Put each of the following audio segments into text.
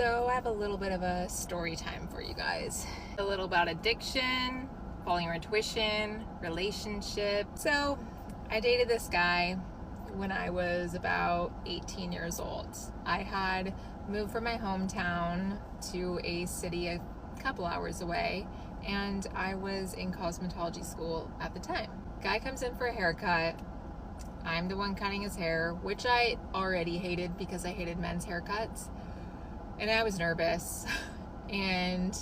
So I have a little bit of a story time for you guys. A little about addiction, following your intuition, relationship. So I dated this guy when I was about 18 years old. I had moved from my hometown to a city a couple hours away, and I was in cosmetology school at the time. Guy comes in for a haircut. I'm the one cutting his hair, which I already hated because I hated men's haircuts. And I was nervous. And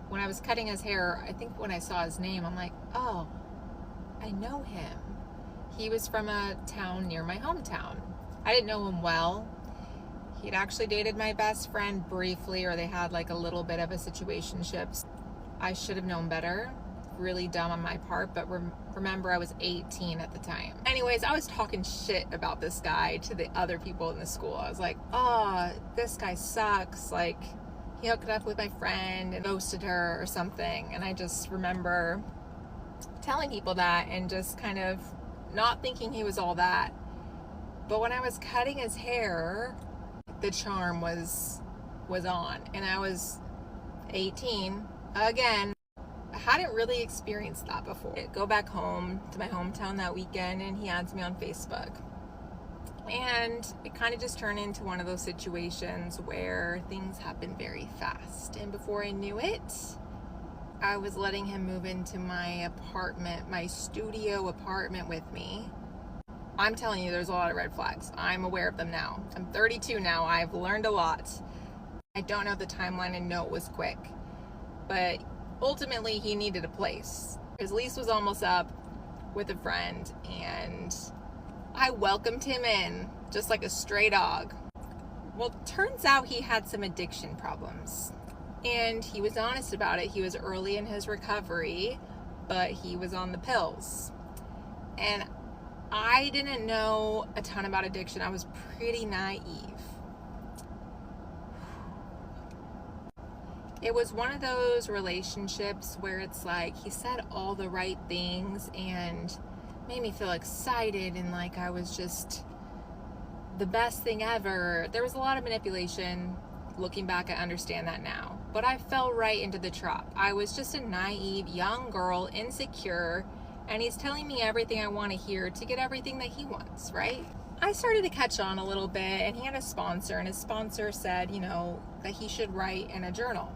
when I was cutting his hair, I think when I saw his name, I'm like, oh, I know him. He was from a town near my hometown. I didn't know him well. He'd actually dated my best friend briefly, or they had like a little bit of a situationship. I should have known better. Really dumb on my part, but remember I was 18 at the time. Anyways, I was talking shit about this guy to the other people in the school. I was like, oh, this guy sucks. Like, he hooked up with my friend and ghosted her or something. And I just remember telling people that and just kind of not thinking he was all that. But when I was cutting his hair, the charm was on, and I was 18 again. I hadn't really experienced that before. I go back home to my hometown that weekend, and he adds me on Facebook. And it kind of just turned into one of those situations where things happen very fast. And before I knew it, I was letting him move into my apartment, my studio apartment with me. I'm telling you, there's a lot of red flags. I'm aware of them now. I'm 32 now. I've learned a lot. I don't know the timeline. I know it was quick. But ultimately, he needed a place. His lease was almost up with a friend, and I welcomed him in just like a stray dog. Well, turns out he had some addiction problems, and he was honest about it. He was early in his recovery, but he was on the pills. And I didn't know a ton about addiction. I was pretty naive. It was one of those relationships where it's like he said all the right things and made me feel excited and like I was just the best thing ever. There was a lot of manipulation. Looking back, I understand that now. But I fell right into the trap. I was just a naive young girl, insecure, and he's telling me everything I want to hear to get everything that he wants, right? I started to catch on a little bit, and he had a sponsor, and his sponsor said, that he should write in a journal.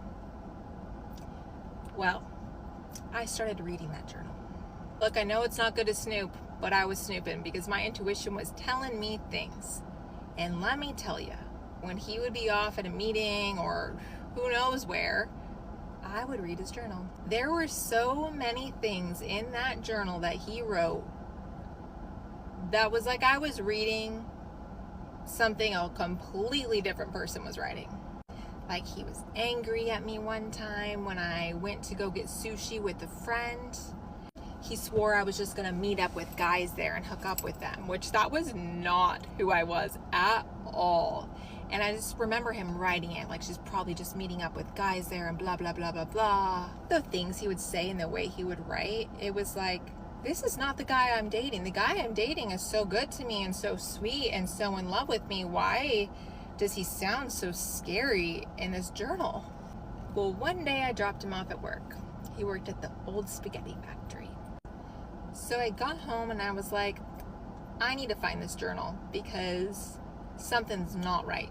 Well, I started reading that journal. Look, I know it's not good to snoop, but I was snooping because my intuition was telling me things. And let me tell you, when he would be off at a meeting or who knows where, I would read his journal. There were so many things in that journal that he wrote that was like I was reading something a completely different person was writing. Like he was angry at me one time when I went to go get sushi with a friend. He swore I was just gonna meet up with guys there and hook up with them, which that was not who I was at all. And I just remember him writing it like she's probably just meeting up with guys there and blah, blah, blah, blah, blah. The things he would say and the way he would write, it was like, this is not the guy I'm dating. The guy I'm dating is so good to me and so sweet and so in love with me. Why does he sound so scary in this journal? Well, one day I dropped him off at work. He worked at the old spaghetti factory. So I got home and I was like, I need to find this journal because something's not right.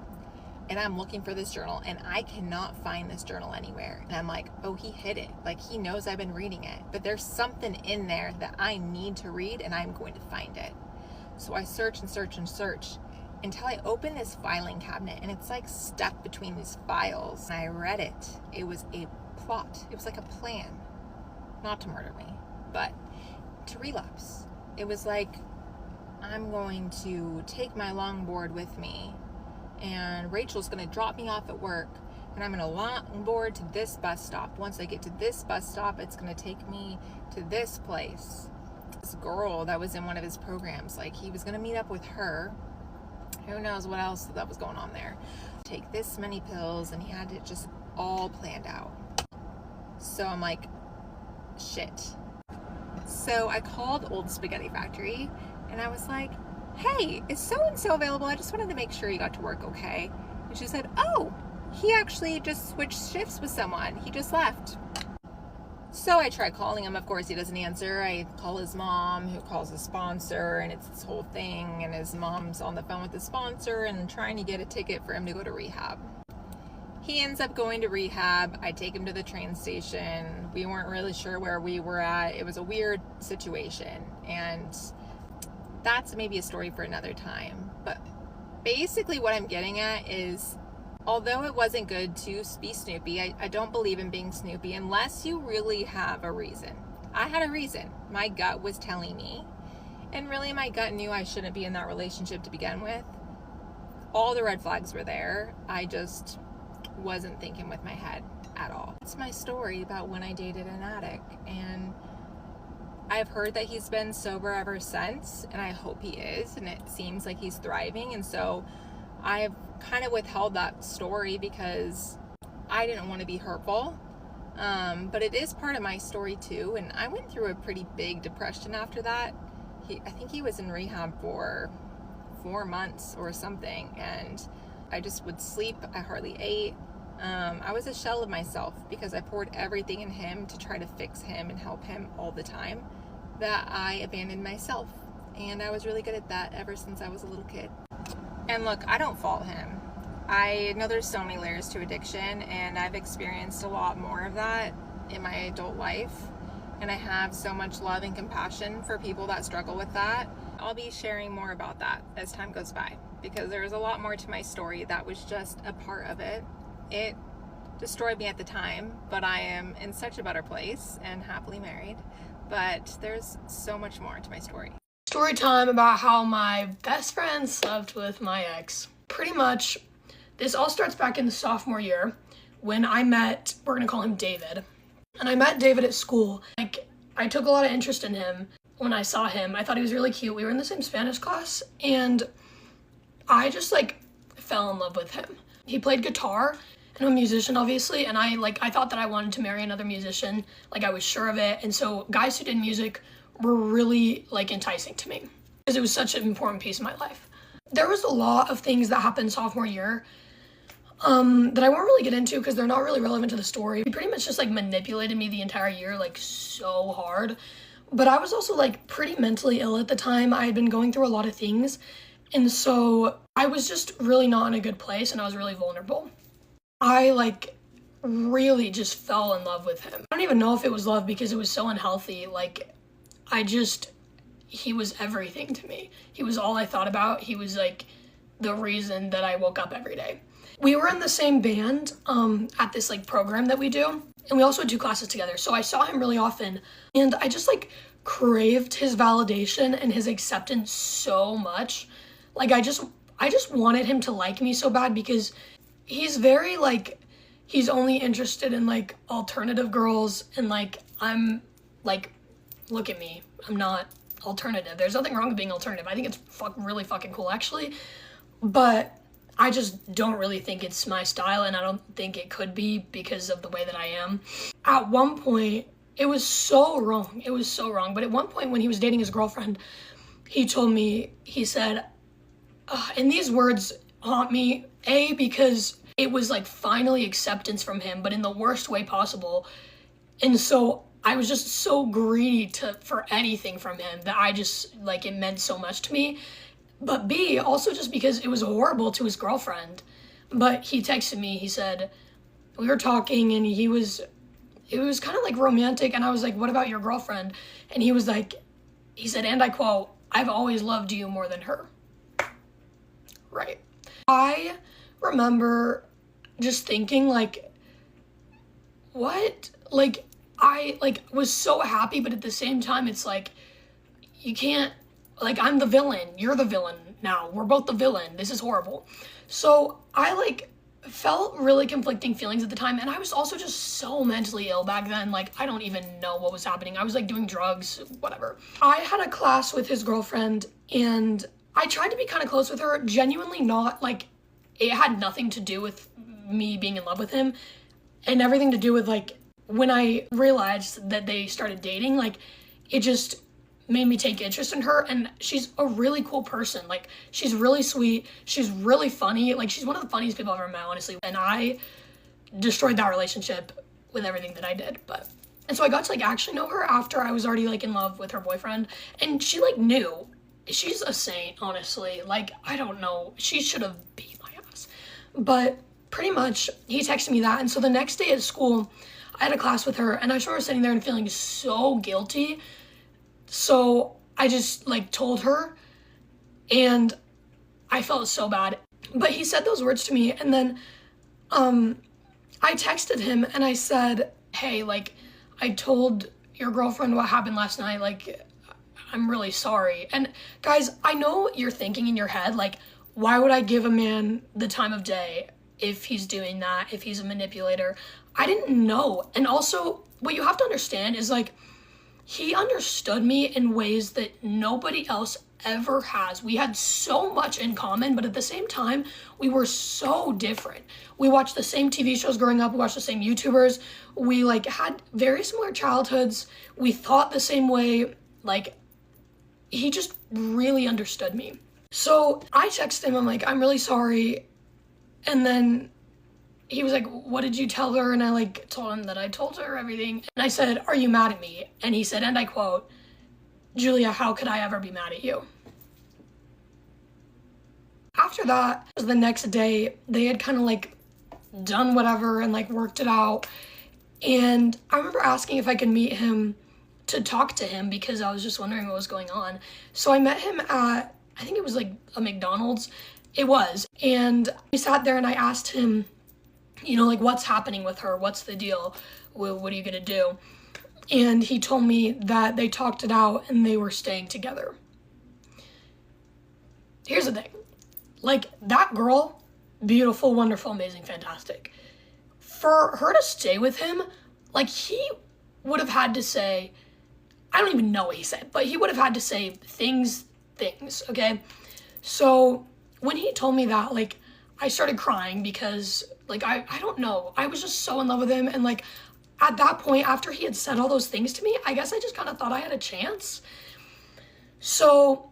And I'm looking for this journal and I cannot find this journal anywhere. And I'm like, oh, he hid it. Like he knows I've been reading it, but there's something in there that I need to read and I'm going to find it. So I search and search and search until I open this filing cabinet and it's like stuck between these files. And I read it. It was a plot. It was like a plan, not to murder me, but to relapse. It was like, I'm going to take my longboard with me and Rachel's going to drop me off at work and I'm going to longboard to this bus stop. Once I get to this bus stop, it's going to take me to this place. This girl that was in one of his programs, like he was going to meet up with her. Who knows what else that was going on there. Take this many pills, and he had it just all planned out. So I'm like, shit. So I called Old Spaghetti Factory and I was like, hey, is so-and-so available? I just wanted to make sure you got to work okay. And she said, oh, he actually just switched shifts with someone. He just left. So I try calling him. Of course, he doesn't answer. I call his mom, who calls the sponsor, and it's this whole thing. And his mom's on the phone with the sponsor and trying to get a ticket for him to go to rehab. He ends up going to rehab. I take him to the train station. We weren't really sure where we were at. It was a weird situation. And that's maybe a story for another time. But basically what I'm getting at is, although it wasn't good to be snoopy, I don't believe in being snoopy unless you really have a reason. I had a reason. My gut was telling me. And really my gut knew I shouldn't be in that relationship to begin with. All the red flags were there. I just wasn't thinking with my head at all. It's my story about when I dated an addict, and I've heard that he's been sober ever since, and I hope he is, and it seems like he's thriving. And so I've kind of withheld that story because I didn't want to be hurtful, but it is part of my story too. And I went through a pretty big depression after that. I think he was in rehab for 4 months or something, and I just would sleep. I hardly ate. I was a shell of myself because I poured everything in him to try to fix him and help him all the time, that I abandoned myself. And I was really good at that ever since I was a little kid. And look, I don't fault him. I know there's so many layers to addiction, and I've experienced a lot more of that in my adult life. And I have so much love and compassion for people that struggle with that. I'll be sharing more about that as time goes by, because there's a lot more to my story that was just a part of it. It destroyed me at the time, but I am in such a better place and happily married. But there's so much more to my story. Story time about how my best friend slept with my ex. Pretty much, this all starts back in the sophomore year when I met, we're gonna call him David. And I met David at school. I took a lot of interest in him when I saw him. I thought he was really cute. We were in the same Spanish class, and I just fell in love with him. He played guitar, and I'm a musician obviously, and I thought that I wanted to marry another musician. I was sure of it. And so guys who did music were really enticing to me because it was such an important piece of my life. There was a lot of things that happened sophomore year that I won't really get into because they're not really relevant to the story. He pretty much just manipulated me the entire year so hard. But I was also pretty mentally ill at the time. I had been going through a lot of things, and so I was just really not in a good place, and I was really vulnerable. I really just fell in love with him. I don't even know if it was love because it was so unhealthy. He was everything to me. He was all I thought about. He was the reason that I woke up every day. We were in the same band at this program that we do, and we also had 2 classes together. So I saw him really often, and I just craved his validation and his acceptance so much. I just wanted him to like me so bad because he's very he's only interested in alternative girls, and I'm look at me, I'm not alternative. There's nothing wrong with being alternative. I think it's really fucking cool actually, but I just don't really think it's my style, and I don't think it could be because of the way that I am. At one point, it was so wrong. It was so wrong. But at one point when he was dating his girlfriend, he told me, he said, and these words haunt me, because it was finally acceptance from him, but in the worst way possible. And so I was just so greedy for anything from him that I just, it meant so much to me. But B, also just because it was horrible to his girlfriend. But he texted me, he said, we were talking, and it was kind of romantic, and I was like, what about your girlfriend? And he was he said, and I quote, I've always loved you more than her. Right. I remember just thinking what? I was so happy, but at the same time, it's you can't, I'm the villain, you're the villain now, we're both the villain, this is horrible. So I felt really conflicting feelings at the time, and I was also just so mentally ill back then. I don't even know what was happening. I was doing drugs, whatever. I had a class with his girlfriend, and I tried to be kind of close with her, genuinely not, it had nothing to do with me being in love with him, and everything to do with when I realized that they started dating, it just made me take interest in her, and she's a really cool person. Like, she's really sweet, she's really funny, like, she's one of the funniest people I've ever met, honestly, and I destroyed that relationship with everything that I did. And so I got to, like, actually know her after I was already, like, in love with her boyfriend, and she, like, knew. She's a saint, honestly. Like, I don't know, she should have beat my ass. But pretty much, he texted me that, and so the next day at school, I had a class with her, and I remember sitting there and feeling so guilty. So I just, like, told her, and I felt so bad. But he said those words to me, and then I texted him, and I said, hey, like, I told your girlfriend what happened last night, like, I'm really sorry. And guys, I know you're thinking in your head, like, why would I give a man the time of day if he's doing that, if he's a manipulator? I didn't know. And also, what you have to understand is, like, he understood me in ways that nobody else ever has. We had so much in common, but at the same time, we were so different. We watched the same TV shows growing up, we watched the same YouTubers, we, like, had very similar childhoods, we thought the same way. Like, he just really understood me. So I texted him, I'm like, I'm really sorry. And then he was like, what did you tell her? And I, like, told him that I told her everything. And I said, are you mad at me? And he said, and I quote, Julia, how could I ever be mad at you? After that, the next day, they had kind of, like, done whatever and, like, worked it out. And I remember asking if I could meet him to talk to him because I was just wondering what was going on. So I met him at, I think it was, like, a McDonald's. It was. And we sat there and I asked him, you know, like, what's happening with her? What's the deal? What are you gonna do? And he told me that they talked it out and they were staying together. Here's the thing. Like, that girl, beautiful, wonderful, amazing, fantastic. For her to stay with him, like, he would have had to say, I don't even know what he said, but he would have had to say things, okay? So when he told me that, like, I started crying because, like, I don't know. I was just so in love with him. And, like, at that point, after he had said all those things to me, I guess I just kind of thought I had a chance. So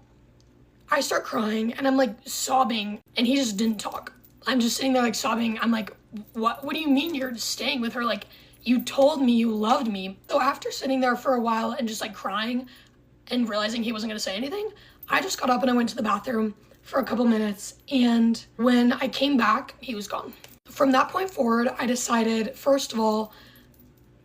I start crying and I'm, like, sobbing and he just didn't talk. I'm just sitting there, like, sobbing. I'm like, what do you mean you're staying with her? Like, you told me you loved me. So after sitting there for a while and just, like, crying and realizing he wasn't gonna say anything, I just got up and I went to the bathroom for a couple minutes. And when I came back, he was gone. From that point forward, I decided, first of all,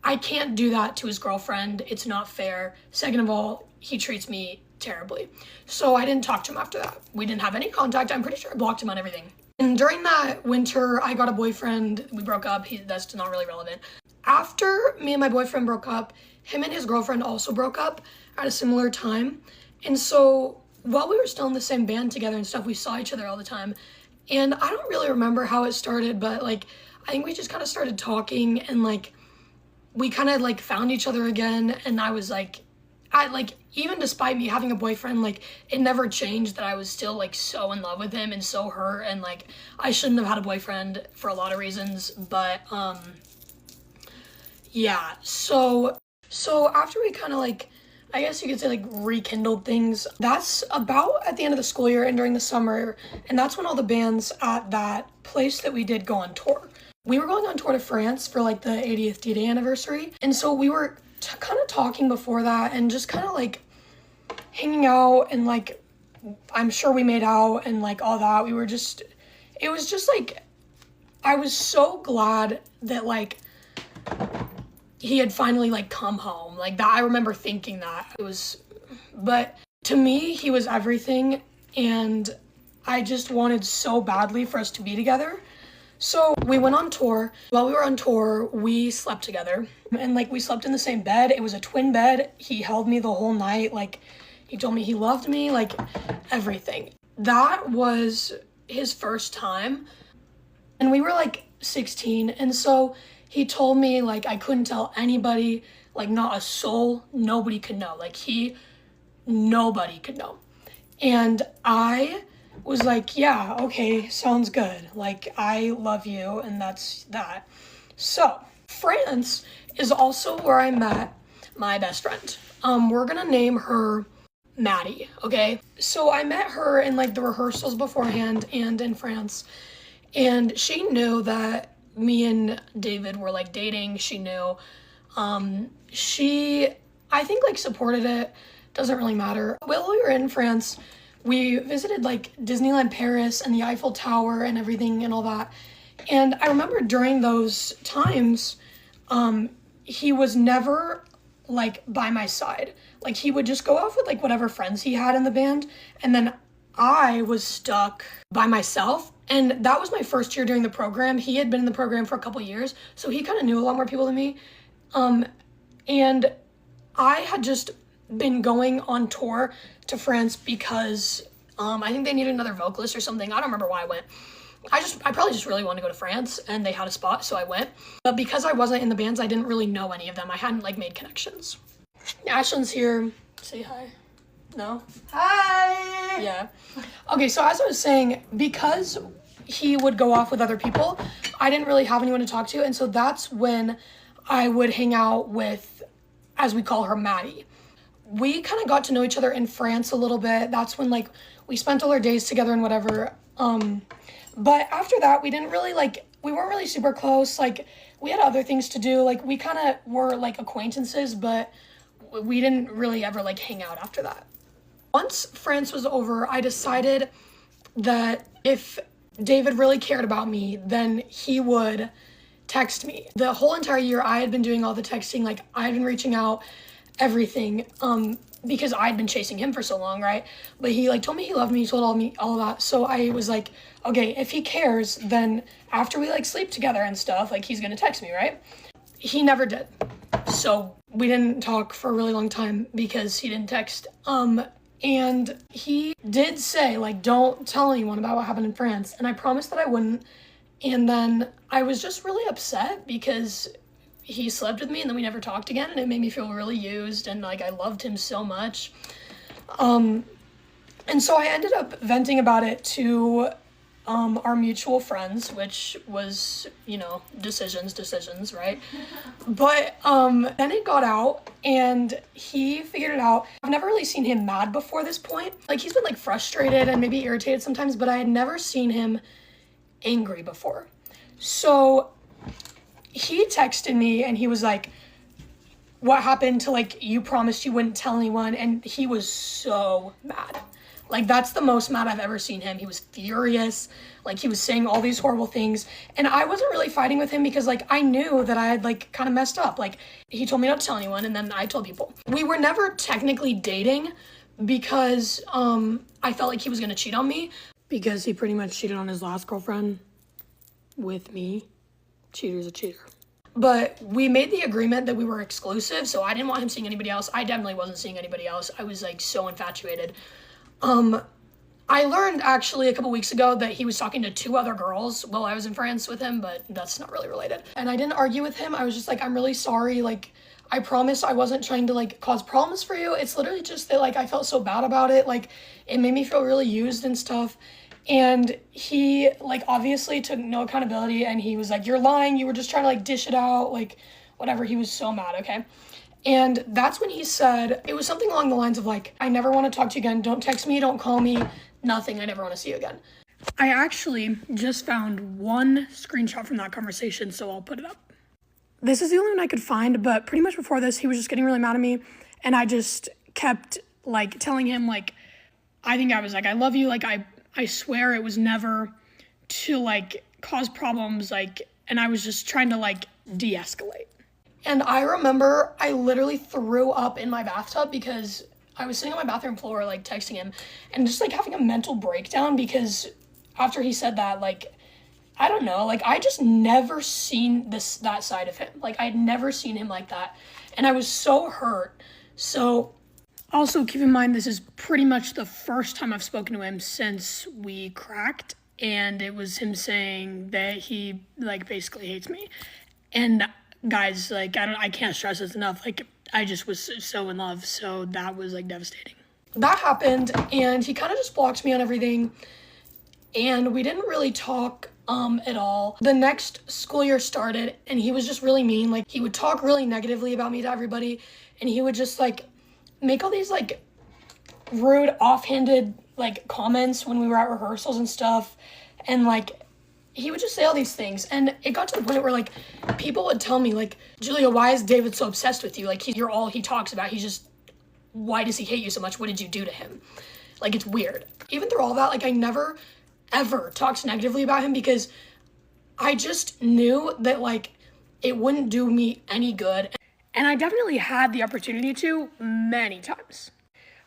I can't do that to his girlfriend. It's not fair. Second of all, he treats me terribly. So I didn't talk to him after that. We didn't have any contact. I'm pretty sure I blocked him on everything. And during that winter, I got a boyfriend. We broke up. That's not really relevant. After me and my boyfriend broke up, him and his girlfriend also broke up at a similar time. And so while we were still in the same band together and stuff, we saw each other all the time. And I don't really remember how it started, but, like, I think we just kind of started talking and, like, we kind of, like, found each other again. And I was like, even despite me having a boyfriend, like, it never changed that I was still, like, so in love with him and so hurt. And, like, I shouldn't have had a boyfriend for a lot of reasons, but, yeah. So after we kind of, like, I guess you could say, like, rekindled things, that's about at the end of the school year and during the summer, and that's when all the bands at that place that we did go on tour. We were going on tour to France for, like, the 80th D-Day anniversary, and so we were kind of talking before that and just kind of, like, hanging out, and, like, I'm sure we made out and, like, all that. It was just, like, I was so glad that, like, he had finally, like, come home. Like, that, I remember thinking that. But to me, he was everything, and I just wanted so badly for us to be together. So we went on tour. While we were on tour, we slept together, and, like, we slept in the same bed. It was a twin bed. He held me the whole night. Like, he told me he loved me, like, everything. That was his first time, and we were, like, 16, and so he told me, like, I couldn't tell anybody, like, not a soul, nobody could know. Like, nobody could know. And I was like, yeah, okay, sounds good. Like, I love you, and that's that. So, France is also where I met my best friend. We're gonna name her Maddie, okay? So I met her in like the rehearsals beforehand and in France, and she knew that me and David were like dating. She knew. She, I think, like supported it. Doesn't really matter. While we were in France, we visited like Disneyland Paris and the Eiffel Tower and everything and all that. And I remember during those times, he was never like by my side. Like he would just go off with like whatever friends he had in the band, and then I was stuck by myself. And that was my first year doing the program. He had been in the program for a couple years, so he kind of knew a lot more people than me. And I had just been going on tour to France because I think they needed another vocalist or something. I don't remember why I went. I probably just really wanted to go to France, and they had a spot, so I went. But because I wasn't in the bands, I didn't really know any of them. I hadn't like made connections. Ashlyn's here. Say hi. No? Hi! Yeah. Okay, so as I was saying, because he would go off with other people, I didn't really have anyone to talk to, and so that's when I would hang out with, as we call her, Maddie. We kind of got to know each other in France a little bit. That's when like we spent all our days together and whatever. But after that, we weren't really super close. Like we had other things to do. Like we kind of were like acquaintances, but we didn't really ever like hang out after that. Once France was over, I decided that if David really cared about me, then he would text me. The whole entire year I had been doing all the texting, like I had been reaching out, everything, because I'd been chasing him for so long, right? But he like told me he loved me, he told all that. So I was like, okay, if he cares, then after we like sleep together and stuff, like he's gonna text me, right? He never did. So we didn't talk for a really long time because he didn't text. And he did say like, don't tell anyone about what happened in France. And I promised that I wouldn't. And then I was just really upset because he slept with me and then we never talked again, and it made me feel really used, and like I loved him so much. And so I ended up venting about it to our mutual friends, which was, you know, decisions, right? But then it got out and he figured it out. I've never really seen him mad before this point. Like he's been like frustrated and maybe irritated sometimes, but I had never seen him angry before. So he texted me and he was like, what happened to like, you promised you wouldn't tell anyone? And he was so mad. Like that's the most mad I've ever seen him. He was furious. Like he was saying all these horrible things. And I wasn't really fighting with him because like I knew that I had like kind of messed up. Like he told me not to tell anyone and then I told people. We were never technically dating because I felt like he was gonna cheat on me. Because he pretty much cheated on his last girlfriend with me. Cheater's a cheater. But we made the agreement that we were exclusive, so I didn't want him seeing anybody else. I definitely wasn't seeing anybody else. I was like so infatuated. I learned actually a couple weeks ago that he was talking to 2 other girls while I was in France with him, but that's not really related. And I didn't argue with him. I was just like, I'm really sorry. Like, I promise I wasn't trying to like cause problems for you. It's literally just that like I felt so bad about it. Like it made me feel really used and stuff. And he like obviously took no accountability and he was like, you're lying. You were just trying to like dish it out. Like whatever. He was so mad. Okay. And that's when he said, it was something along the lines of like, I never want to talk to you again. Don't text me. Don't call me. Nothing. I never want to see you again. I actually just found one screenshot from that conversation, so I'll put it up. This is the only one I could find, but pretty much before this, he was just getting really mad at me. And I just kept like telling him like, I think I was like, I love you. Like, I swear it was never to like cause problems. Like, and I was just trying to like de-escalate. And I remember I literally threw up in my bathtub because I was sitting on my bathroom floor, like texting him and just like having a mental breakdown because after he said that, like, I don't know, like I just never seen that side of him. Like I had never seen him like that. And I was so hurt. So also keep in mind, this is pretty much the first time I've spoken to him since we cracked. And it was him saying that he like basically hates me. And guys, like, I can't stress this enough. Like, I just was so in love. So that was like devastating. That happened and he kind of just blocked me on everything. And we didn't really talk at all. The next school year started and he was just really mean. Like he would talk really negatively about me to everybody. And he would just like make all these like rude, offhanded, like, comments when we were at rehearsals and stuff. And, like, he would just say all these things. And it got to the point where, like, people would tell me, like, Julia, why is David so obsessed with you? Like, you're all he talks about. Why does he hate you so much? What did you do to him? Like, it's weird. Even through all that, like, I never, ever talked negatively about him because I just knew that, like, it wouldn't do me any good. And I definitely had the opportunity to many times.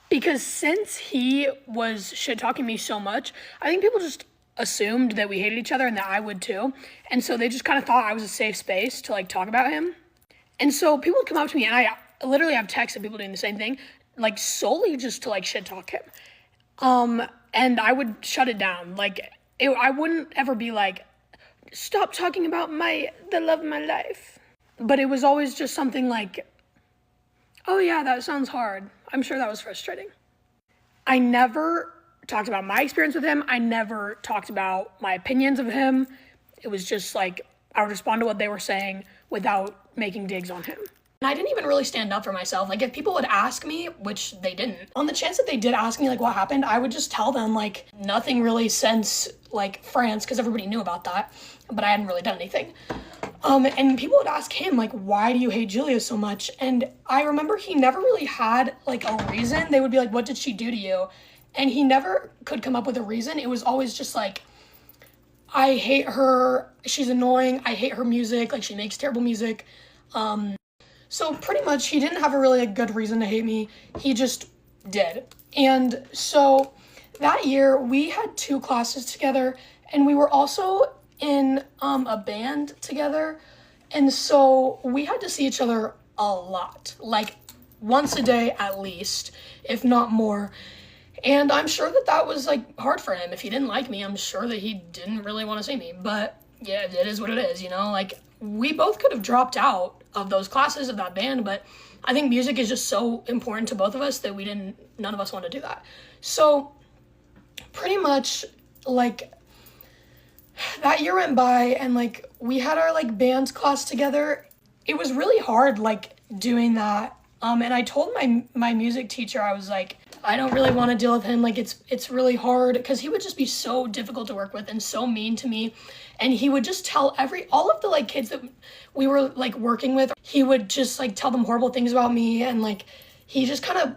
Because since he was shit-talking me so much, I think people just assumed that we hated each other and that I would too. And so they just kind of thought I was a safe space to, like, talk about him. And so people would come up to me, and I literally have texts of people doing the same thing, like, solely just to, like, shit-talk him. And I would shut it down. Like, I wouldn't ever be like, stop talking about the love of my life. But it was always just something like, oh yeah, that sounds hard. I'm sure that was frustrating. I never talked about my experience with him. I never talked about my opinions of him. It was just like, I would respond to what they were saying without making digs on him. And I didn't even really stand up for myself. Like, if people would ask me, which they didn't, on the chance that they did ask me, like, what happened, I would just tell them, like, nothing really since, like, France, because everybody knew about that, but I hadn't really done anything. And people would ask him, like, why do you hate Julia so much? And I remember he never really had, like, a reason. They would be like, what did she do to you? And he never could come up with a reason. It was always just like, I hate her, she's annoying, I hate her music, like, she makes terrible music. So pretty much he didn't have a really good reason to hate me. He just did. And so that year we had 2 classes together, and we were also in a band together. And so we had to see each other a lot, like once a day at least, if not more. And I'm sure that was, like, hard for him. If he didn't like me, I'm sure that he didn't really want to see me. But yeah, it is what it is, you know? Like, we both could have dropped out of those classes of that band, but I think music is just so important to both of us that none of us want to do that. So pretty much, like, that year went by, and, like, we had our, like, band class together. It was really hard, like, doing that. And I told my music teacher, I was like, I don't really want to deal with him. Like, it's really hard, because he would just be so difficult to work with and so mean to me. And he would just tell all of the, like, kids that we were, like, working with, he would just, like, tell them horrible things about me. And, like, he just kind of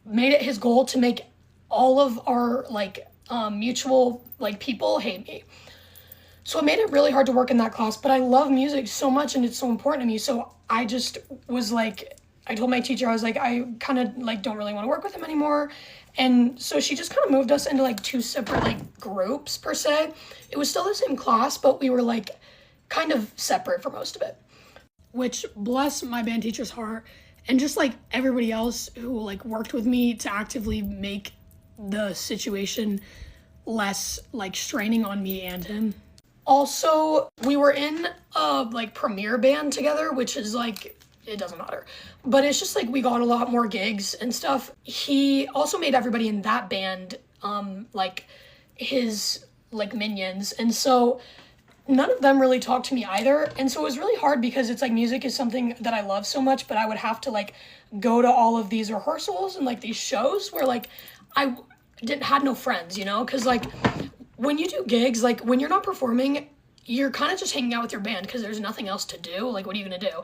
made it his goal to make all of our, like, mutual, like, people hate me. So it made it really hard to work in that class, but I love music so much and it's so important to me. So I just was like, I told my teacher, I was like, I kind of, like, don't really want to work with him anymore. And so she just kind of moved us into, like, 2 separate, like, groups per se. It was still the same class, but we were, like, kind of separate for most of it. Which, bless my band teacher's heart, and just, like, everybody else who, like, worked with me to actively make the situation less, like, straining on me and him. Also, we were in a, like, premiere band together, which is, like, it doesn't matter. But it's just, like, we got a lot more gigs and stuff. He also made everybody in that band, like, his, like, minions. And so none of them really talked to me either. And so it was really hard because it's, like, music is something that I love so much, but I would have to, like, go to all of these rehearsals and, like, these shows where, like, I had no friends, you know? Because, like, when you do gigs, like, when you're not performing, you're kind of just hanging out with your band because there's nothing else to do. Like, what are you going to do?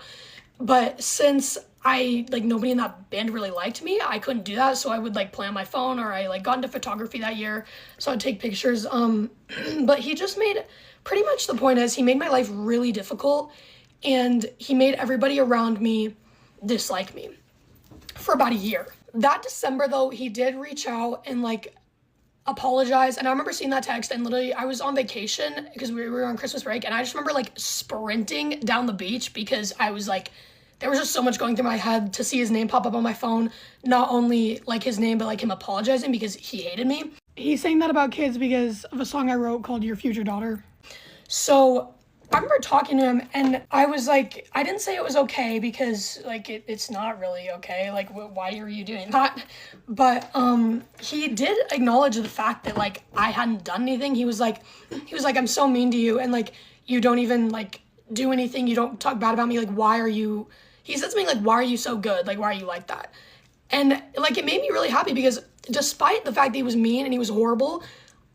But since nobody in that band really liked me, I couldn't do that. So I would, like, play on my phone, or I, like, got into photography that year. So I'd take pictures. But he just made, pretty much the point is, he made my life really difficult, and he made everybody around me dislike me for about a year. That December, though, he did reach out and, like, apologize. And I remember seeing that text, and literally I was on vacation because we were on Christmas break, and I just remember, like, sprinting down the beach because I was like, there was just so much going through my head to see his name pop up on my phone. Not only, like, his name, but, like, him apologizing because he hated me. He's saying that about kids because of a song I wrote called Your Future Daughter. So I remember talking to him, and I was like, I didn't say it was okay because, like, it's not really okay. Like, why are you doing that? But he did acknowledge the fact that, like, I hadn't done anything. He was like, I'm so mean to you, and, like, you don't even, like, do anything. You don't talk bad about me. Like, why are you? He said something like, why are you so good? Like, why are you like that? And like, it made me really happy because despite the fact that he was mean and he was horrible,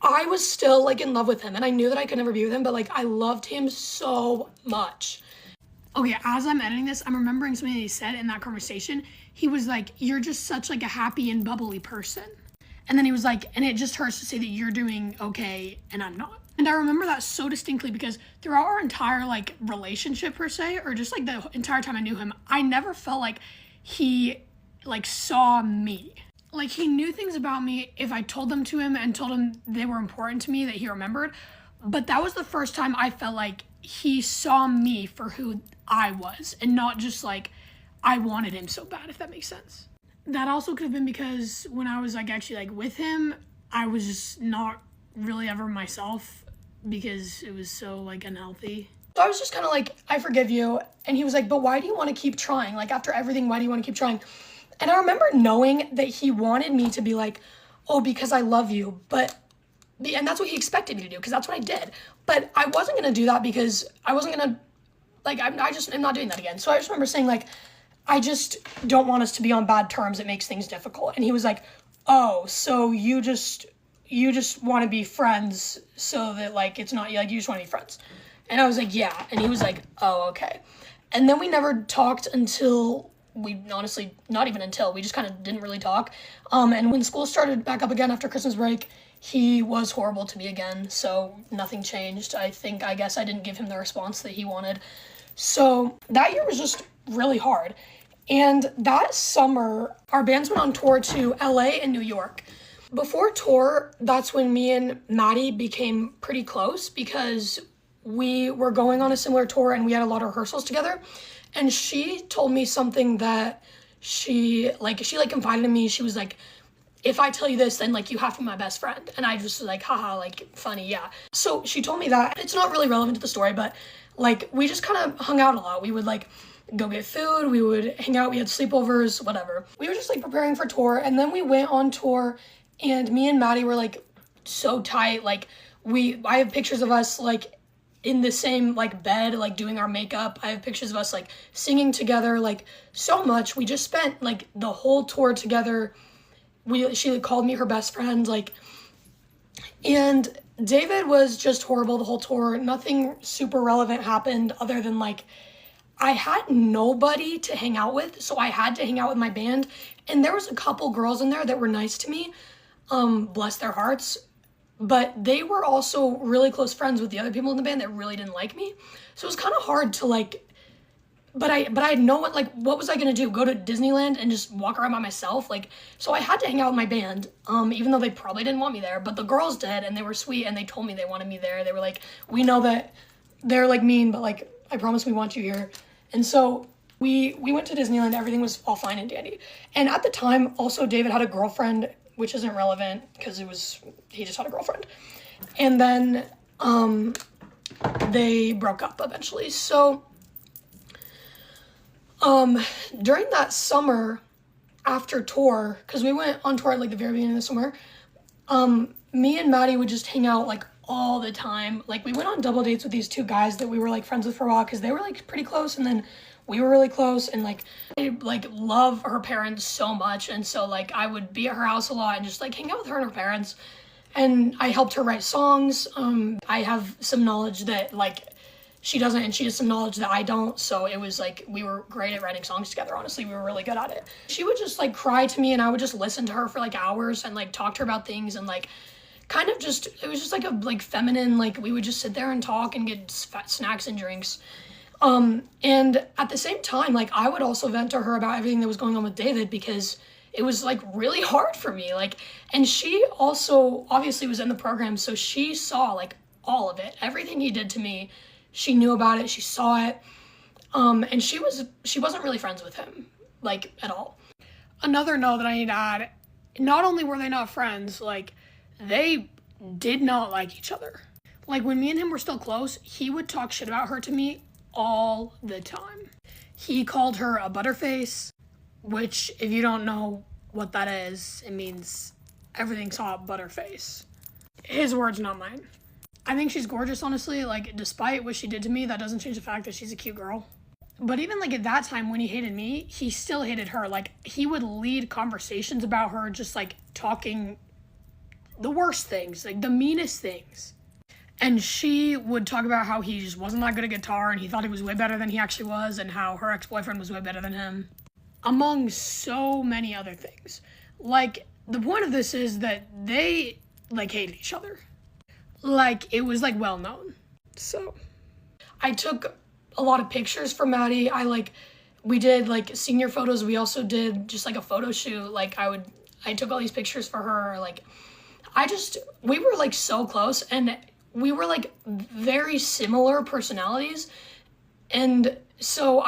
I was still like in love with him, and I knew that I could never be with him, but like I loved him so much. Okay, as I'm editing this, I'm remembering something that he said in that conversation. He was like, "You're just such like a happy and bubbly person." And then he was like, "And it just hurts to say that you're doing okay and I'm not." And I remember that so distinctly because throughout our entire like relationship per se, or just like the entire time I knew him, I never felt like he like saw me. Like, he knew things about me if I told them to him and told him they were important to me, that he remembered. But that was the first time I felt like he saw me for who I was and not just like I wanted him so bad, if that makes sense. That also could have been because when I was like actually like with him, I was just not really ever myself because it was so like unhealthy. So I was just kind of like, "I forgive you." And he was like, "But why do you want to keep trying? Like, after everything, why do you want to keep trying?" And I remember knowing that he wanted me to be like, "Oh, because I love you." And that's what he expected me to do, because that's what I did. But I wasn't going to do that because I wasn't going to, like, I'm not doing that again. So I just remember saying, like, "I just don't want us to be on bad terms. It makes things difficult." And he was like, "Oh, so you just want to be friends so that, like, it's not, like, you just want to be friends." And I was like, "Yeah." And he was like, "Oh, okay." And then we never talked until... we honestly, not even until, we just kind of didn't really talk. And when school started back up again after Christmas break, he was horrible to me again, so nothing changed. I guess I didn't give him the response that he wanted. So that year was just really hard. And that summer, our bands went on tour to LA and New York. Before tour, that's when me and Maddie became pretty close because we were going on a similar tour and we had a lot of rehearsals together. And she told me something that she confided in me. She was like, "If I tell you this, then like you have to be my best friend." And I just was like, haha, like funny, yeah. So she told me that. It's not really relevant to the story, but like we just kind of hung out a lot. We would like go get food, we would hang out, we had sleepovers, whatever. We were just like preparing for tour, and then we went on tour, and me and Maddie were like so tight. Like I have pictures of us like in the same like bed, like doing our makeup. I have pictures of us like singing together, like so much. We just spent like the whole tour together. She like, called me her best friend, like, and David was just horrible the whole tour. Nothing super relevant happened other than like I had nobody to hang out with, so I had to hang out with my band. And there was a couple girls in there that were nice to me, bless their hearts. But they were also really close friends with the other people in the band that really didn't like me. So it was kind of hard to like, but I had no one, like, what was I going to do? Go to Disneyland and just walk around by myself? Like, so I had to hang out with my band, even though they probably didn't want me there, but the girls did, and they were sweet, and they told me they wanted me there. They were like, "We know that they're like mean, but like, I promise we want you here." And so we went to Disneyland. Everything was all fine and dandy. And at the time, also, David had a girlfriend, which isn't relevant because he just had a girlfriend. And then they broke up eventually. So during that summer after tour, because we went on tour at like the very beginning of the summer, me and Maddie would just hang out like all the time. Like we went on double dates with these two guys that we were like friends with for a while because they were like pretty close, and then we were really close, and like I like love her parents so much, and so like I would be at her house a lot and just like hang out with her and her parents, and I helped her write songs. I have some knowledge that like she doesn't, and she has some knowledge that I don't, so it was like we were great at writing songs together. Honestly, we were really good at it. She would just like cry to me, and I would just listen to her for like hours and like talk to her about things, and like kind of just, it was just like a like feminine, like we would just sit there and talk and get snacks and drinks. And at the same time, like I would also vent to her about everything that was going on with David because it was like really hard for me. Like, and she also obviously was in the program, so she saw like all of it, everything he did to me. She knew about it, she saw it. And she wasn't really friends with him, like at all. Another note that I need to add, not only were they not friends, like they did not like each other. Like when me and him were still close, he would talk shit about her to me all the time. He called her a butterface, which if you don't know what that is, it means everything's hot butterface. His words, not mine. I think she's gorgeous, honestly. Like, despite what she did to me, that doesn't change the fact that she's a cute girl. But even like at that time when he hated me, he still hated her. Like he would lead conversations about her, just like talking the worst things, like the meanest things. And she would talk about how he just wasn't that good at guitar and he thought he was way better than he actually was, and how her ex-boyfriend was way better than him, among so many other things. Like, the point of this is that they, like, hated each other. Like, it was, like, well known. So, I took a lot of pictures for Maddie. We did, like, senior photos. We also did just, like, a photo shoot. Like, I took all these pictures for her. Like, we were, like, so close, and we were, like, very similar personalities. And so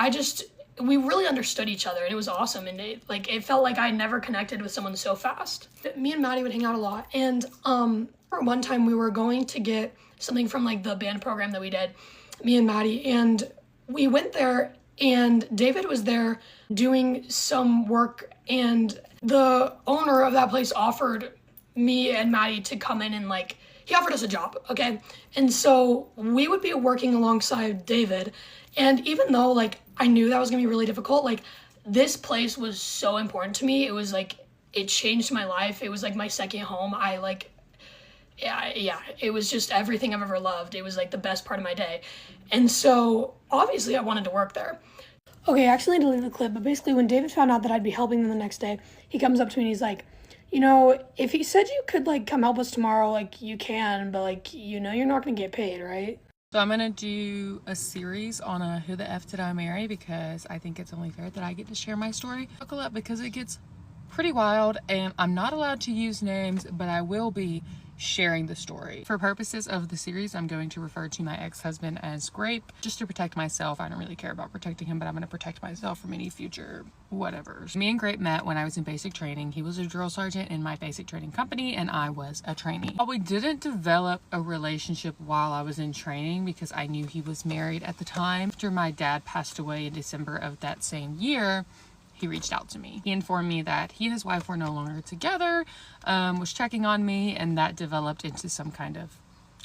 we really understood each other, and it was awesome. And it felt like I never connected with someone so fast. Me and Maddie would hang out a lot. And one time we were going to get something from like the band program that we did, me and Maddie, and we went there, and David was there doing some work, and the owner of that place offered me and Maddie to come in and like, he offered us a job, okay? And so we would be working alongside David. And even though like I knew that was gonna be really difficult, like this place was so important to me. It was like, it changed my life. It was like my second home. It was just everything I've ever loved. It was like the best part of my day. And so obviously I wanted to work there. Okay, I actually deleted the clip, but basically when David found out that I'd be helping them the next day, he comes up to me and he's like, you know, if he said you could like come help us tomorrow, like you can, but like, you know, you're not gonna get paid, right? So I'm gonna do a series on a Who the F Did I Marry, because I think it's only fair that I get to share my story. Buckle up, because it gets pretty wild, and I'm not allowed to use names, but I will be sharing the story. For purposes of the series, I'm going to refer to my ex-husband as Grape, just to protect myself. I don't really care about protecting him, but I'm going to protect myself from any future whatevers. Me and Grape met when I was in basic training. He was a drill sergeant in my basic training company, and I was a trainee. While we didn't develop a relationship while I was in training, because I knew he was married at the time, after my dad passed away in December of that same year, he reached out to me. He informed me that he and his wife were no longer together, was checking on me, and that developed into some kind of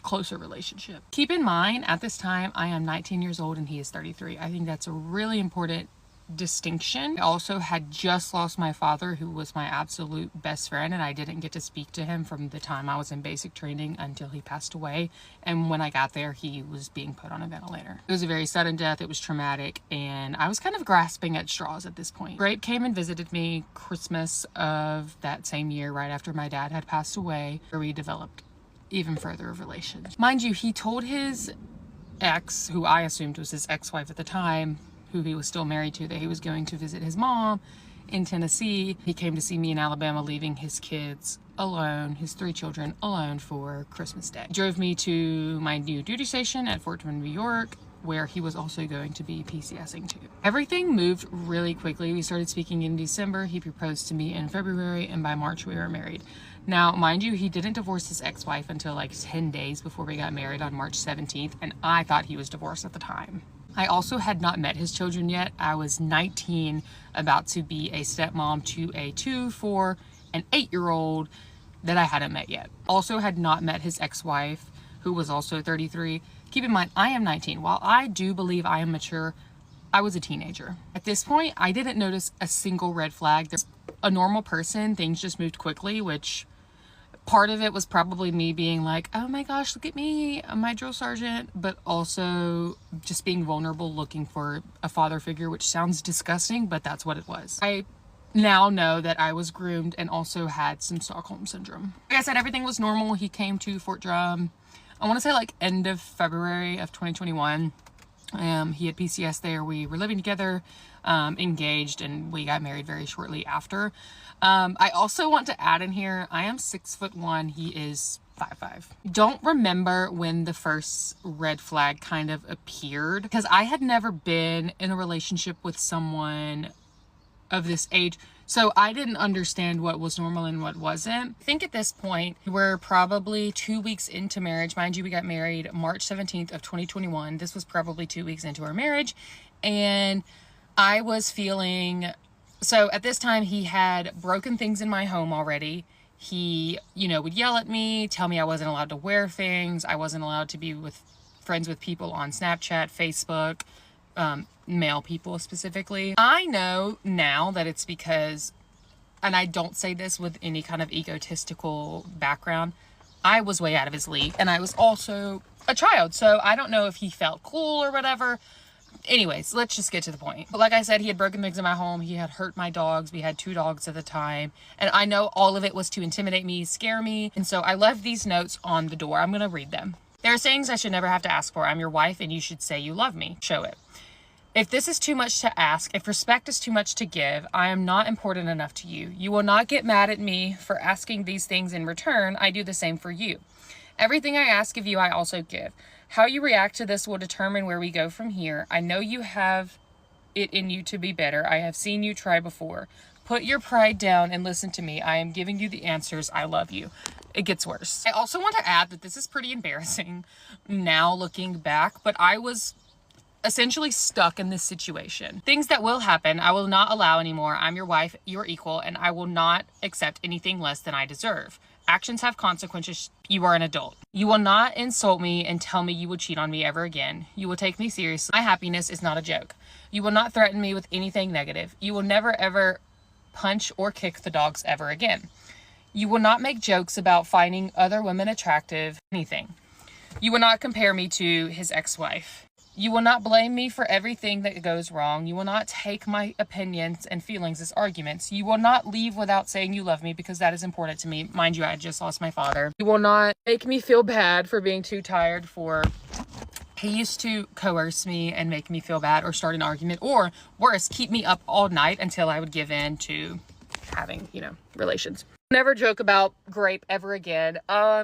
closer relationship. Keep in mind, at this time, I am 19 years old and he is 33. I think that's a really important distinction. I also had just lost my father, who was my absolute best friend, and I didn't get to speak to him from the time I was in basic training until he passed away. And when I got there, he was being put on a ventilator. It was a very sudden death. It was traumatic, and I was kind of grasping at straws at this point. Grape came and visited me Christmas of that same year, right after my dad had passed away, where we developed even further of relations. Mind you, he told his ex, who I assumed was his ex-wife at the time, who he was still married to, that he was going to visit his mom in Tennessee. He came to see me in Alabama, leaving his kids alone, his 3 children alone, for Christmas Day. He drove me to my new duty station at Fort Drum, New York, where he was also going to be PCSing to. Everything moved really quickly. We started speaking in December. He proposed to me in February, and by March we were married. Now, mind you, he didn't divorce his ex-wife until like 10 days before we got married on March 17th, and I thought he was divorced at the time. I also had not met his children yet. I was 19, about to be a stepmom to a 2, 4, and 8-year-old that I hadn't met yet. Also had not met his ex-wife, who was also 33. Keep in mind, I am 19. While I do believe I am mature, I was a teenager. At this point, I didn't notice a single red flag. There's a normal person, things just moved quickly, which part of it was probably me being like, oh my gosh, look at me, I'm my drill sergeant, but also just being vulnerable, looking for a father figure, which sounds disgusting, but that's what it was. I now know that I was groomed and also had some Stockholm syndrome. Like I said, everything was normal. He came to Fort Drum, I want to say like end of February of 2021. He had PCS there. We were living together, engaged, and we got married very shortly after. I also want to add in here, I am 6'1", he is 5'5". Don't remember when the first red flag kind of appeared, because I had never been in a relationship with someone of this age, so I didn't understand what was normal and what wasn't. I think at this point, we're probably 2 weeks into marriage. Mind you, we got married March 17th of 2021. This was probably 2 weeks into our marriage, and I was feeling... So at this time, he had broken things in my home already. He, would yell at me, tell me I wasn't allowed to wear things. I wasn't allowed to be friends with people on Snapchat, Facebook, male people specifically. I know now that it's because, and I don't say this with any kind of egotistical background, I was way out of his league, and I was also a child, so I don't know if he felt cool or whatever. Anyways, let's just get to the point. But like I said, he had broken things in my home. He had hurt my dogs. We had 2 dogs at the time. And I know all of it was to intimidate me, scare me. And so I left these notes on the door. I'm going to read them. There are sayings I should never have to ask for. I'm your wife and you should say you love me. Show it. If this is too much to ask, if respect is too much to give, I am not important enough to you. You will not get mad at me for asking these things in return. I do the same for you. Everything I ask of you, I also give. How you react to this will determine where we go from here. I know you have it in you to be better. I have seen you try before. Put your pride down and listen to me. I am giving you the answers. I love you. It gets worse. I also want to add that this is pretty embarrassing now looking back, but I was essentially stuck in this situation. Things that will happen, I will not allow anymore. I'm your wife, you're equal, and I will not accept anything less than I deserve. Actions have consequences. You are an adult. You will not insult me and tell me you will cheat on me ever again. You will take me seriously. My happiness is not a joke. You will not threaten me with anything negative. You will never ever punch or kick the dogs ever again. You will not make jokes about finding other women attractive, anything. You will not compare me to his ex-wife. You will not blame me for everything that goes wrong. You will not take my opinions and feelings as arguments. You will not leave without saying you love me because that is important to me. Mind you, I just lost my father. You will not make me feel bad for being too tired for... He used to coerce me and make me feel bad or start an argument, or worse, keep me up all night until I would give in to having, relations. Never joke about grape ever again.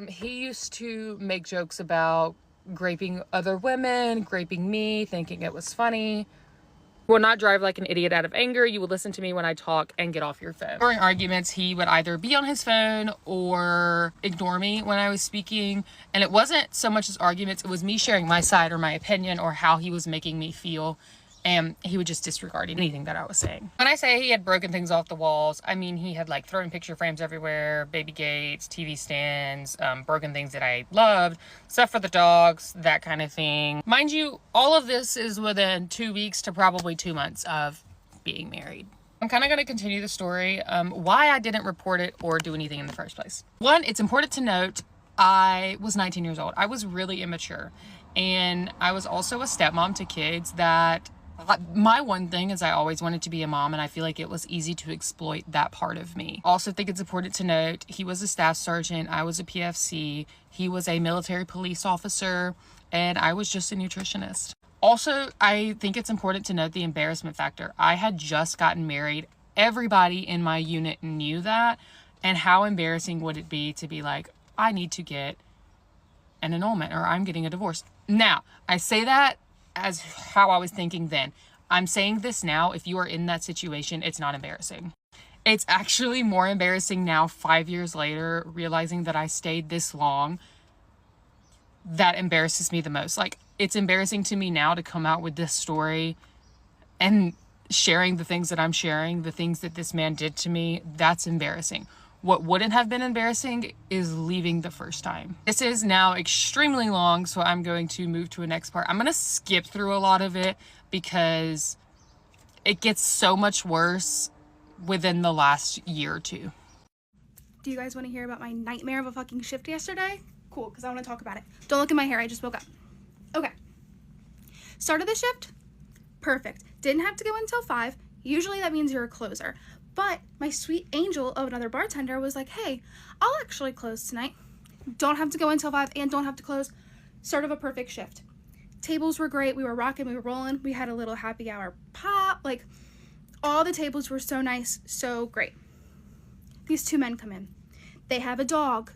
He used to make jokes about graping other women, graping me, thinking it was funny. You will not drive like an idiot out of anger. You will listen to me when I talk and get off your phone. During arguments, he would either be on his phone or ignore me when I was speaking. And it wasn't so much as arguments, it was me sharing my side or my opinion or how he was making me feel. And he would just disregard anything that I was saying. When I say he had broken things off the walls, I mean he had like thrown picture frames everywhere, baby gates, TV stands, broken things that I loved, stuff for the dogs, that kind of thing. Mind you, all of this is within 2 weeks to probably 2 months of being married. I'm kind of going to continue the story, why I didn't report it or do anything in the first place. One, it's important to note I was 19 years old. I was really immature. And I was also a stepmom to kids that... My one thing is I always wanted to be a mom, and I feel like it was easy to exploit that part of me. Also think it's important to note he was a staff sergeant, I was a PFC, he was a military police officer, and I was just a nutritionist. Also, I think it's important to note the embarrassment factor. I had just gotten married. Everybody in my unit knew that, and how embarrassing would it be to be like, I need to get an annulment, or I'm getting a divorce. Now, I say that as how I was thinking then. I'm saying this now, if you are in that situation, it's not embarrassing. It's actually more embarrassing now, 5 years later, realizing that I stayed this long. That embarrasses me the most. Like, it's embarrassing to me now to come out with this story and sharing the things that I'm sharing, the things that this man did to me. That's embarrassing. What wouldn't have been embarrassing is leaving the first time. This is now extremely long, so I'm going to move to a next part. I'm going to skip through a lot of it because it gets so much worse within the last year or two. Do you guys want to hear about my nightmare of a fucking shift yesterday? Cool, because I want to talk about it. Don't look at my hair, I just woke up. Okay. Started the shift? Perfect. Didn't have to go until 5. Usually that means you're a closer. But my sweet angel of another bartender was like, hey, I'll actually close tonight. Don't have to go until 5 and don't have to close. Sort of a perfect shift. Tables were great. We were rocking. We were rolling. We had a little happy hour pop. Like, all the tables were so nice. So great. These 2 men come in. They have a dog.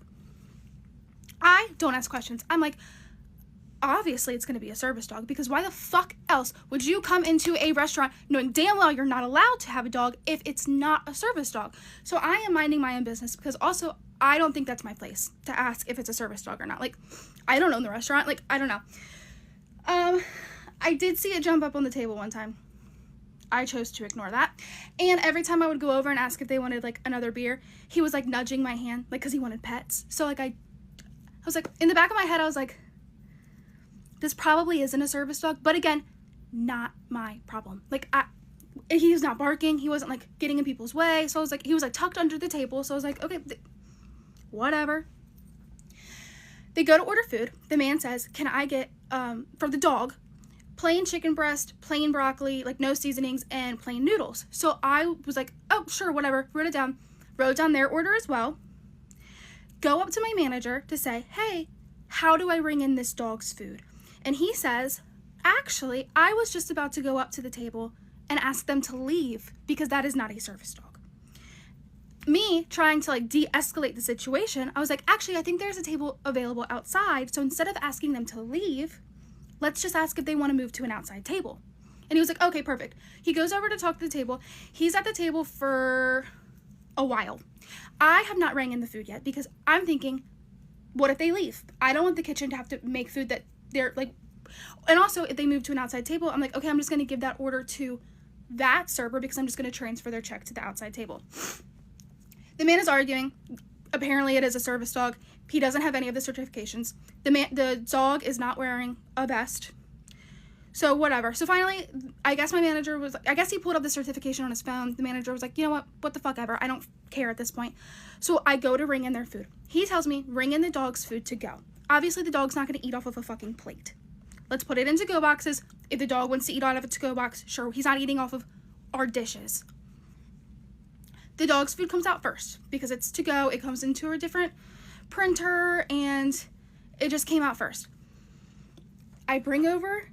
I don't ask questions. I'm like, obviously it's going to be a service dog, because why the fuck else would you come into a restaurant knowing damn well you're not allowed to have a dog if it's not a service dog? So I am minding my own business, because also I don't think that's my place to ask if it's a service dog or not. Like, I don't own the restaurant. Like, I don't know. I did see it jump up on the table one time. I chose to ignore that. And every time I would go over and ask if they wanted like another beer, he was like nudging my hand, like, because he wanted pets. So like I was like, in the back of my head I was like, this probably isn't a service dog. But again, not my problem. Like, he was not barking. He wasn't, like, getting in people's way. So I was like, he was, like, tucked under the table. So I was like, okay, whatever. They go to order food. The man says, can I get, for the dog, plain chicken breast, plain broccoli, like, no seasonings, and plain noodles. So I was like, oh, sure, whatever. Wrote down their order as well. Go up to my manager to say, hey, how do I ring in this dog's food? And he says, actually, I was just about to go up to the table and ask them to leave because that is not a service dog. Me trying to, like, de-escalate the situation, I was like, actually, I think there's a table available outside. So instead of asking them to leave, let's just ask if they want to move to an outside table. And he was like, okay, perfect. He goes over to talk to the table. He's at the table for a while. I have not rang in the food yet because I'm thinking, what if they leave? I don't want the kitchen to have to make food that they're, like, and also if they move to an outside table, I'm like, okay, I'm just going to give that order to that server because I'm just going to transfer their check to the outside table. The man is arguing. Apparently it is a service dog. He doesn't have any of the certifications. The dog is not wearing a vest. So whatever. So finally, I guess my manager was, I guess he pulled up the certification on his phone. The manager was like, you know what the fuck ever. I don't care at this point. So I go to ring in their food. He tells me, ring in the dog's food to go. Obviously the dog's not going to eat off of a fucking plate. Let's put it in to-go boxes. If the dog wants to eat out of a to-go box, sure, he's not eating off of our dishes. The dog's food comes out first because it's to go. It comes into a different printer and it just came out first. I bring over,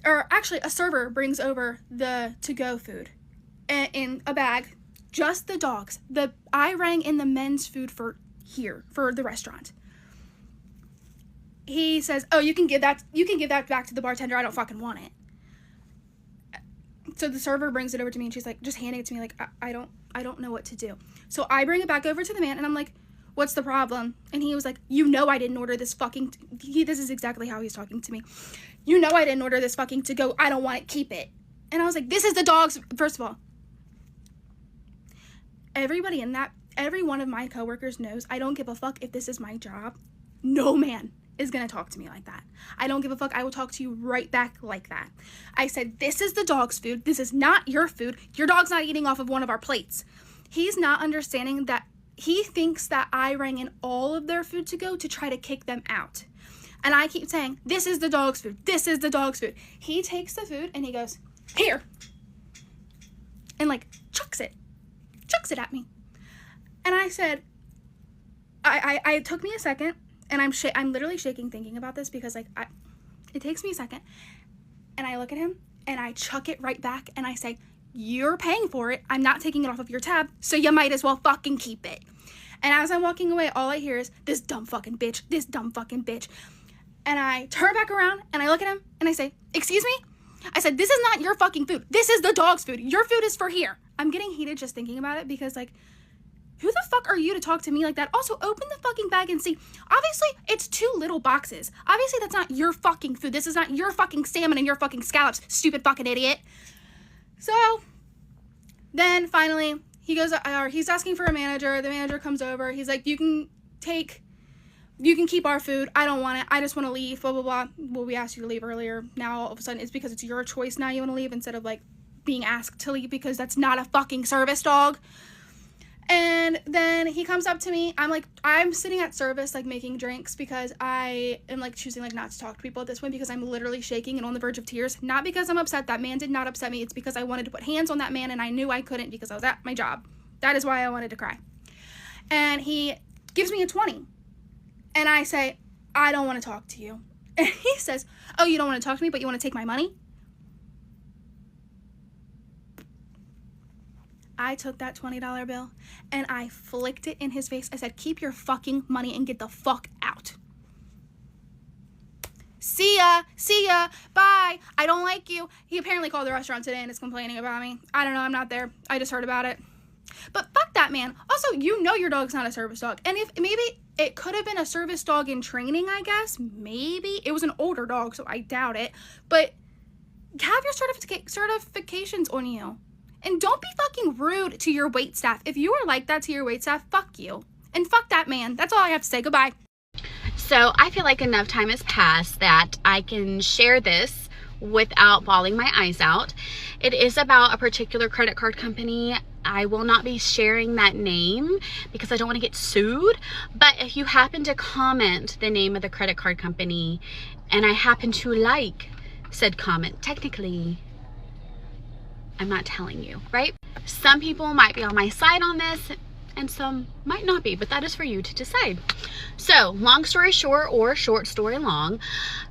or actually a server brings over the to-go food in a bag, just the dogs. I rang in the men's food for the restaurant. He says, oh, you can give that back to the bartender. I don't fucking want it. So the server brings it over to me and she's like, just handing it to me like, I don't know what to do. So I bring it back over to the man and I'm like, what's the problem? And he was like, you know I didn't order this fucking, this is exactly how he's talking to me. You know I didn't order this fucking to go. I don't want it. Keep it. And I was like, this is the dog's, first of all, every one of my coworkers knows I don't give a fuck if this is my job. No man is gonna talk to me like that. I don't give a fuck. I will talk to you right back like that. I said, this is the dog's food. This is not your food. Your dog's not eating off of one of our plates. He's not understanding that he thinks that I rang in all of their food to go to try to kick them out. And I keep saying, this is the dog's food. This is the dog's food. He takes the food and he goes, here. And like chucks it at me. And I said, it took me a second. And I'm literally shaking thinking about this because like it takes me a second and I look at him and I chuck it right back and I say, you're paying for it. I'm not taking it off of your tab, so you might as well fucking keep it. And as I'm walking away, all I hear is this dumb fucking bitch, this dumb fucking bitch. And I turn back around and I look at him and I say, excuse me? I said, this is not your fucking food. This is the dog's food. Your food is for here. I'm getting heated just thinking about it because like, who the fuck are you to talk to me like that? Also, open the fucking bag and see. Obviously, it's 2 little boxes. Obviously, that's not your fucking food. This is not your fucking salmon and your fucking scallops, stupid fucking idiot. So, then finally, he's asking for a manager. The manager comes over. He's like, you can keep our food. I don't want it. I just want to leave, blah, blah, blah. Well, we asked you to leave earlier. Now, all of a sudden, it's because it's your choice now you want to leave instead of, like, being asked to leave because that's not a fucking service dog. And then he comes up to me. I'm sitting at service, like, making drinks because I am, like, choosing, like, not to talk to people at this point because I'm literally shaking and on the verge of tears. Not because I'm upset. That man did not upset me. It's because I wanted to put hands on that man and I knew I couldn't because I was at my job. That is why I wanted to cry. And he gives me a 20. And I say, I don't want to talk to you. And he says, oh, you don't want to talk to me, but you want to take my money? I took that $20 bill and I flicked it in his face. I said, keep your fucking money and get the fuck out. See ya, bye, I don't like you. He apparently called the restaurant today and is complaining about me. I don't know, I'm not there. I just heard about it. But fuck that man. Also, you know your dog's not a service dog. And if maybe it could have been a service dog in training, I guess. Maybe. It was an older dog, so I doubt it. But have your certifications on you. And don't be fucking rude to your wait staff. If you are like that to your wait staff, fuck you. And fuck that man. That's all I have to say. Goodbye. So I feel like enough time has passed that I can share this without bawling my eyes out. It is about a particular credit card company. I will not be sharing that name because I don't want to get sued. But if you happen to comment the name of the credit card company and I happen to like said comment, technically, I'm not telling you, right? Some people might be on my side on this and some might not be, but that is for you to decide. So long story short, or short story long,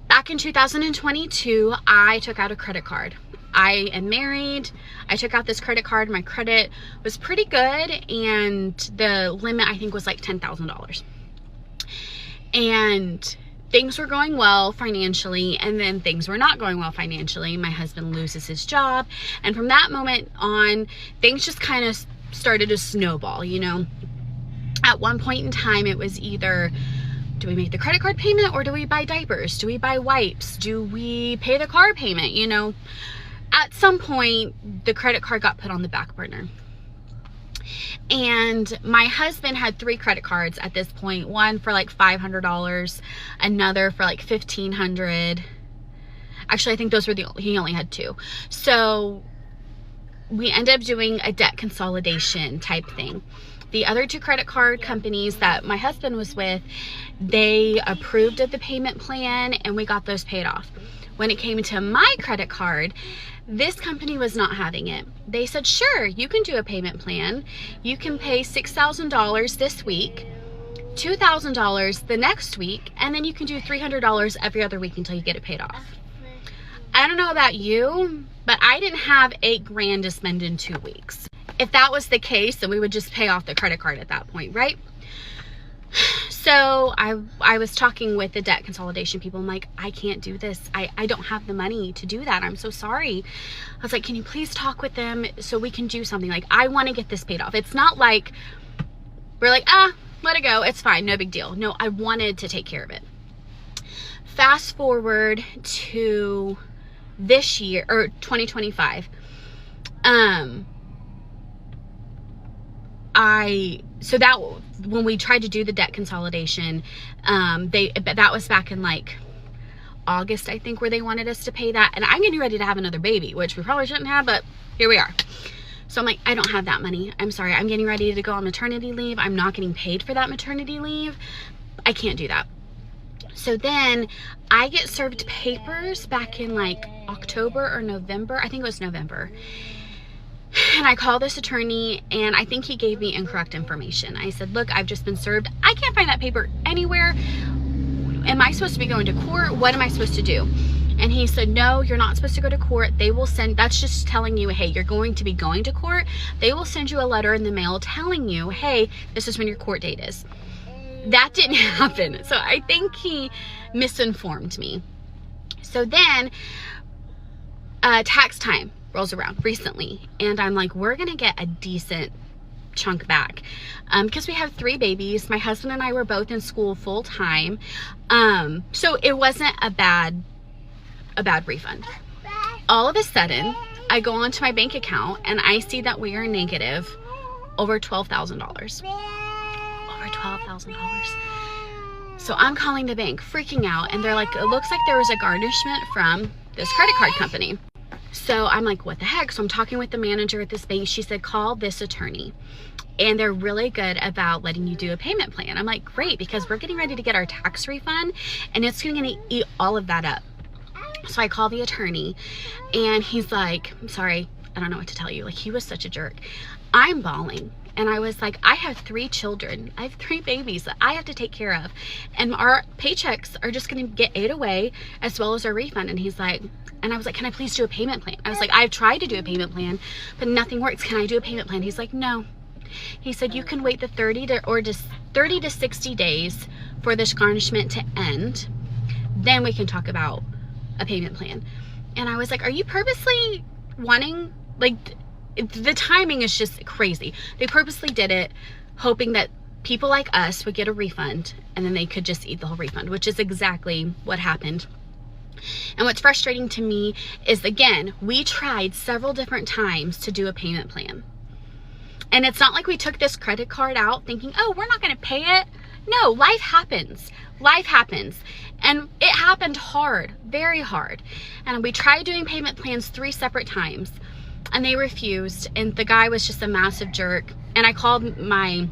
back in 2022, I took out a credit card. I am married. I took out this credit card. My credit was pretty good and the limit I think was like $10,000. And things were going well financially, and then things were not going well financially. My husband loses his job, and from that moment on, things just kind of started to snowball, you know. At one point in time, it was either, do we make the credit card payment or do we buy diapers? Do we buy wipes? Do we pay the car payment? You know, at some point, the credit card got put on the back burner. And my husband had 3 credit cards at this point. One for like $500, another for like $1,500. Actually, I think those were he only had 2. So we ended up doing a debt consolidation type thing. The other 2 credit card companies that my husband was with, they approved of the payment plan and we got those paid off. When it came to my credit card, this company was not having it. They said, sure, you can do a payment plan. You can pay $6,000 this week, $2,000 the next week, and then you can do $300 every other week until you get it paid off. I don't know about you, but I didn't have $8,000 to spend in 2 weeks. If that was the case, then we would just pay off the credit card at that point, right? So I was talking with the debt consolidation people. I'm like, I can't do this. I don't have the money to do that. I'm so sorry. I was like, can you please talk with them so we can do something? Like, I want to get this paid off. It's not like we're like, let it go. It's fine. No big deal. No, I wanted to take care of it. Fast forward to this year, or 2025. So that when we tried to do the debt consolidation, that was back in like August, I think, where they wanted us to pay that. And I'm getting ready to have another baby, which we probably shouldn't have, but here we are. So I'm like, I don't have that money. I'm sorry. I'm getting ready to go on maternity leave. I'm not getting paid for that maternity leave. I can't do that. So then I get served papers back in like October or November. I think it was November. And I called this attorney and I think he gave me incorrect information. I said, look, I've just been served. I can't find that paper anywhere. Am I supposed to be going to court? What am I supposed to do? And he said, no, you're not supposed to go to court. They will send, that's just telling you, hey, you're going to be going to court. They will send you a letter in the mail telling you, hey, this is when your court date is. That didn't happen. So I think he misinformed me. So then tax time rolls around recently, and I'm like, we're gonna get a decent chunk back because we have 3 babies. My husband and I were both in school full time, so it wasn't a bad refund. All of a sudden, I go onto my bank account and I see that we are negative over $12,000. Over $12,000. So I'm calling the bank, freaking out, and they're like, it looks like there was a garnishment from this credit card company. So I'm like, what the heck? So I'm talking with the manager at this bank. She said, call this attorney. And they're really good about letting you do a payment plan. I'm like, great, because we're getting ready to get our tax refund and it's going to eat all of that up. So I call the attorney and he's like, I'm sorry, I don't know what to tell you. Like, he was such a jerk. I'm bawling. And I was like, I have 3 children. I have 3 babies that I have to take care of. And our paychecks are just going to get ate away as well as our refund. And he's like, and I was like, can I please do a payment plan? I was like, I've tried to do a payment plan, but nothing works. Can I do a payment plan? He's like, no. He said, you can wait the 30 to 60 days for this garnishment to end. Then we can talk about a payment plan. And I was like, are you purposely wanting, like, the timing is just crazy. They purposely did it hoping that people like us would get a refund and then they could just eat the whole refund, which is exactly what happened. And what's frustrating to me is, again, we tried several different times to do a payment plan. And it's not like we took this credit card out thinking, oh, we're not going to pay it. No, life happens. Life happens. And it happened hard, very hard. And we tried doing payment plans 3 separate times and they refused. And the guy was just a massive jerk. And I called my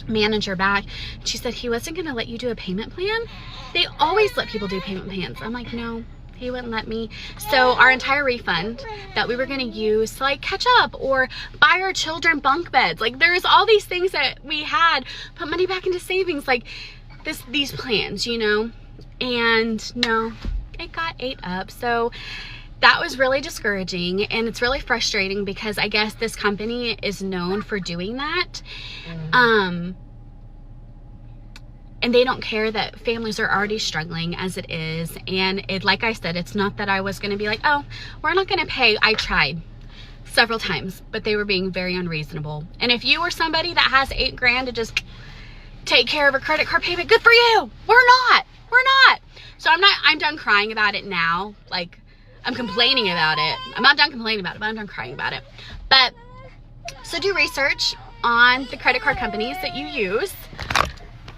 manager back. She said he wasn't going to let you do a payment plan. They always let people do payment plans. I'm like, no, he wouldn't let me. So our entire refund that we were going to use to like catch up or buy our children bunk beds, like there's all these things that we had, put money back into savings, like these plans, you know, and no, it got ate up. So that was really discouraging, and it's really frustrating because I guess this company is known for doing that. And they don't care that families are already struggling as it is. And it, like I said, it's not that I was going to be like, oh, we're not going to pay. I tried several times, but they were being very unreasonable. And if you were somebody that has $8 grand to just take care of a credit card payment, good for you. We're not. So I'm done crying about it now. Like, I'm complaining about it. I'm not done complaining about it, but I'm done crying about it. But so do research on the credit card companies that you use,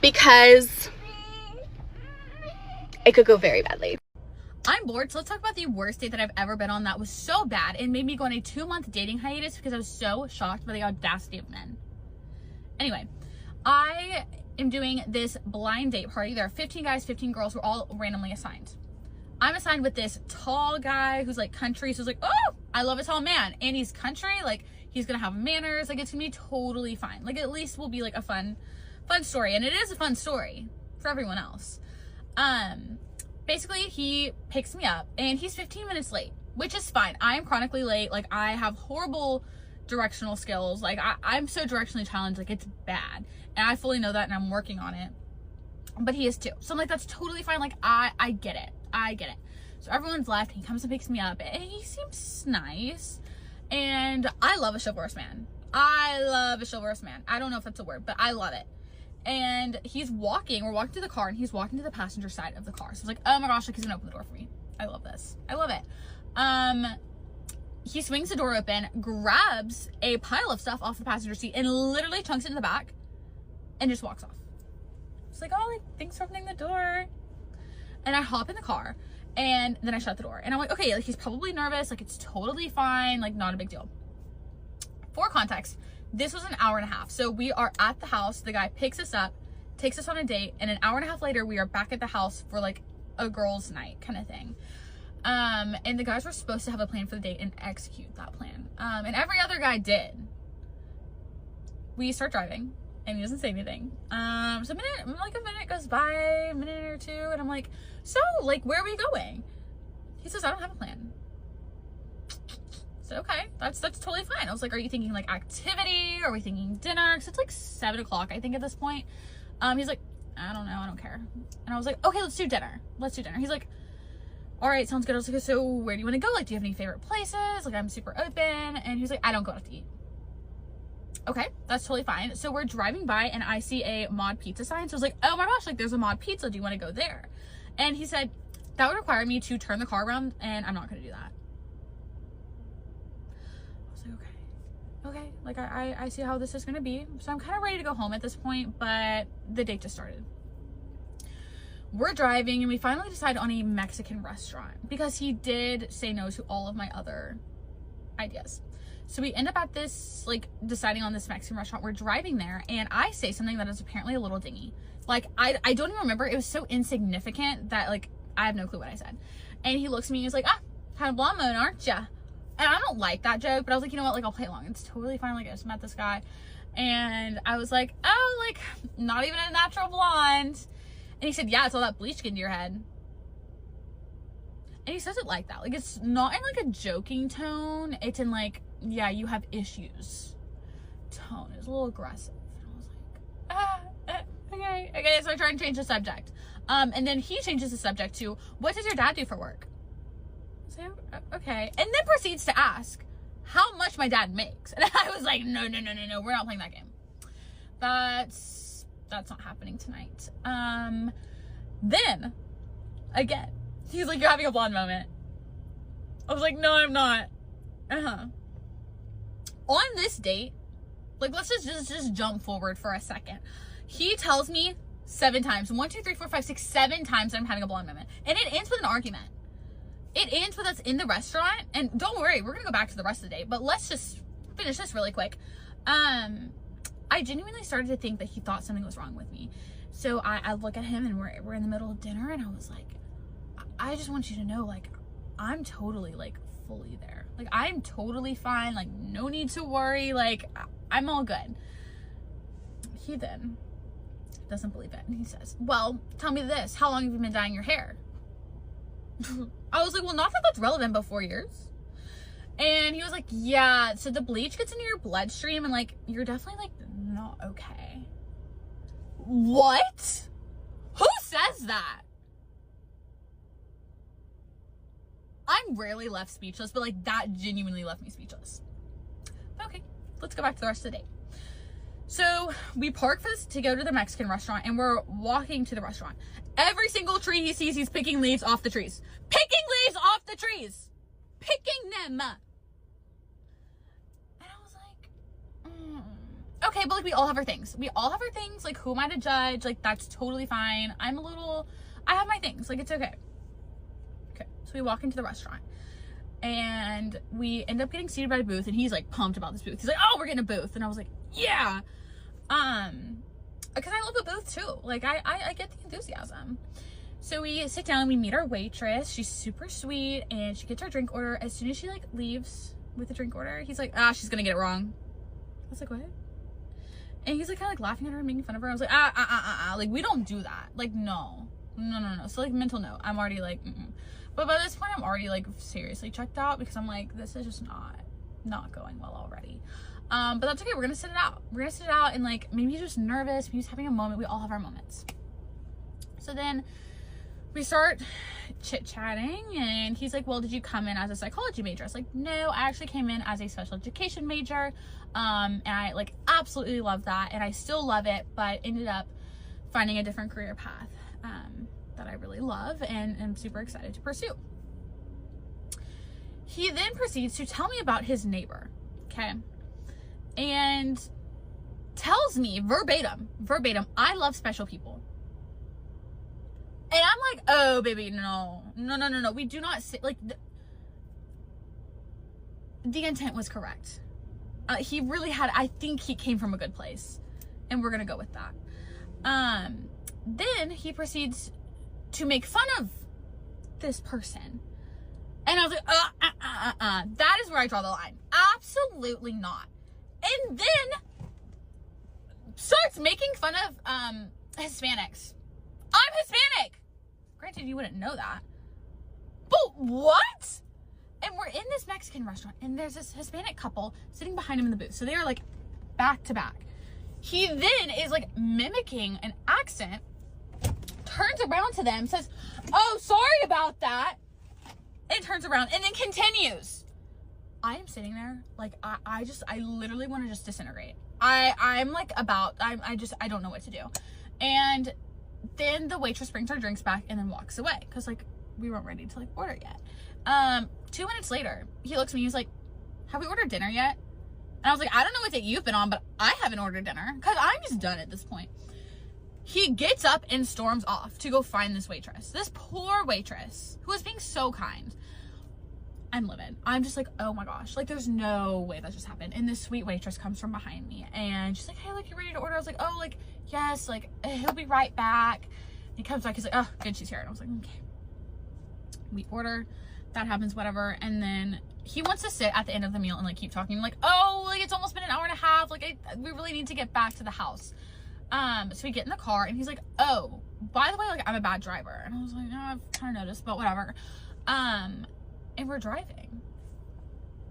because it could go very badly. I'm bored, so let's talk about the worst date that I've ever been on that was so bad it made me go on a 2-month dating hiatus because I was so shocked by the audacity of men. Anyway, I am doing this blind date party. There are 15 guys, 15 girls. We're all randomly assigned. I'm assigned with this tall guy who's like country, so it's like, oh, I love a tall man. And he's country, like he's gonna have manners, like it's gonna be totally fine. Like at least will be like a fun story. And it is a fun story for everyone else. Basically he picks me up and he's 15 minutes late, which is fine. I am chronically late. Like I have horrible directional skills. Like I'm so directionally challenged, like it's bad. And I fully know that and I'm working on it. But he is too. So I'm like, that's totally fine. Like I get it. So everyone's left. He comes and picks me up and he seems nice. And I love a chivalrous man. I don't know if that's a word, but I love it. And we're walking to the car and he's walking to the passenger side of the car. So it's like, oh my gosh, like he's gonna open the door for me. I love this. I love it. He swings the door open, grabs a pile of stuff off the passenger seat and literally chunks it in the back and just walks off. It's like, oh, like, thanks for opening the door. And I hop in the car and then I shut the door. And I'm like, okay, like he's probably nervous. Like it's totally fine. Like not a big deal. For context, this was an hour and a half. So we are at the house. The guy picks us up, takes us on a date. And an hour and a half later, we are back at the house for like a girls' night kind of thing. And the guys were supposed to have a plan for the date and execute that plan. And every other guy did. We start driving. And he doesn't say anything. So a minute goes by, a minute or two, and I'm like, so, like, where are we going? He says, I don't have a plan. So, okay, that's totally fine. I was like, are you thinking, like, activity? Are we thinking dinner? Because it's, like, 7 o'clock, I think, at this point. He's like, I don't know, I don't care. And I was like, okay, let's do dinner. He's like, all right, sounds good. I was like, so where do you want to go? Like, do you have any favorite places? Like, I'm super open. And he was like, I don't go out to eat. Okay, that's totally fine. So we're driving by and I see a Mod Pizza sign. So I was like, oh my gosh, like there's a Mod Pizza. Do you want to go there? And he said, that would require me to turn the car around and I'm not going to do that. I was like, okay. Like I see how this is going to be. So I'm kind of ready to go home at this point, but the date just started. We're driving and we finally decided on a Mexican restaurant because he did say no to all of my other ideas. So we end up at this, like, deciding on this Mexican restaurant. We're driving there, and I say something that is apparently a little dingy. Like, I don't even remember. It was so insignificant that, like, I have no clue what I said. And he looks at me and he's like, kind of blonde moon, aren't ya? And I don't like that joke, but I was like, you know what? Like, I'll play along. It's totally fine. Like, I just met this guy. And I was like, oh, like, not even a natural blonde. And he said, yeah, it's all that bleach getting to your head. And he says it like that. Like, it's not in, like, a joking tone. It's in, like, yeah, you have issues tone. It was a little aggressive. And I was like, okay. So I try and change the subject. And then he changes the subject to, what does your dad do for work? So, okay. And then proceeds to ask how much my dad makes. And I was like, no, we're not playing that game. That's not happening tonight. Then, again, he's like, you're having a blonde moment. I was like, no, I'm not. On this date, like, let's just jump forward for a second. He tells me 7 times. 1, 2, 3, 4, 5, 6, 7 times that I'm having a blonde moment. And it ends with an argument. It ends with us in the restaurant. And don't worry, we're going to go back to the rest of the day. But let's just finish this really quick. I genuinely started to think that he thought something was wrong with me. So I look at him and we're in the middle of dinner. And I was like, I just want you to know, like, I'm totally, like, fully there. Like, I'm totally fine. Like, no need to worry. Like, I'm all good. He then doesn't believe it. And he says, well, tell me this. How long have you been dyeing your hair? I was like, well, not that that's relevant, but 4 years. And he was like, yeah, so the bleach gets into your bloodstream and, like, you're definitely, like, not okay. What? Who says that? I'm rarely left speechless, but, like, that genuinely left me speechless. Okay, let's go back to the rest of the day. So we park for this to go to the Mexican restaurant, and we're walking to the restaurant. Every single tree he sees, he's picking leaves off the trees. Picking leaves off the trees! Picking them! And I was like, okay, but, like, we all have our things. We all have our things. Like, who am I to judge? Like, that's totally fine. I have my things. Like, it's okay. Okay, so we walk into the restaurant. And we end up getting seated by a booth, and he's, like, pumped about this booth. He's like, oh, we're getting a booth. And I was like, yeah. Because I love a booth, too. Like, I get the enthusiasm. So we sit down and we meet our waitress. She's super sweet, and she gets our drink order. As soon as she, like, leaves with the drink order, he's like, she's gonna get it wrong. I was like, what? And he's, like, kind of, like, laughing at her and making fun of her. I was like, like, we don't do that. Like, no. So, like, mental note. I'm already, like, But by this point, I'm already, like, seriously checked out, because I'm like, this is just not going well already. But that's okay. We're gonna sit it out. And, like, maybe he's just nervous. Maybe he's having a moment. We all have our moments. So then we start chit-chatting, and he's like, well, did you come in as a psychology major? I was like, no, I actually came in as a special education major. And I, like, absolutely love that. And I still love it, but ended up finding a different career path that I really love and am super excited to pursue. He then proceeds to tell me about his neighbor, okay? And tells me verbatim, I love special people. And I'm like, oh, baby, no. We do not sit, like, the intent was correct. He really had, I think he came from a good place. And we're gonna go with that. Then he proceeds to make fun of this person. And I was like, that is where I draw the line. Absolutely not. And then starts making fun of Hispanics. I'm Hispanic. Granted, you wouldn't know that. But what? And we're in this Mexican restaurant, and there's this Hispanic couple sitting behind him in the booth. So they are, like, back to back. He then is, like, mimicking an accent, turns around to them, says, oh, sorry about that, and turns around, and then continues. I am sitting there, like, I literally want to just disintegrate. I'm like I don't know what to do. And then the waitress brings our drinks back and then walks away, because, like, we weren't ready to, like, order yet. 2 minutes later, he looks at me, he's like, have we ordered dinner yet? And I was like, I don't know what date you've been on, but I haven't ordered dinner, because I'm just done at this point. He gets up and storms off to go find this waitress. This poor waitress who was being so kind. I'm livid. I'm just like, oh my gosh, like, there's no way that just happened. And this sweet waitress comes from behind me, and she's like, hey, like, you ready to order? I was like, oh, like, yes, like, he'll be right back. He comes back, he's like, oh, good, she's here. And I was like, okay. We order, that happens, whatever. And then he wants to sit at the end of the meal and, like, keep talking. I'm like, oh, like, it's almost been an hour and a half. Like, we really need to get back to the house. So we get in the car, and he's like, oh, by the way, like, I'm a bad driver. And I was like, no, I've kind of noticed, but whatever. And we're driving.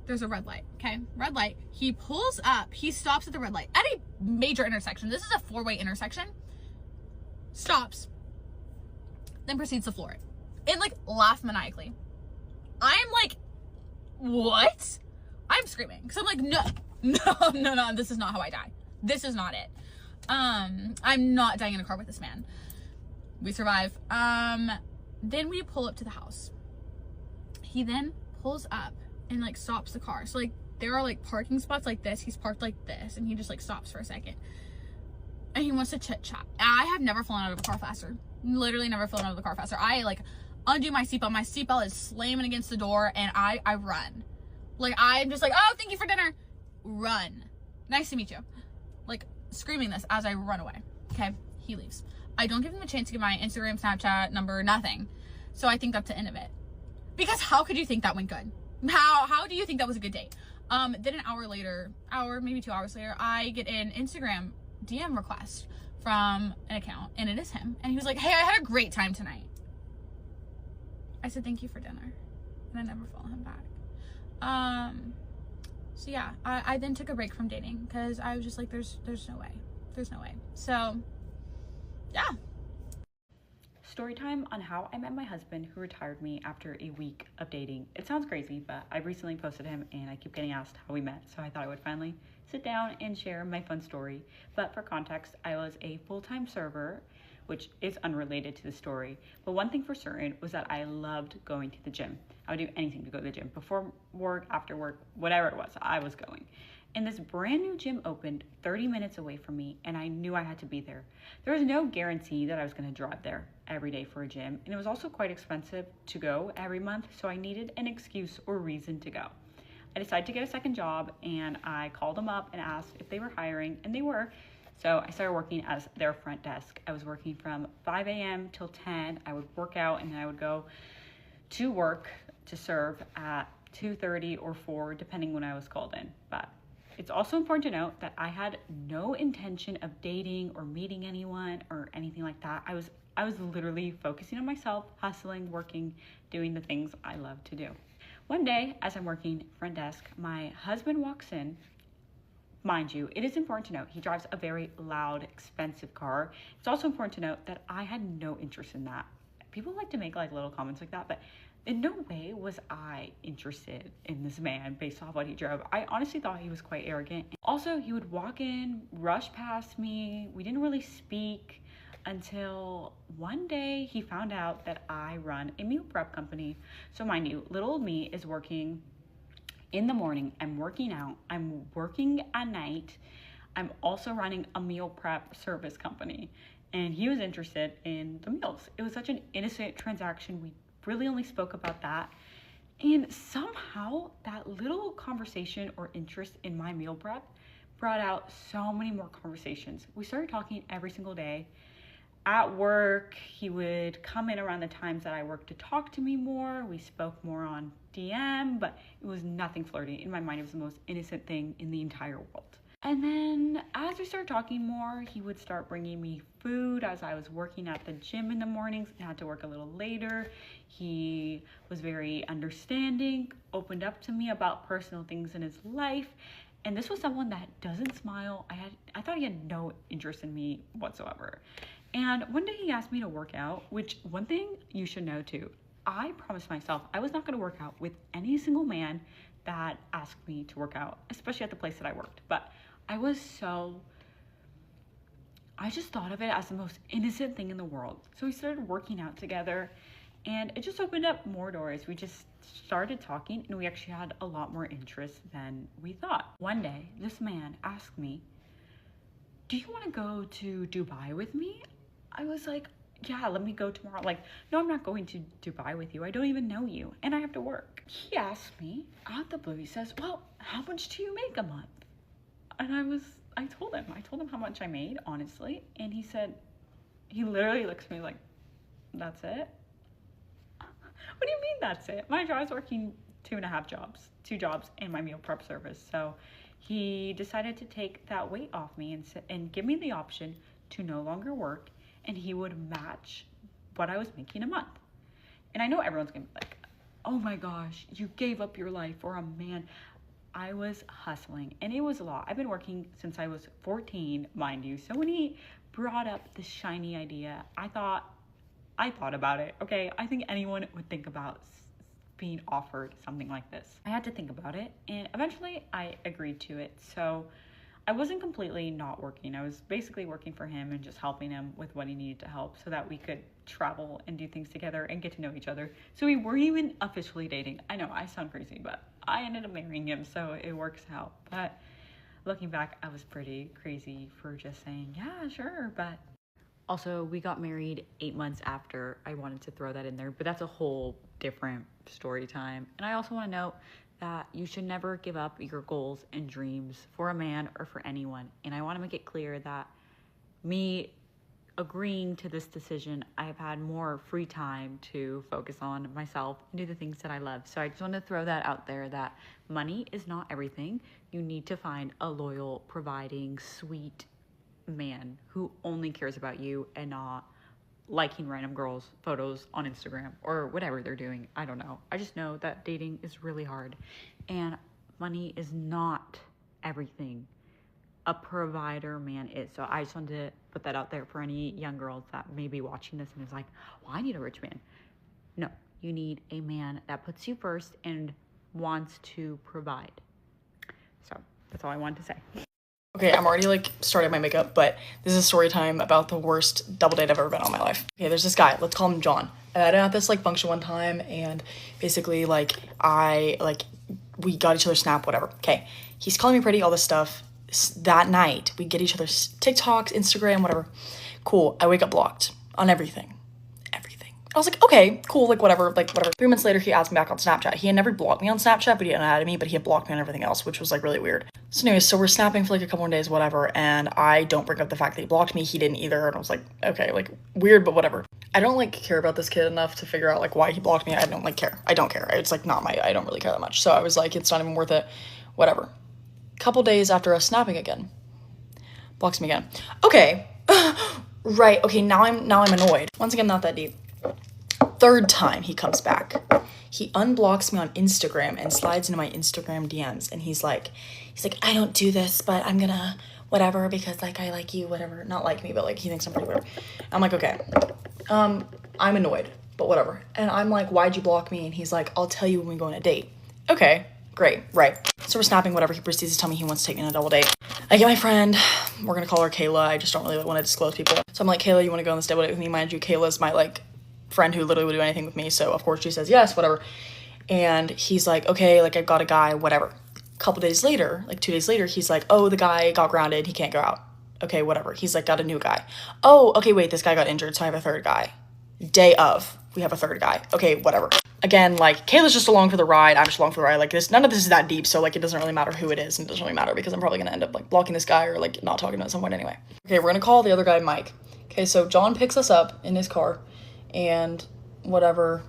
There's a red light, okay? Red light. He pulls up. He stops at the red light at a major intersection. This is a 4-way intersection. Stops. Then proceeds to floor it. And, like, laugh maniacally. I'm like, what? I'm screaming. Because I'm like, no, this is not how I die. This is not it. I'm not dying in a car with this man. We survive. Then we pull up to the house. He then pulls up and, like, stops the car. So, like, there are, like, parking spots like this. He's parked like this, and he just, like, stops for a second. and he wants to chit chat. I have never flown out of a car faster. Literally never flown out of the car faster. I like undo my seatbelt. My seatbelt is slamming against the door, and I run. Like, I'm just like, oh, thank you for dinner. Run. Nice to meet you. Like, screaming this as I run away. Okay, he leaves. I don't give him a chance to get my Instagram, Snapchat number, nothing. So I think that's the end of it. Because how could you think that went good? How do you think that was a good date? Then an hour later, maybe 2 hours later, I get an Instagram DM request from an account, and it is him. And he was like, hey, I had a great time tonight. I said, thank you for dinner. And I never follow him back. So yeah, I then took a break from dating because I was just like, there's no way. There's no way. So yeah. Story time on how I met my husband, who retired me after a week of dating. It sounds crazy, but I recently posted him and I keep getting asked how we met, so I thought I would finally sit down and share my fun story. But for context, I was a full-time server, which is unrelated to the story. But one thing for certain was that I loved going to the gym. I would do anything to go to the gym. Before work, after work, whatever it was, I was going. And this brand new gym opened 30 minutes away from me, and I knew I had to be there. There was no guarantee that I was gonna drive there every day for a gym, and it was also quite expensive to go every month, so I needed an excuse or reason to go. I decided to get a second job, and I called them up and asked if they were hiring, and they were. So I started working as their front desk. I was working from 5 a.m. till 10. I would work out, and then I would go to work to serve at 2:30 or 4, depending when I was called in. But it's also important to note that I had no intention of dating or meeting anyone or anything like that. I was literally focusing on myself, hustling, working, doing the things I love to do. One day, as I'm working front desk, my husband walks in. Mind you, it is important to note he drives a very loud, expensive car. It's also important to note that I had no interest in that. People like to make like little comments like that, but in no way was I interested in this man based off what he drove. I honestly thought he was quite arrogant. Also, he would walk in, rush past me. We didn't really speak until one day he found out that I run a meal prep company. So mind you, little old me is working in the morning. I'm working out. I'm working at night. I'm also running a meal prep service company. And he was interested in the meals. It was such an innocent transaction. We really only spoke about that, and somehow that little conversation or interest in my meal prep brought out so many more conversations. We started talking every single day. At work, he would come in around the times that I worked to talk to me more. We spoke more on DM, but it was nothing flirty. In my mind, it was the most innocent thing in the entire world. And then as we started talking more, he would start bringing me food as I was working at the gym in the mornings and had to work a little later. He was very understanding, opened up to me about personal things in his life. And this was someone that doesn't smile. I thought he had no interest in me whatsoever. And one day he asked me to work out, which one thing you should know too, I promised myself I was not gonna work out with any single man that asked me to work out, especially at the place that I worked. But I just thought of it as the most innocent thing in the world. So we started working out together, and it just opened up more doors. We just started talking, and we actually had a lot more interest than we thought. One day, this man asked me, do you want to go to Dubai with me? I was like, yeah, let me go tomorrow. Like, no, I'm not going to Dubai with you. I don't even know you, and I have to work. He asked me out the blue, he says, well, how much do you make a month? And I told him how much I made, honestly. And he said, he literally looks at me like, that's it? What do you mean that's it? My job's working 2.5 jobs, 2 jobs and my meal prep service. So he decided to take that weight off me and give me the option to no longer work, and he would match what I was making a month. And I know everyone's gonna be like, oh my gosh, you gave up your life for a man. I was hustling, and it was a lot. I've been working since I was 14, mind you. So when he brought up this shiny idea, I thought about it, okay? I think anyone would think about being offered something like this. I had to think about it, and eventually I agreed to it. So I wasn't completely not working. I was basically working for him and just helping him with what he needed to help so that we could travel and do things together and get to know each other. So we weren't even officially dating. I know I sound crazy, but I ended up marrying him, so it works out. But Looking back, I was pretty crazy for just saying, yeah, sure, but also we got married 8 months after. I wanted to throw that in there, but that's a whole different story time. And I also want to note that you should never give up your goals and dreams for a man or for anyone. And I want to make it clear that me agreeing to this decision, I have had more free time to focus on myself and do the things that I love. So I just want to throw that out there, that money is not everything. You need to find a loyal, providing, sweet man who only cares about you and not liking random girls' photos on Instagram or whatever they're doing. I don't know. I just know that dating is really hard and money is not everything. A provider man is. So I just wanted to put that out there for any young girls that may be watching this and is like, well, I need a rich man. No, you need a man that puts you first and wants to provide. So that's all I wanted to say. Okay, I'm already like starting my makeup, but this is a story time about the worst double date I've ever been on in my life. Okay, there's this guy, let's call him John. And I had this like function one time, and basically like we got each other's Snap, whatever. Okay, he's calling me pretty, all this stuff. That night, we get each other's TikToks, Instagram, whatever. Cool, I wake up blocked on everything. I was like, okay, cool, like whatever. 3 months later, he adds me back on Snapchat. He had never blocked me on Snapchat, but he hadn't added me, but he had blocked me on everything else, which was like really weird. So anyways, so we're snapping for like a couple more days, whatever, and I don't bring up the fact that he blocked me. He didn't either, and I was like, okay, like weird, but whatever. I don't like care about this kid enough to figure out like why he blocked me. I don't like care. I don't care. It's like not I don't really care that much. So I was like, it's not even worth it, whatever. Couple days after us snapping again, blocks me again. Okay, right, okay, now I'm annoyed. Once again, not that deep. Third time he comes back, he unblocks me on Instagram and slides into my Instagram DMs, and he's like, I don't do this, but I'm gonna whatever because like I like you, whatever. Not like me, but like he thinks I'm pretty weird. I'm like, okay, I'm annoyed, but whatever. And I'm like, why'd you block me? And he's like, I'll tell you when we go on a date. Okay, great, right. So we're snapping, whatever. He proceeds to tell me he wants to take me on a double date. I get my friend, we're gonna call her Kayla. I just don't really want to disclose people. So I'm like, Kayla, you want to go on this double date with me? Mind you, Kayla's my like friend who literally would do anything with me, so of course she says yes, whatever. And he's like, okay, like I've got a guy, whatever. A couple days later, like 2 days later, he's like, oh, the guy got grounded, he can't go out. Okay, whatever. He's like, got a new guy. Oh, okay, wait, this guy got injured, so I have a third guy. Day of, we have a third guy. Okay, whatever. Again, like Kayla's just along for the ride, I'm just along for the ride. Like this, none of this is that deep, so like it doesn't really matter who it is, and it doesn't really matter because I'm probably gonna end up like blocking this guy or like not talking to him at some point anyway. Okay, we're gonna call the other guy Mike. Okay, so John picks us up in his car and whatever,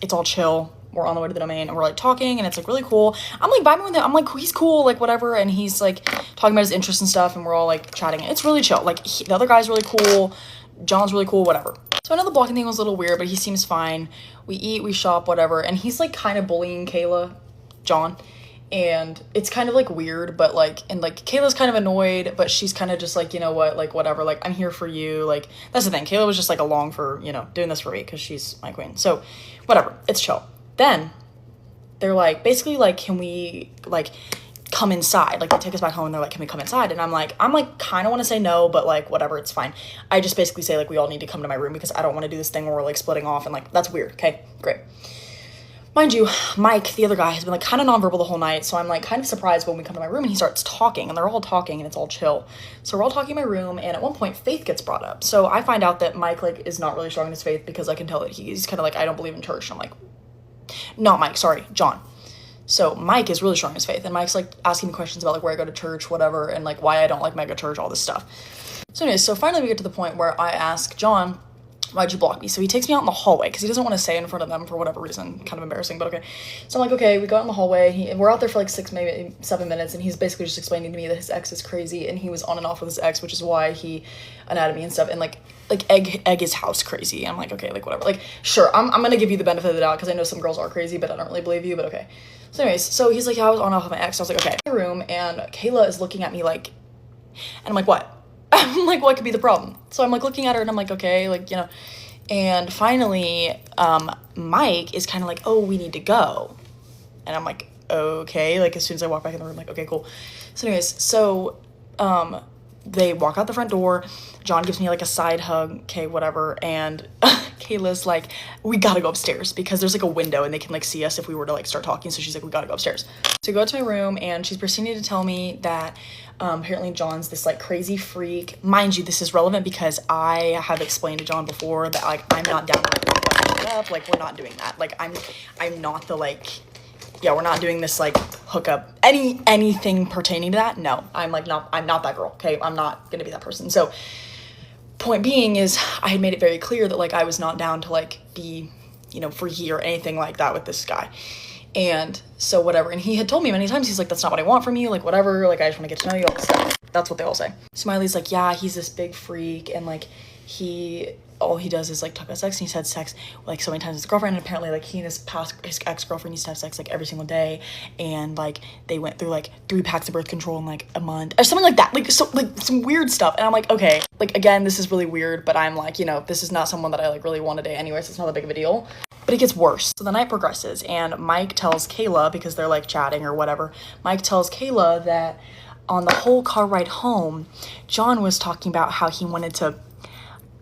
it's all chill. We're on the way to the domain and we're like talking and it's like really cool. I'm like vibing with him. I'm like, he's cool, like whatever. And he's like talking about his interests and stuff and we're all like chatting. It's really chill. Like the other guy's really cool. John's really cool, whatever. So I know the blocking thing was a little weird, but he seems fine. We eat, we shop, whatever. And he's like kind of bullying Kayla, John. And it's kind of like weird, but like, and like Kayla's kind of annoyed, but she's kind of just like, you know what, like whatever, like I'm here for you. Like that's the thing. Kayla was just like along for, you know, doing this for me because she's my queen. So whatever, it's chill. Then they're like, basically like, can we like come inside? Like they take us back home and they're like, can we come inside? And I'm like kind of want to say no, but like whatever, it's fine. I just basically say like, we all need to come to my room because I don't want to do this thing where we're like splitting off and like, that's weird. Okay, great. Mind you, Mike, the other guy, has been like kind of nonverbal the whole night, so I'm like kind of surprised when we come to my room and he starts talking, and they're all talking and it's all chill. So we're all talking in my room, and at one point faith gets brought up. So I find out that Mike like is not really strong in his faith because I can tell that he's kind of like, I don't believe in church. And I'm like, not Mike, sorry, John. So Mike is really strong in his faith, and Mike's like asking me questions about like where I go to church, whatever, and like why I don't like mega church, all this stuff. So anyways, so finally we get to the point where I ask John, why'd you block me? So he takes me out in the hallway because he doesn't want to say in front of them for whatever reason. Kind of embarrassing, but okay. So I'm like, okay, we go out in the hallway. We're out there for like 6, maybe 7 minutes, and he's basically just explaining to me that his ex is crazy, and he was on and off with his ex, which is why he unatted me and stuff, and like egg his house crazy. I'm like, okay, like whatever. Like, sure, I'm gonna give you the benefit of the doubt because I know some girls are crazy, but I don't really believe you, but okay. So anyways, so he's like, yeah, I was on and off with my ex. I was like, okay. In my room, and Kayla is looking at me like, and I'm like, what? I'm like, what could be the problem? So I'm like looking at her, and I'm like, okay, like, you know. And finally, Mike is kind of like, oh, we need to go. And I'm like, okay. Like, as soon as I walk back in the room, like, okay, cool. So anyways, so they walk out the front door. John gives me like a side hug, okay, whatever, and Kayla's like, we gotta go upstairs because there's like a window and they can like see us if we were to like start talking. So she's like, we gotta go upstairs. So I go to my room and she's proceeding to tell me that apparently John's this like crazy freak. Mind you, this is relevant because I have explained to John before that like I'm not down to like up, like we're not doing that. Like I'm not the like, yeah, we're not doing this like hookup, anything pertaining to that. No, I'm not that girl. Okay, I'm not gonna be that person. So point being is I had made it very clear that like I was not down to like be, you know, freaky or anything like that with this guy. And so whatever, and he had told me many times, he's like, that's not what I want from you, like whatever, like I just want to get to know you, all this stuff. That's what they all say. Smiley's like, yeah, he's this big freak, and like all he does is like talk about sex, and he's had sex like so many times with his girlfriend, and apparently like he and his ex-girlfriend used to have sex like every single day, and like they went through like 3 packs of birth control in like a month or something like that, like so like some weird stuff. And I'm like, okay, like again, this is really weird, but I'm like, you know, this is not someone that I like really want to date anyway, so it's not that big of a deal. But it gets worse. So the night progresses and Mike tells Kayla, because they're like chatting or whatever, Mike tells Kayla that on the whole car ride home, John was talking about how he wanted to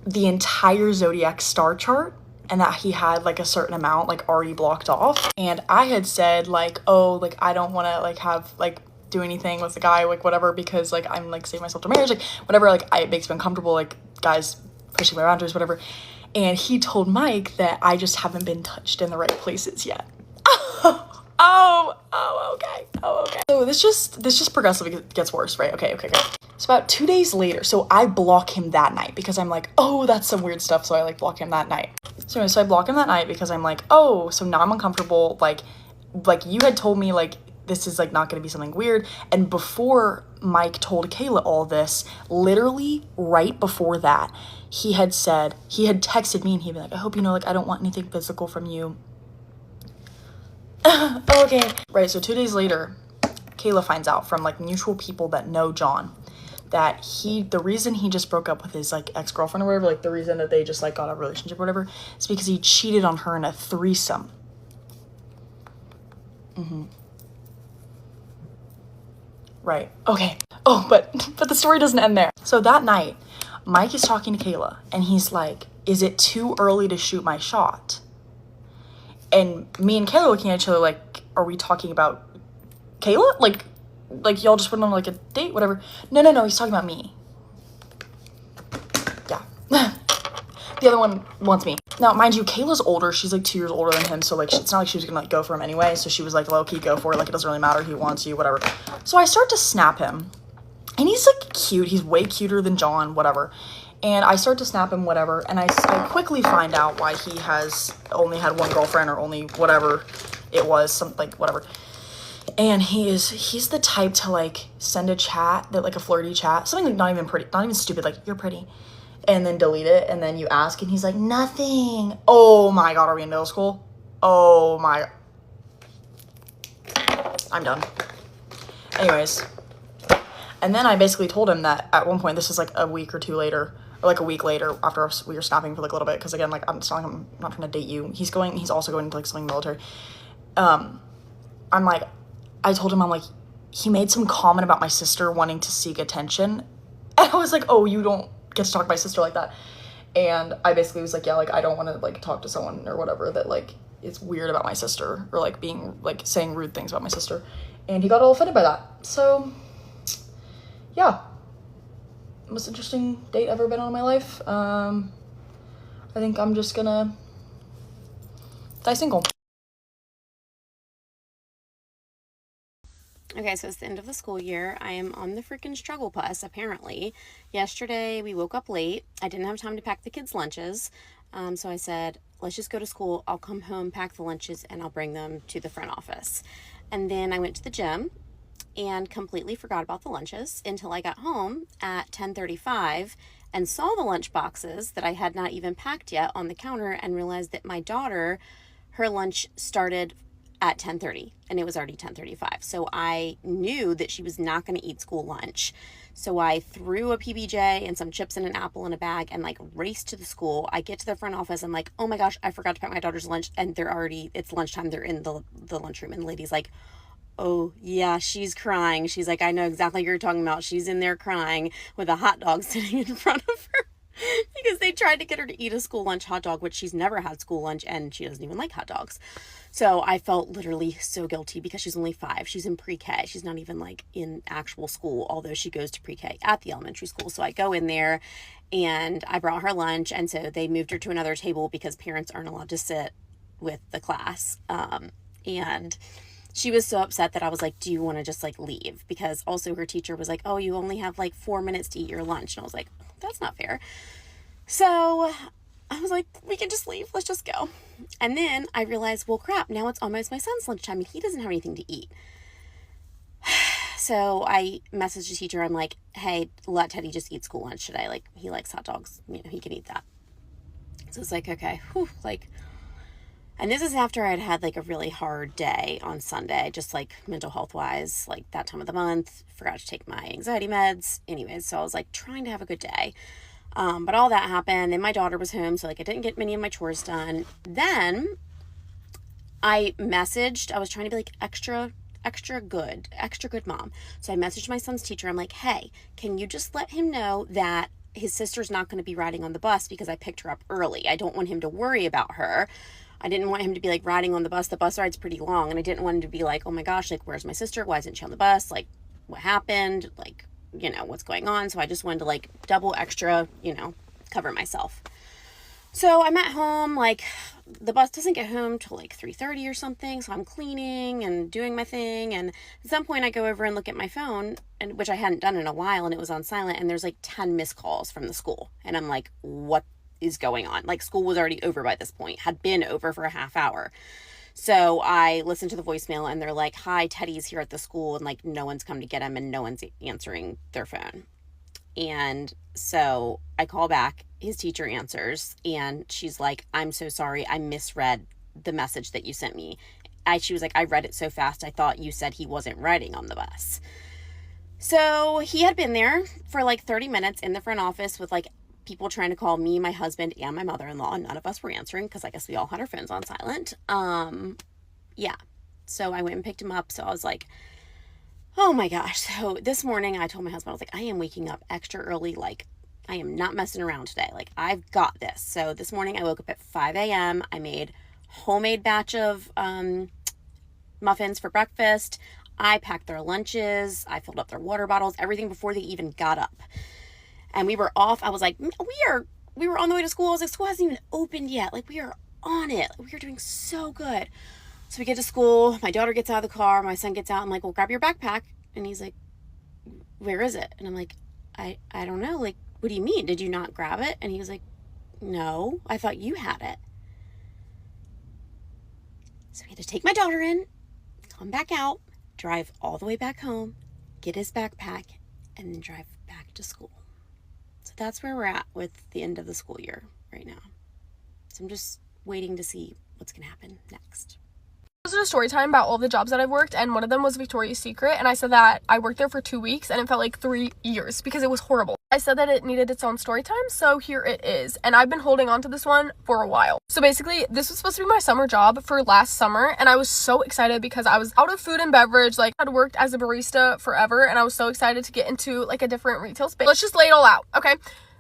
the entire zodiac star chart and that he had like a certain amount like already blocked off. And I had said like, oh, like I don't want to like have like do anything with the guy, like whatever, because like I'm like saving myself to marriage, like whatever, like it makes me uncomfortable, like guys pushing my boundaries, whatever. And he told Mike that I just haven't been touched in the right places yet. Okay. So this just progressively gets worse, right? Okay. So about 2 days later, so I block him that night because I'm like, oh, that's some weird stuff. So I like block him that night. So anyway, so I block him that night because I'm like, oh, so now I'm uncomfortable. Like you had told me like this is like not gonna be something weird. And before Mike told Kayla all this, literally right before that, he had texted me and he'd be like, I hope you know, like, I don't want anything physical from you. Okay. Right, so 2 days later, Kayla finds out from, like, mutual people that know John that the reason he just broke up with his, like, ex-girlfriend or whatever, like, the reason that they just, like, got a relationship or whatever, is because he cheated on her in a threesome. Right, okay. Oh, but the story doesn't end there. So that night, Mike is talking to Kayla and he's like, is it too early to shoot my shot? And me and Kayla looking at each other like, are we talking about Kayla? Like y'all just went on like a date, whatever. No, he's talking about me. Yeah. The other one wants me. Now, mind you, Kayla's older. She's like 2 years older than him. So like, it's not like she was gonna like go for him anyway. So she was like, low key, go for it. Like, it doesn't really matter. He wants you, whatever. So I start to snap him. And he's like cute. He's way cuter than John, whatever. And I start to snap him, whatever. And I quickly find out why he has only had one girlfriend or only whatever it was, something like whatever. And he's the type to like send a chat that like a flirty chat, something like not even pretty, not even stupid, like you're pretty, and then delete it. And then you ask and he's like, nothing. Oh my God, are we in middle school? Oh my, I'm done. Anyways. And then I basically told him that at one point, this was like a week or two later, or like a week later after we were snapping for like a little bit. Because again, like I'm not trying to date you. He's also going into like something military. I told him, I'm like, he made some comment about my sister wanting to seek attention. And I was like, oh, you don't get to talk to my sister like that. And I basically was like, yeah, like I don't want to like talk to someone or whatever that like is weird about my sister or like being like saying rude things about my sister. And he got all offended by that. So yeah, most interesting date I've ever been on in my life. I think I'm just gonna die single. Okay, so it's the end of the school year. I am on the freaking struggle bus, apparently. Yesterday, we woke up late. I didn't have time to pack the kids' lunches. So I said, let's just go to school. I'll come home, pack the lunches, and I'll bring them to the front office. And then I went to the gym and completely forgot about the lunches until I got home at 10:35 and saw the lunch boxes that I had not even packed yet on the counter and realized that my daughter, her lunch started at 10:30 and it was already 10:35. So I knew that she was not going to eat school lunch. So I threw a PBJ and some chips and an apple in a bag and like raced to the school. I get to the front office. I'm like, oh my gosh, I forgot to pack my daughter's lunch. And it's lunchtime. They're in the lunchroom. And the lady's like, oh yeah, she's crying. She's like, I know exactly what you're talking about. She's in there crying with a hot dog sitting in front of her because they tried to get her to eat a school lunch hot dog, which she's never had school lunch, and she doesn't even like hot dogs. So I felt literally so guilty because she's only 5. She's in pre-K. She's not even like in actual school, although she goes to pre-K at the elementary school. So I go in there and I brought her lunch. And so they moved her to another table because parents aren't allowed to sit with the class. And she was so upset that I was like, do you want to just like leave? Because also her teacher was like, oh, you only have like 4 minutes to eat your lunch. And I was like, that's not fair. So I was like, we can just leave. Let's just go. And then I realized, well, crap, now it's almost my son's lunchtime and he doesn't have anything to eat. So I messaged the teacher. I'm like, hey, let Teddy just eat school lunch today. Like, he likes hot dogs. You know, he can eat that. So it's like, okay, whew, like, and this is after I'd had like a really hard day on Sunday, just like mental health wise, like that time of the month, forgot to take my anxiety meds. Anyways, so I was like trying to have a good day. But all that happened. Then my daughter was home. So like I didn't get many of my chores done. Then I messaged, I was trying to be like extra good mom. So I messaged my son's teacher. I'm like, hey, can you just let him know that his sister's not going to be riding on the bus because I picked her up early. I don't want him to worry about her. I didn't want him to be like riding on the bus. The bus ride's pretty long. And I didn't want him to be like, oh my gosh, like, where's my sister? Why isn't she on the bus? Like, what happened? Like, you know, what's going on? So I just wanted to like double extra, you know, cover myself. So I'm at home, like the bus doesn't get home till like 3:30 or something. So I'm cleaning and doing my thing. And at some point I go over and look at my phone, and which I hadn't done in a while, and it was on silent, and there's like 10 missed calls from the school. And I'm like, what is going on? Like, school was already over by this point, had been over for a half hour. So I listened to the voicemail and they're like, hi, Teddy's here at the school, and like no one's come to get him and no one's answering their phone. And so I call back, his teacher answers, and she's like, I'm so sorry, I misread the message that you sent me. She was like, I read it so fast, I thought you said he wasn't riding on the bus. So he had been there for like 30 minutes in the front office with like people trying to call me, my husband, and my mother-in-law, and none of us were answering because I guess we all had our phones on silent. Yeah. So I went and picked him up. So I was like, oh my gosh. So this morning I told my husband, I was like, I am waking up extra early. Like, I am not messing around today. Like, I've got this. So this morning I woke up at 5 a.m. I made homemade batch of muffins for breakfast. I packed their lunches. I filled up their water bottles, everything before they even got up. And we were off. I was like, we were on the way to school. I was like, school hasn't even opened yet. Like, we are on it. We are doing so good. So we get to school. My daughter gets out of the car. My son gets out. I'm like, well, grab your backpack. And he's like, where is it? And I'm like, I don't know. Like, what do you mean? Did you not grab it? And he was like, no, I thought you had it. So we had to take my daughter in, come back out, drive all the way back home, get his backpack, and then drive back to school. So that's where we're at with the end of the school year right now. So I'm just waiting to see what's going to happen next. This is a story time about all the jobs that I've worked, and one of them was Victoria's Secret, and I said that I worked there for 2 weeks and it felt like 3 years because it was horrible. I said that it needed its own story time, so here it is, and I've been holding on to this one for a while. So basically, this was supposed to be my summer job for last summer, and I was so excited because I was out of food and beverage, like I'd worked as a barista forever, and I was so excited to get into like a different retail space. Let's just lay it all out, okay?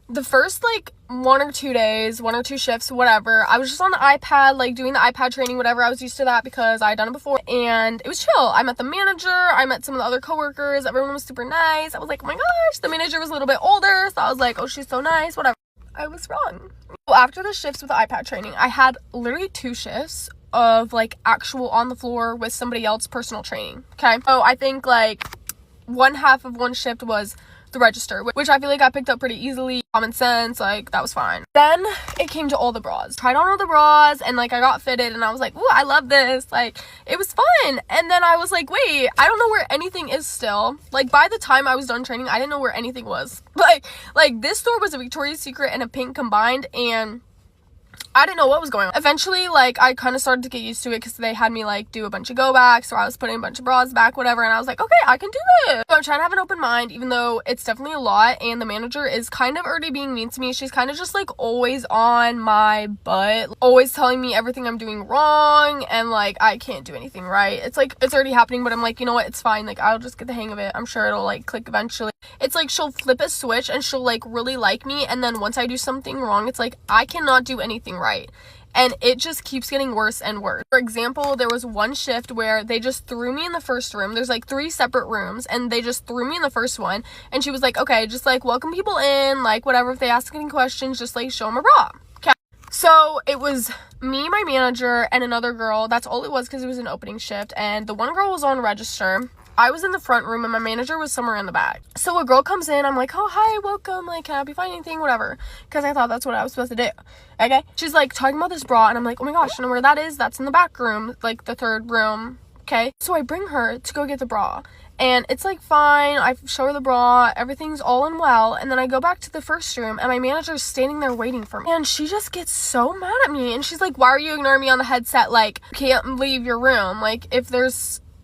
The first like 1 or 2 days, 1 or 2 shifts, whatever, I was just on the iPad, like doing the iPad training, whatever. I was used to that because I had done it before, and it was chill. I met the manager, I met some of the other coworkers, everyone was super nice. I was like, oh my gosh, the manager was a little bit older, so I was like, oh, she's so nice, whatever. I was wrong. Well, after the shifts with the iPad training, I had literally 2 shifts of like actual on the floor with somebody else personal training, okay? So I think like one half of one shift was the register, which I feel like I picked up pretty easily, common sense, like that was fine. Then it came to all the bras. Tried on all the bras, and like I got fitted, and I was like, ooh, I love this, like it was fun. And then I was like, wait, I don't know where anything is still. Like by the time I was done training, I didn't know where anything was. Like this store was a Victoria's Secret and a Pink combined, and I didn't know what was going on. Eventually, like, I kind of started to get used to it because they had me, like, do a bunch of go backs, or I was putting a bunch of bras back, whatever, and I was like, okay, I can do this. So I'm trying to have an open mind, even though it's definitely a lot, and the manager is kind of already being mean to me. She's kind of just, like, always on my butt, always telling me everything I'm doing wrong, and, like, I can't do anything right. It's, like, it's already happening, but I'm like, you know what, it's fine. Like, I'll just get the hang of it. I'm sure it'll, like, click eventually. It's, like, she'll flip a switch, and she'll, like, really like me, and then once I do something wrong, it's, like, I cannot do anything right. And it just keeps getting worse and worse. For example, there was one shift where they just threw me in the first room. There's like 3 separate rooms, and they just threw me in the first one. And she was like, okay, just like welcome people in, like whatever. If they ask any questions, just like show them a bra. Okay. So it was me, my manager, and another girl. That's all it was because it was an opening shift. And the one girl was on register. I was in the front room and my manager was somewhere in the back. So a girl comes in, I'm like, oh, hi, welcome, like, can I help you find anything, whatever, because I thought that's what I was supposed to do, okay? She's, like, talking about this bra, and I'm like, oh my gosh, I know where that is, that's in the back room, like, the 3rd room, okay? So I bring her to go get the bra, and it's, like, fine, I show her the bra, everything's all in well, and then I go back to the first room, and my manager's standing there waiting for me, and she just gets so mad at me, and she's like, why are you ignoring me on the headset, like, you can't leave your room, like,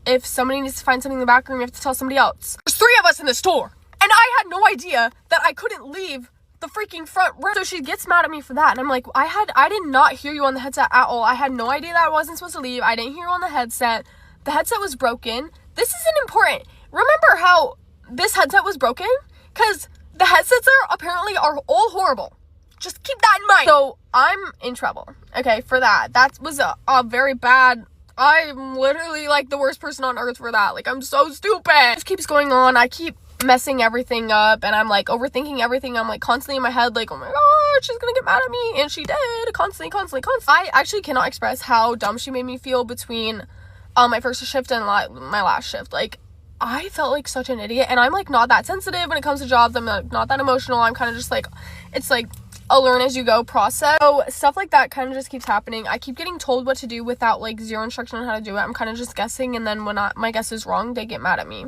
if somebody needs to find something in the back room, you have to tell somebody else. There's 3 of us in the store. And I had no idea that I couldn't leave the freaking front room. So she gets mad at me for that. And I'm like, I did not hear you on the headset at all. I had no idea that I wasn't supposed to leave. I didn't hear you on the headset. The headset was broken. This isn't important. Remember how this headset was broken? Because the headsets apparently are all horrible. Just keep that in mind. So I'm in trouble, okay, for that. That was a very bad... I'm literally, like, the worst person on earth for that. Like, I'm so stupid. It just keeps going on. I keep messing everything up, and I'm, like, overthinking everything. I'm, like, constantly in my head, like, oh my god, she's gonna get mad at me. And she did. Constantly. I actually cannot express how dumb she made me feel between my first shift and my last shift. Like, I felt like such an idiot, and I'm, like, not that sensitive when it comes to jobs. I'm, like, not that emotional. I'm kind of just, like, it's, like, a learn as you go process. So stuff like that kind of just keeps happening. I keep getting told what to do without, like, zero instruction on how to do it. I'm kind of just guessing, and then when my guess is wrong, they get mad at me,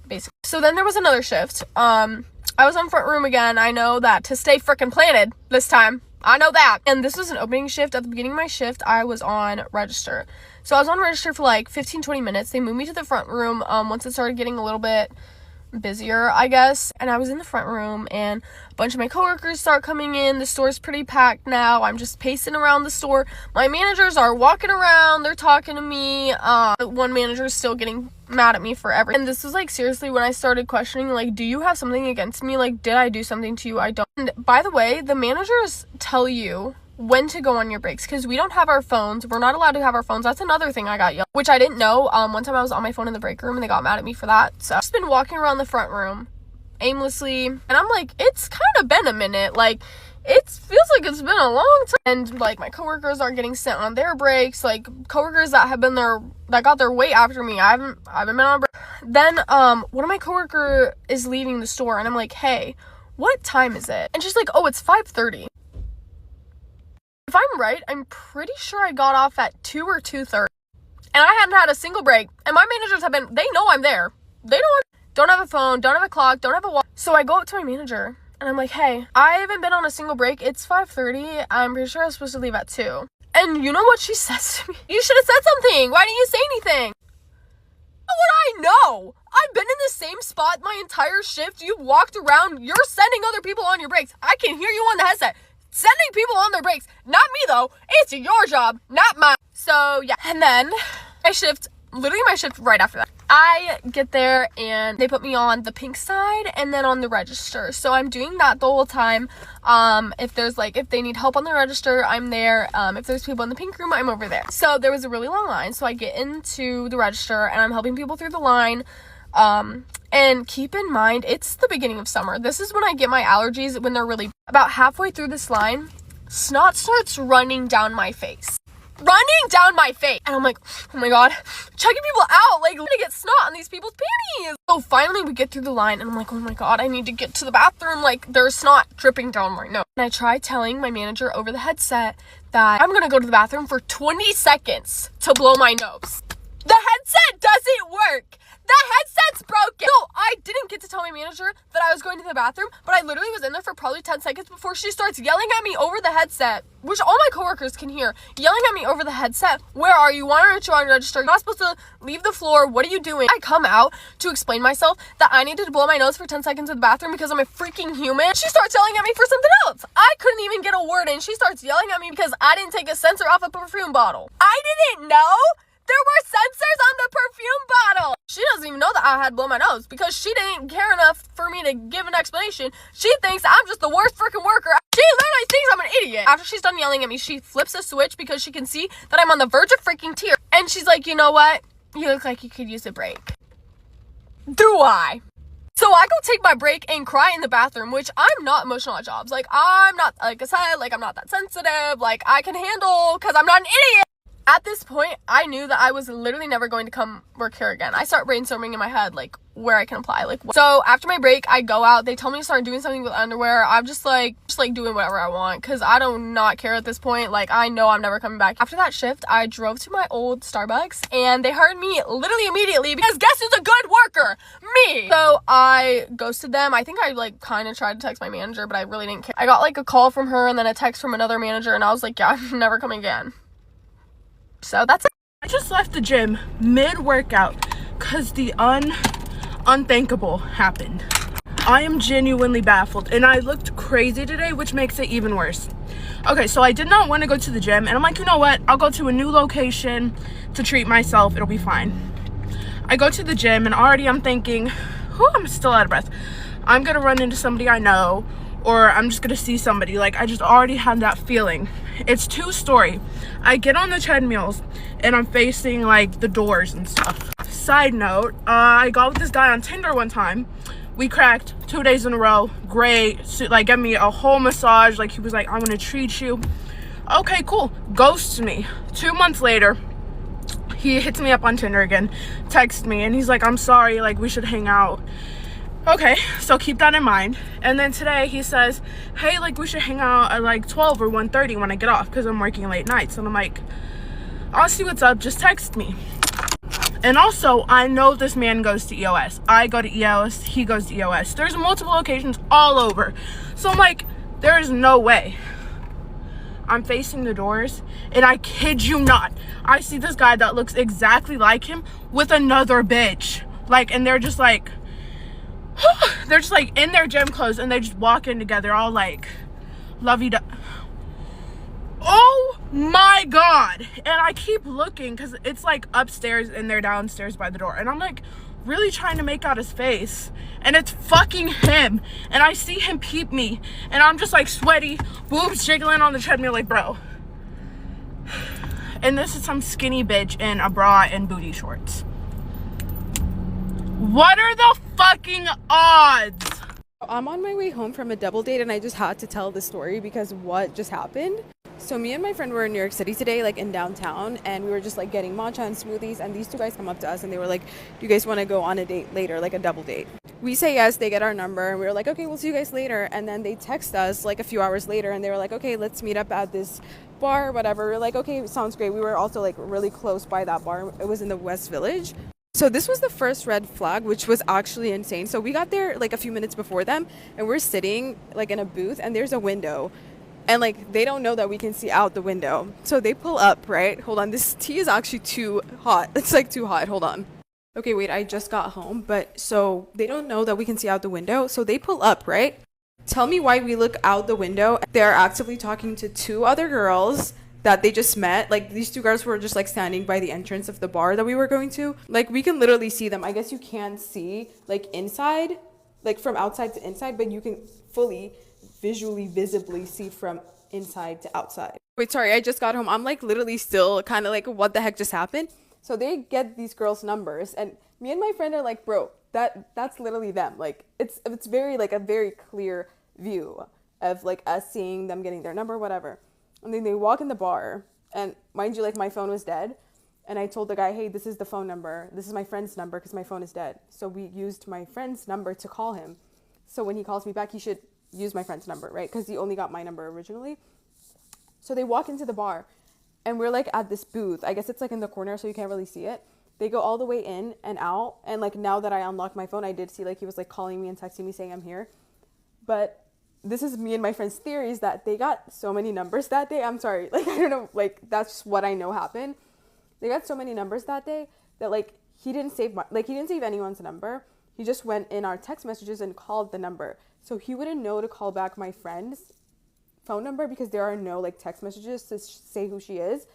basically. So then there was another shift. I was on front room again. I know that to stay freaking planted this time. I know that. And this was an opening shift. At the beginning of my shift, I was on register. So I was on register for like 15-20 minutes. They moved me to the front room once it started getting a little bit busier, I guess, and I was in the front room, and a bunch of my coworkers start coming in. The store's pretty packed now. I'm just pacing around the store. My managers are walking around, they're talking to me. One manager is still getting mad at me for everything, and this was like seriously when I started questioning, like, do you have something against me? Like, did I do something to you? I don't. And by the way, the managers tell you when to go on your breaks, because we don't have our phones. We're not allowed to have our phones. That's another thing I got yelled, which I didn't know. One time I was on my phone in the break room and they got mad at me for that. So I've just been walking around the front room aimlessly, and I'm like, it's kind of been a minute. Like, it feels like it's been a long time. And like, my coworkers are getting sent on their breaks. Like, coworkers that have been there, that got their way after me. I haven't been on a break. Then one of my coworker is leaving the store, and I'm like, hey, what time is it? And she's like, oh, it's 5:30. If I'm right, I'm pretty sure I got off at 2 or 2:30. And I hadn't had a single break. And my managers have been, they know I'm there. They know don't have a phone, don't have a clock, don't have a watch. So I go up to my manager, and I'm like, hey, I haven't been on a single break. It's 5:30. I'm pretty sure I was supposed to leave at 2. And you know what she says to me? You should have said something. Why didn't you say anything? What would I know? I've been in the same spot my entire shift. You've walked around. You're sending other people on your breaks. I can hear you on the headset. Sending people on their breaks. Not me, though. It's your job, not mine. So, yeah. And then my shift right after that, I get there and they put me on the pink side and then on the register. So I'm doing that the whole time. If they need help on the register, I'm there. If there's people in the pink room, I'm over there. So there was a really long line. So I get into the register and I'm helping people through the line. And keep in mind, it's the beginning of summer. This is when I get my allergies, when they're really about halfway through this line, snot starts running down my face. And I'm like, oh my god, checking people out, like, I'm gonna get snot on these people's panties. So finally we get through the line and I'm like, oh my god, I need to get to the bathroom, like, there's snot dripping down my nose. And I try telling my manager over the headset that I'm gonna go to the bathroom for 20 seconds to blow my nose. The headset doesn't work. The headset's broken! No, I didn't get to tell my manager that I was going to the bathroom, but I literally was in there for probably 10 seconds before she starts yelling at me over the headset, which all my coworkers can hear, yelling at me over the headset. Where are you? Why aren't you on register? You're not supposed to leave the floor. What are you doing? I come out to explain myself that I needed to blow my nose for 10 seconds in the bathroom because I'm a freaking human. She starts yelling at me for something else. I couldn't even get a word in. She starts yelling at me because I didn't take a sensor off a perfume bottle. I didn't know there were sensors on the perfume bottle. She doesn't even know that I had blown my nose because she didn't care enough for me to give an explanation. She thinks I'm just the worst freaking worker. She literally thinks I'm an idiot. After she's done yelling at me, she flips a switch because she can see that I'm on the verge of freaking tears. And she's like, you know what? You look like you could use a break. Do I? So I go take my break and cry in the bathroom, which I'm not emotional at jobs. Like, I'm not, like I said, like, I'm not that sensitive. Like, I can handle, because I'm not an idiot. At this point, I knew that I was literally never going to come work here again. I start brainstorming in my head, like, where I can apply. Like, so after my break, I go out. They tell me to start doing something with underwear. I'm just doing whatever I want because I do not care at this point. Like, I know I'm never coming back. After that shift, I drove to my old Starbucks and they hired me literally immediately because guess who's a good worker? Me! So I ghosted them. I think I, like, kind of tried to text my manager, but I really didn't care. I got, like, a call from her and then a text from another manager and I was like, yeah, I'm never coming again. So that's it. I just left the gym mid-workout because the unthinkable happened. I am genuinely baffled and I looked crazy today, which makes it even worse. Okay, so I did not want to go to the gym and I'm like, you know what? I'll go to a new location to treat myself. It'll be fine. I go to the gym and already I'm thinking, I'm still out of breath. I'm going to run into somebody I know or I'm just gonna see somebody. Like, I just already had that feeling. It's 2-story. I get on the treadmills and I'm facing like the doors and stuff. Side note, I got with this guy on Tinder one time. We cracked 2 days in a row. Great. So, like, get me a whole massage. Like, he was like, I'm gonna treat you. Okay, cool. Ghosts me. 2 months later, he hits me up on Tinder again, texts me, and he's like, I'm sorry, like, we should hang out. Okay, so keep that in mind. And then today he says, hey, like, we should hang out at like 12 or 1:30 when I get off because I'm working late nights. And I'm like, I'll see what's up, just text me. And also, I know this man goes to EOS. I go to EOS, he goes to EOS. There's multiple locations all over. So I'm like, there is no way. I'm facing the doors and I kid you not, I see this guy that looks exactly like him with another bitch. Like, and they're just like in their gym clothes and they just walk in together all like lovey-dovey. Oh my god. And I keep looking because it's like upstairs and they're downstairs by the door and I'm like really trying to make out his face and it's fucking him and I see him peep me and I'm just like sweaty, boobs jiggling on the treadmill like, bro. And this is some skinny bitch in a bra and booty shorts. What are the fucking odds? I'm on my way home from a double date and I just had to tell the story because what just happened. So me and my friend were in New York City today, like in downtown, and we were just like getting matcha and smoothies, and these two guys come up to us and they were like, do you guys want to go on a date later, like a double date? We say yes, they get our number and we were like, okay, we'll see you guys later. And then they text us like a few hours later and they were like, okay, let's meet up at this bar, whatever. We're like, okay, sounds great. We were also like really close by that bar. It was in the West Village. So this was the first red flag, which was actually insane. So we got there like a few minutes before them and we're sitting like in a booth and there's a window and like they don't know that we can see out the window. So they pull up, right? Hold on. This tea is actually too hot. It's like too hot. Hold on. Okay, wait, I just got home. But so they don't know that we can see out the window. So they pull up, right? Tell me why we look out the window. They're actively talking to 2 other girls that they just met. Like, these 2 girls were just like standing by the entrance of the bar that we were going to. Like, we can literally see them. I guess you can see like inside, like from outside to inside, but you can fully visibly see from inside to outside. Wait, sorry, I just got home. I'm like literally still kind of like, what the heck just happened? So they get these girls' numbers and me and my friend are like, bro, that's literally them. Like, it's very like a very clear view of like us seeing them getting their number, whatever. And then they walk in the bar, and mind you, like, my phone was dead. And I told the guy, hey, this is the phone number. This is my friend's number because my phone is dead. So we used my friend's number to call him. So when he calls me back, he should use my friend's number, right? Because he only got my number originally. So they walk into the bar, and we're, like, at this booth. I guess it's, like, in the corner, so you can't really see it. They go all the way in and out. And like now that I unlocked my phone, I did see like he was like calling me and texting me saying I'm here. But this is me and my friend's theories that they got so many numbers that day. I'm sorry. Like, I don't know. Like, that's what I know happened. They got so many numbers that day that like he didn't save anyone's number. He just went in our text messages and called the number. So he wouldn't know to call back my friend's phone number because there are no like text messages to say who she is.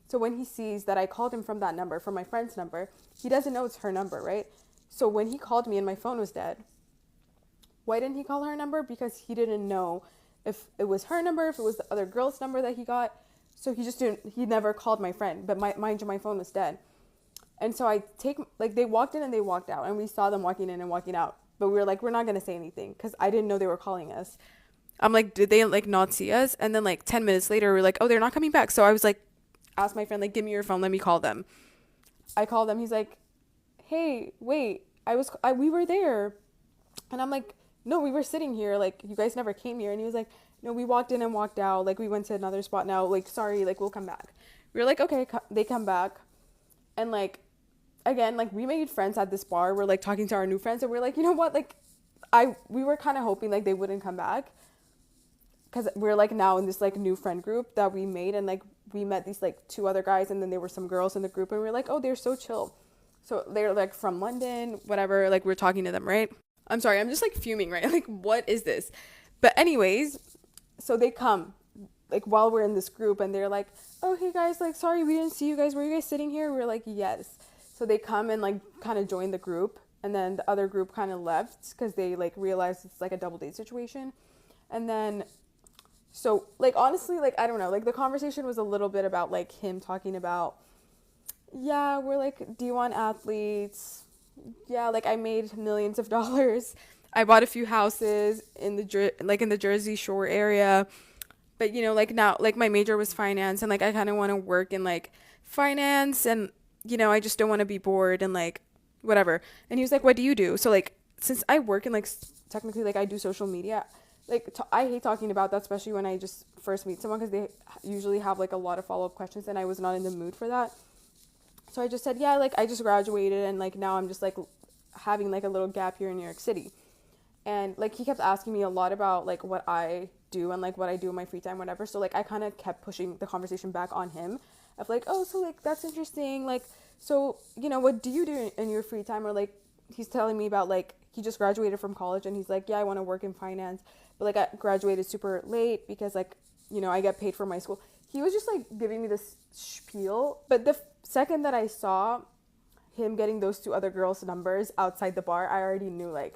So when he sees that I called him from that number, from my friend's number, he doesn't know it's her number, right? So when he called me and my phone was dead, why didn't he call her number? Because he didn't know if it was her number, if it was the other girl's number that he got. So he never called my friend, but mind you, my phone was dead. And so they walked in and they walked out, and we saw them walking in and walking out. But we were like, we're not going to say anything because I didn't know they were calling us. I'm like, did they like not see us? And then like 10 minutes later, we're like, oh, they're not coming back. So I was like, asked my friend, like, give me your phone, let me call them. I called them. He's like, hey, wait, we were there. And I'm like, no, we were sitting here. Like, you guys never came here. And he was like, no, we walked in and walked out. Like, we went to another spot now. Like, sorry, like, we'll come back. We were like, okay, they come back. And like, again, like, we made friends at this bar. We're like talking to our new friends, and we're like, you know what? Like, we were kind of hoping like they wouldn't come back, because we're like now in this like new friend group that we made, and like we met these like 2 other guys, and then there were some girls in the group, and we were like, oh, they're so chill. So they're like from London, whatever, like we're talking to them, right? I'm sorry, I'm just like fuming, right? Like, what is this? But anyways, so they come like while we're in this group, and they're like, oh, hey guys, like, sorry, we didn't see you guys. Were you guys sitting here? We're like, yes. So they come and like kind of join the group, and then the other group kind of left because they like realized it's like a double date situation. And then so, like, honestly, like, I don't know, like, the conversation was a little bit about, like, him talking about, yeah, we're, like, D1 athletes. Yeah, like, I made millions of dollars. I bought a few houses in the Jersey Shore area. But, you know, like, now, like, my major was finance, and, like, I kind of want to work in, like, finance, and, you know, I just don't want to be bored, and, like, whatever. And he was like, what do you do? So, like, since I work in, like, technically, like, I do social media, like, I hate talking about that, especially when I just first meet someone, because they usually have, like, a lot of follow-up questions, and I was not in the mood for that. So I just said, yeah, like, I just graduated, and, like, now I'm just, like, having, like, a little gap here in New York City. And, like, he kept asking me a lot about, like, what I do and, like, what I do in my free time, whatever. So, like, I kind of kept pushing the conversation back on him of, like, oh, so, like, that's interesting. Like, so, you know, what do you do in your free time? Or, like, he's telling me about, like, he just graduated from college, and he's like, yeah, I want to work in finance. But, like, I graduated super late because, like, you know, I get paid for my school. He was just, like, giving me this spiel. But the second that I saw him getting those 2 other girls' numbers outside the bar, I already knew, like,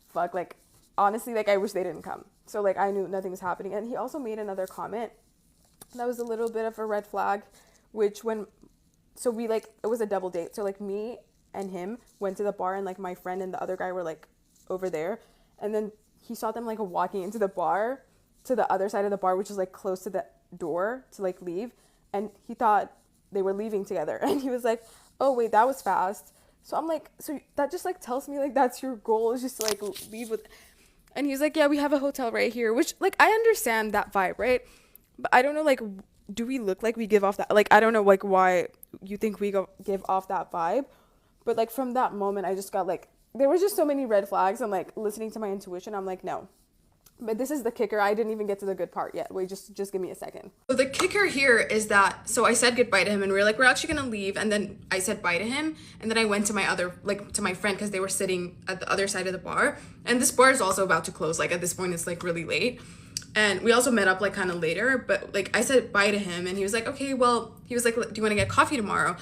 fuck, like, honestly, like, I wish they didn't come. So, like, I knew nothing was happening. And he also made another comment that was a little bit of a red flag, so we, like, it was a double date. So, like, me and him went to the bar, and, like, my friend and the other guy were, like, over there. And then he saw them, like, walking into the bar to the other side of the bar, which is, like, close to the door to, like, leave. And he thought they were leaving together. And he was like, oh, wait, that was fast. So I'm like, so that just, like, tells me, like, that's your goal, is just to, like, leave with. And he was like, yeah, we have a hotel right here, which, like, I understand that vibe, right? But I don't know, like, do we look like we give off that? Like, I don't know, like, why you think we give off that vibe. But, like, from that moment, I just got, like, there was just so many red flags. I'm like, listening to my intuition, I'm like, no. But this is the kicker. I didn't even get to the good part yet. Wait, just give me a second. So the kicker here is that, so I said goodbye to him, and we were like, we're actually gonna leave. And then I said bye to him, and then I went to to my friend, because they were sitting at the other side of the bar. And this bar is also about to close. Like, at this point, it's, like, really late. And we also met up, like, kind of later. But, like, I said bye to him, and he was like, okay, well, he was like, do you want to get coffee tomorrow?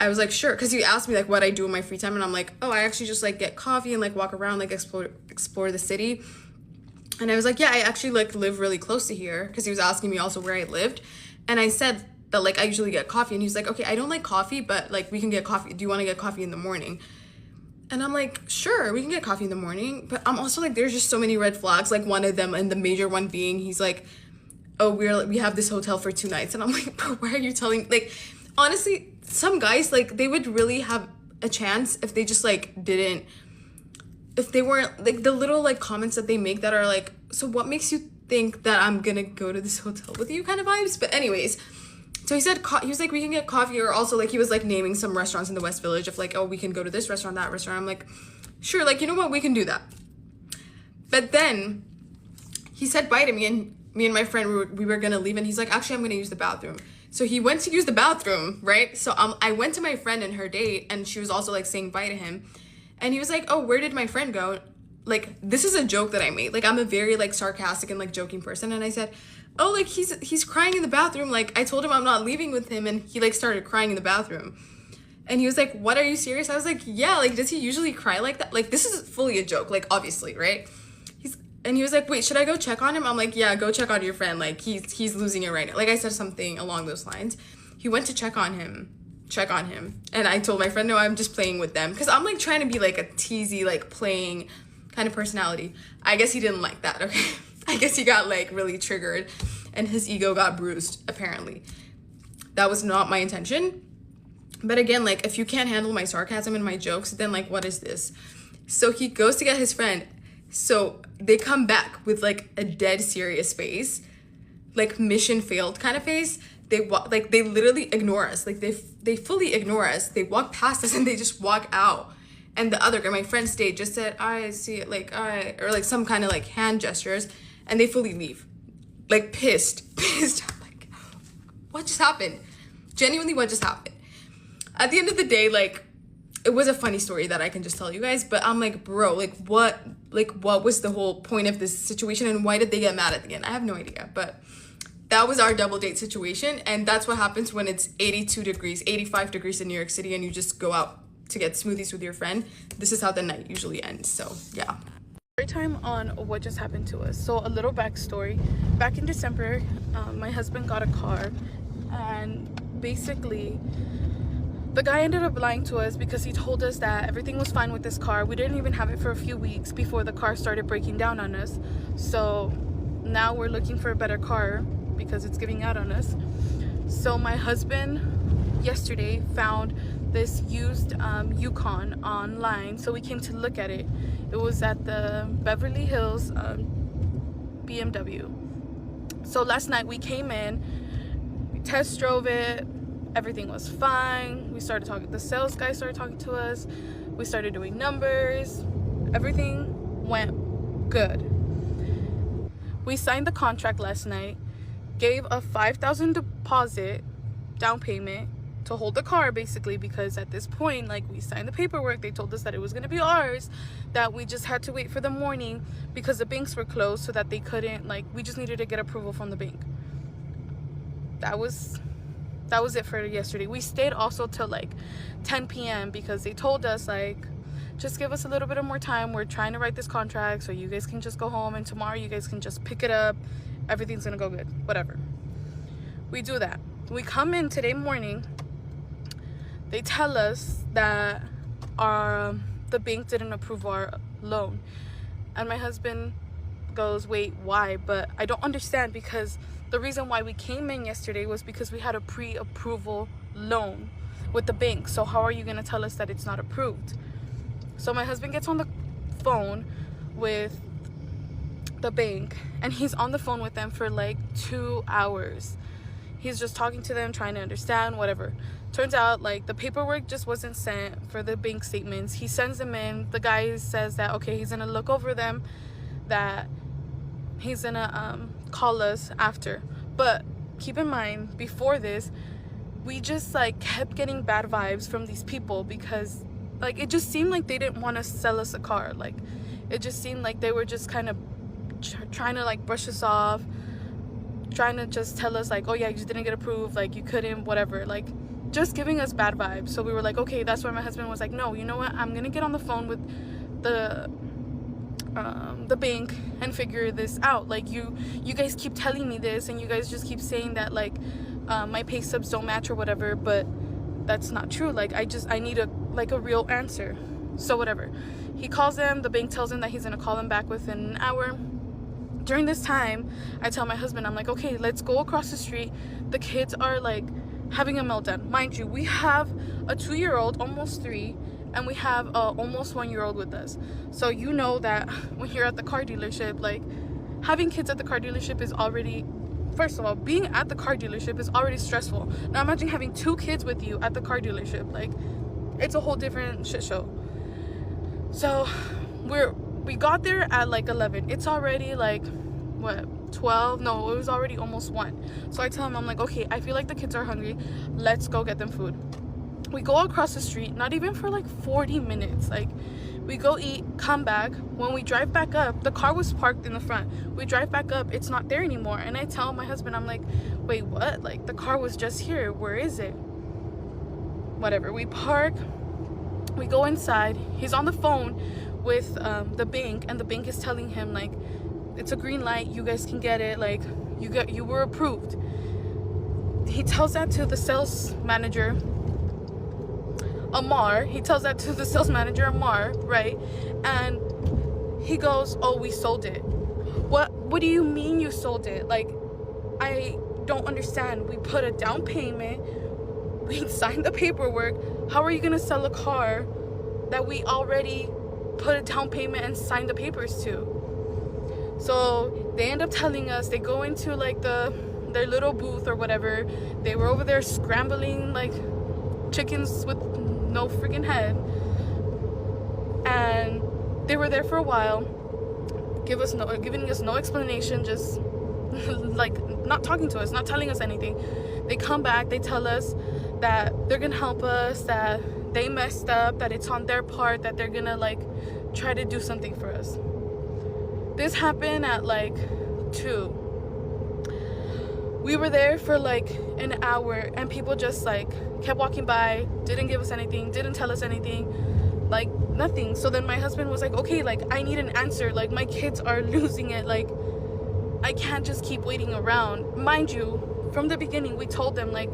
I was like, sure, because he asked me, like, what I do in my free time, and I'm like, oh, I actually just, like, get coffee and, like, walk around, like, explore the city. And I was like, yeah, I actually, like, live really close to here, because he was asking me also where I lived. And I said that, like, I usually get coffee, and he's like, okay, I don't like coffee, but, like, we can get coffee. Do you want to get coffee in the morning? And I'm like, sure, we can get coffee in the morning. But I'm also like, there's just so many red flags, like, one of them, and the major one being, he's like, oh, we have this hotel for 2 nights. And I'm like, bro, why are you telling, like, honestly, some guys, like, they would really have a chance if they just, like, if they weren't, like, the little, like, comments that they make that are like, so what makes you think that I'm gonna go to this hotel with you kind of vibes? But anyways, So he said, he was like, we can get coffee, or also like he was like naming some restaurants in the West Village of like, oh, we can go to this restaurant, that restaurant. I'm like, sure, like, you know what, we can do that. But then he said bye to me, and me and my friend, we were gonna leave, and he's like, actually, I'm gonna use the bathroom. So he went to use the bathroom, right? So I went to my friend and her date, and she was also like saying bye to him. And he was like, oh, where did my friend go? Like, this is a joke that I made. Like, I'm a very like sarcastic and like joking person. And I said, oh, like he's crying in the bathroom. Like, I told him I'm not leaving with him, and he like started crying in the bathroom. And he was like, what, are you serious? I was like, yeah, like, does he usually cry like that? Like, this is fully a joke, like, obviously, right? And he was like, wait, should I go check on him? I'm like, yeah, go check on your friend. Like, he's losing it right now. Like, I said something along those lines. He went to check on him. And I told my friend, no, I'm just playing with them. Because I'm, like, trying to be, like, a teasy, like, playing kind of personality. I guess he didn't like that, okay? I guess he got, like, really triggered. And his ego got bruised, apparently. That was not my intention. But again, like, if you can't handle my sarcasm and my jokes, then, like, what is this? So he goes to get his friend. So they come back with like a dead serious face, like mission failed kind of face. They literally ignore us. Like they fully ignore us. They walk past us and they just walk out. And the other guy, my friend stayed, just said, I see it, like, or like some kind of like hand gestures, and they fully leave. Like pissed. I'm like, what just happened? Genuinely, what just happened? At the end of the day, like, it was a funny story that I can just tell you guys, but I'm like, bro, what was the whole point of this situation, and why did they get mad at the end? I have no idea, but that was our double date situation, and that's what happens when it's 82 degrees, 85 degrees in New York City, and you just go out to get smoothies with your friend. This is how the night usually ends, so yeah. Story time on what just happened to us. So a little backstory. Back in December, my husband got a car, and basically the guy ended up lying to us because he told us that everything was fine with this car. We didn't even have it for a few weeks before the car started breaking down on us. So now we're looking for a better car because it's giving out on us. So my husband yesterday found this used Yukon online. So we came to look at it. It was at the Beverly Hills BMW. So last night we came in, we test drove it. Everything was fine. We started talking, the sales guy started talking to us. We started doing numbers. Everything went good. We signed the contract last night, gave a $5,000 deposit down payment to hold the car, basically, because at this point, like, we signed the paperwork. They told us that it was going to be ours, that we just had to wait for the morning because the banks were closed, so that they couldn't, like, we just needed to get approval from the bank. That was it for yesterday. We stayed also till like 10 p.m. because they told us, like, just give us a little bit of more time. We're trying to write this contract so you guys can just go home, and tomorrow you guys can just pick it up. Everything's gonna go good, whatever. We do that. We come in today morning. They tell us that the bank didn't approve our loan, and my husband goes, wait, why? But I don't understand, because the reason why we came in yesterday was because we had a pre-approval loan with the bank. So how are you going to tell us that it's not approved? So my husband gets on the phone with the bank, and he's on the phone with them for like 2 hours. He's just talking to them, trying to understand, whatever. Turns out, like, the paperwork just wasn't sent for the bank statements. He sends them in. The guy says that, okay, he's going to look over them, that he's going to call us after. But keep in mind, before this, we just like kept getting bad vibes from these people, because like it just seemed like they didn't want to sell us a car. Like, it just seemed like they were just kind of trying to like brush us off, trying to just tell us like, oh yeah, you just didn't get approved, like you couldn't, whatever, like just giving us bad vibes. So we were like, okay, that's why my husband was like, no, you know what, I'm gonna get on the phone with the bank and figure this out. Like, you guys keep telling me this, and you guys just keep saying that like my pay stubs don't match or whatever, but that's not true. Like, I need a real answer. So whatever, he calls them. The bank tells him that he's gonna call them back within an hour. During this time, I tell my husband, I'm like, okay, let's go across the street. The kids are like having a meltdown. Mind you, we have a 2-year-old, almost 3, and we have a almost 1-year-old with us. So you know that when you're at the car dealership, like, having kids at the car dealership is already first of all, being at the car dealership is already stressful. Now imagine having 2 kids with you at the car dealership. Like, it's a whole different shit show. So we got there at like 11. It's already like, what, 12? No, it was already almost 1. So I tell him, I'm like, okay, I feel like the kids are hungry. Let's go get them food. We go across the street, not even for like 40 minutes. Like, we go eat, come back. When we drive back up, the car was parked in the front. We drive back up, it's not there anymore. And I tell my husband, I'm like, wait, what? Like, the car was just here. Where is it? Whatever. We park. We go inside. He's on the phone with the bank, and the bank is telling him, like, it's a green light. You guys can get it. Like, you were approved. He tells that to the sales manager, Amar. He tells that to the sales manager, Amar, right? And he goes, oh, we sold it. What do you mean you sold it? Like, I don't understand. We put a down payment. We signed the paperwork. How are you gonna sell a car that we already put a down payment and signed the papers to? So they end up telling us, they go into like their little booth or whatever. They were over there scrambling like chickens with no freaking head, and they were there for a while, giving us no explanation, just like not talking to us, not telling us anything. They come back, they tell us that they're gonna help us, that they messed up, that it's on their part, that they're gonna like try to do something for us. This happened at like 2. We were there for like an hour, and people just like kept walking by, didn't give us anything, didn't tell us anything, like nothing. So then my husband was like, okay, like I need an answer, like my kids are losing it, like I can't just keep waiting around. Mind you, from the beginning we told them like,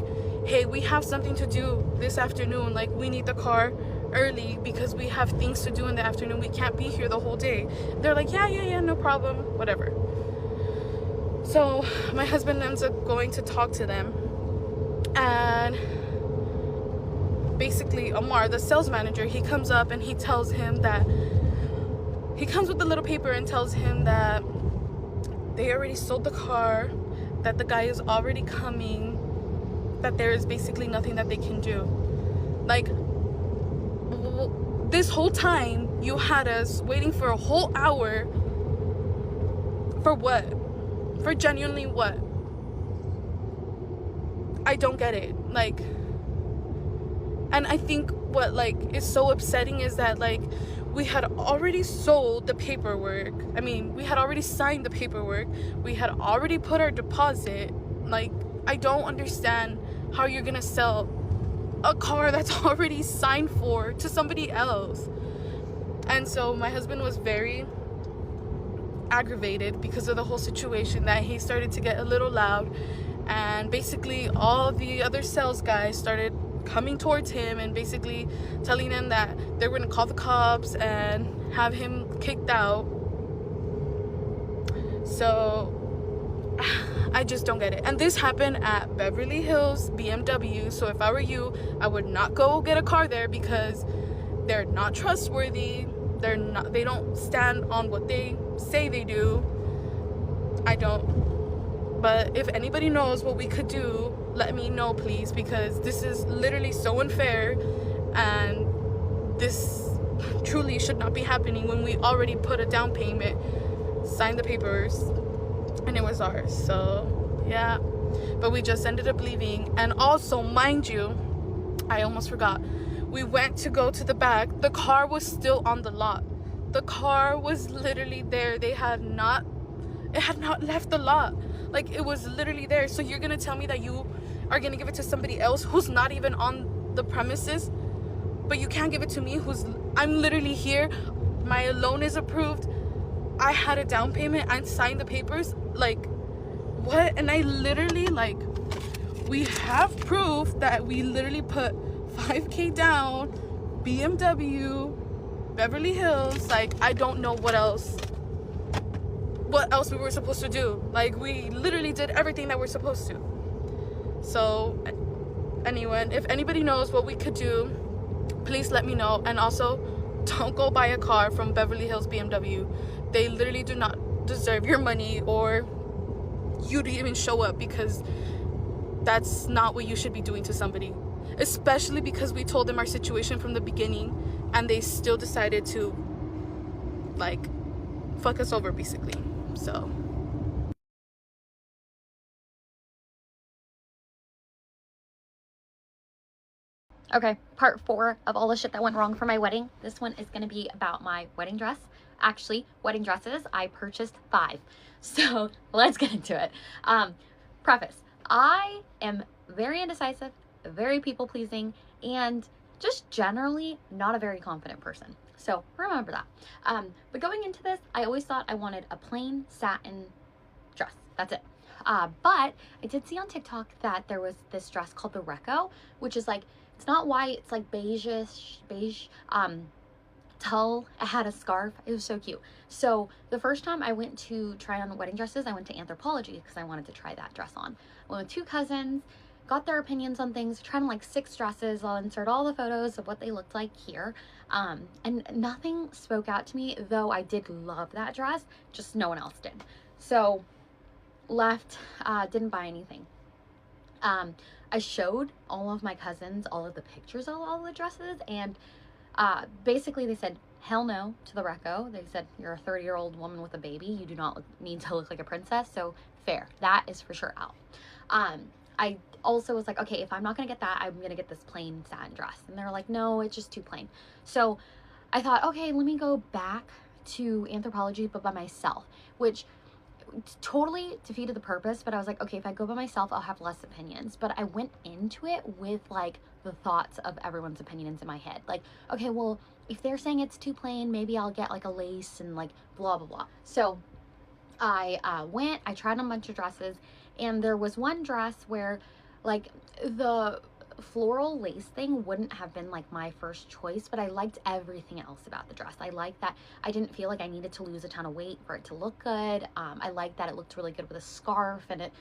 hey, we have something to do this afternoon, like we need the car early because we have things to do in the afternoon, we can't be here the whole day. They're like, yeah, no problem, whatever. So my husband ends up going to talk to them, and basically Amar, the sales manager, he comes up and he tells him that, he comes with the little paper and tells him that they already sold the car, that the guy is already coming, that there is basically nothing that they can do. Like, this whole time you had us waiting for a whole hour for what? For genuinely what? I don't get it. Like, and I think what like is so upsetting is that like we had already sold the paperwork. I mean, we had already signed the paperwork. We had already put our deposit. Like, I don't understand how you're gonna sell a car that's already signed for to somebody else. And so my husband was very aggravated because of the whole situation, that he started to get a little loud, and basically all the other sales guys started coming towards him and basically telling him that they're going to call the cops and have him kicked out. So I just don't get it. And this happened at Beverly Hills BMW. So if I were you, I would not go get a car there because they're not trustworthy. They don't stand on what they say they do. I don't. But if anybody knows what we could do, let me know, please, because this is literally so unfair, and this truly should not be happening when we already put a down payment, signed the papers, and it was ours. So yeah, but we just ended up leaving. And also, mind you, I almost forgot, we went to go to the back. The car was still on the lot. The car was literally there. It had not left the lot. Like, it was literally there. So you're gonna tell me that you are gonna give it to somebody else who's not even on the premises, but you can't give it to me, I'm literally here, my loan is approved, I had a down payment, I signed the papers, like, what? And I literally, like, we have proof that we literally put $5,000 down, BMW, Beverly Hills. Like, I don't know what else we were supposed to do. Like, we literally did everything that we're supposed to. So anyone, if anybody knows what we could do, please let me know. And also, don't go buy a car from Beverly Hills BMW. They literally do not deserve your money or you to even show up, because that's not what you should be doing to somebody, especially because we told them our situation from the beginning and they still decided to like fuck us over basically. So okay, part 4 of all the shit that went wrong for my wedding. This one is going to be about my wedding dress. Actually, wedding dresses, I purchased 5. So let's get into it. Preface, I am very indecisive, very people-pleasing, and just generally not a very confident person. So remember that. But going into this, I always thought I wanted a plain satin dress. That's it. But I did see on TikTok that there was this dress called the Recco, which is like, it's not white, it's like beige, tulle. It had a scarf. It was so cute. So the first time I went to try on wedding dresses, I went to Anthropologie because I wanted to try that dress on. I went with 2 cousins, got their opinions on things, tried on like 6 dresses. I'll insert all the photos of what they looked like here. And nothing spoke out to me, though I did love that dress, just no one else did. So left, didn't buy anything. I showed all of my cousins all of the pictures of all the dresses, and basically they said hell no to the Recco. They said, you're a 30-year-old woman with a baby, you do not need to look like a princess. So fair, that is for sure out. I also was like, okay, if I'm not gonna get that, I'm gonna get this plain satin dress. And they were like, no, it's just too plain. So I thought, okay, let me go back to Anthropologie, but by myself, which totally defeated the purpose. But I was like, okay, if I go by myself, I'll have less opinions. But I went into it with like the thoughts of everyone's opinions in my head. Like, okay, well, if they're saying it's too plain, maybe I'll get like a lace and like blah, blah, blah. So I tried on a bunch of dresses, and there was one dress where like the floral lace thing wouldn't have been like my first choice, but I liked everything else about the dress. I liked that I didn't feel like I needed to lose a ton of weight for it to look good. I liked that it looked really good with a scarf, and it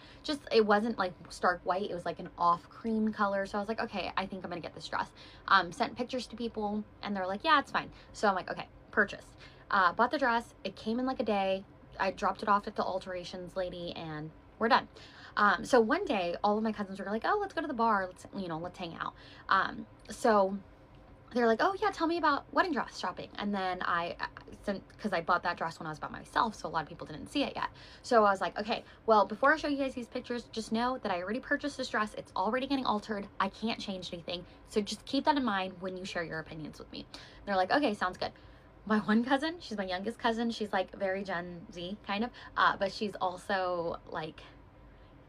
wasn't like stark white, it was like an off cream color. So I was like, okay, I think I'm gonna get this dress. Sent pictures to people and they're like, yeah, it's fine. So I'm like, okay, purchased. Bought the dress. It came in like a day. I dropped it off at the alterations lady and we're done. So one day all of my cousins were like, oh, let's go to the bar, let's hang out. So they're like, oh yeah, tell me about wedding dress shopping. And then because I bought that dress when I was by myself, so a lot of people didn't see it yet. So I was like, okay, well, before I show you guys these pictures, just know that I already purchased this dress. It's already getting altered. I can't change anything. So just keep that in mind when you share your opinions with me. And they're like, okay, sounds good. My one cousin, she's my youngest cousin. She's like very Gen Z kind of, but she's also like,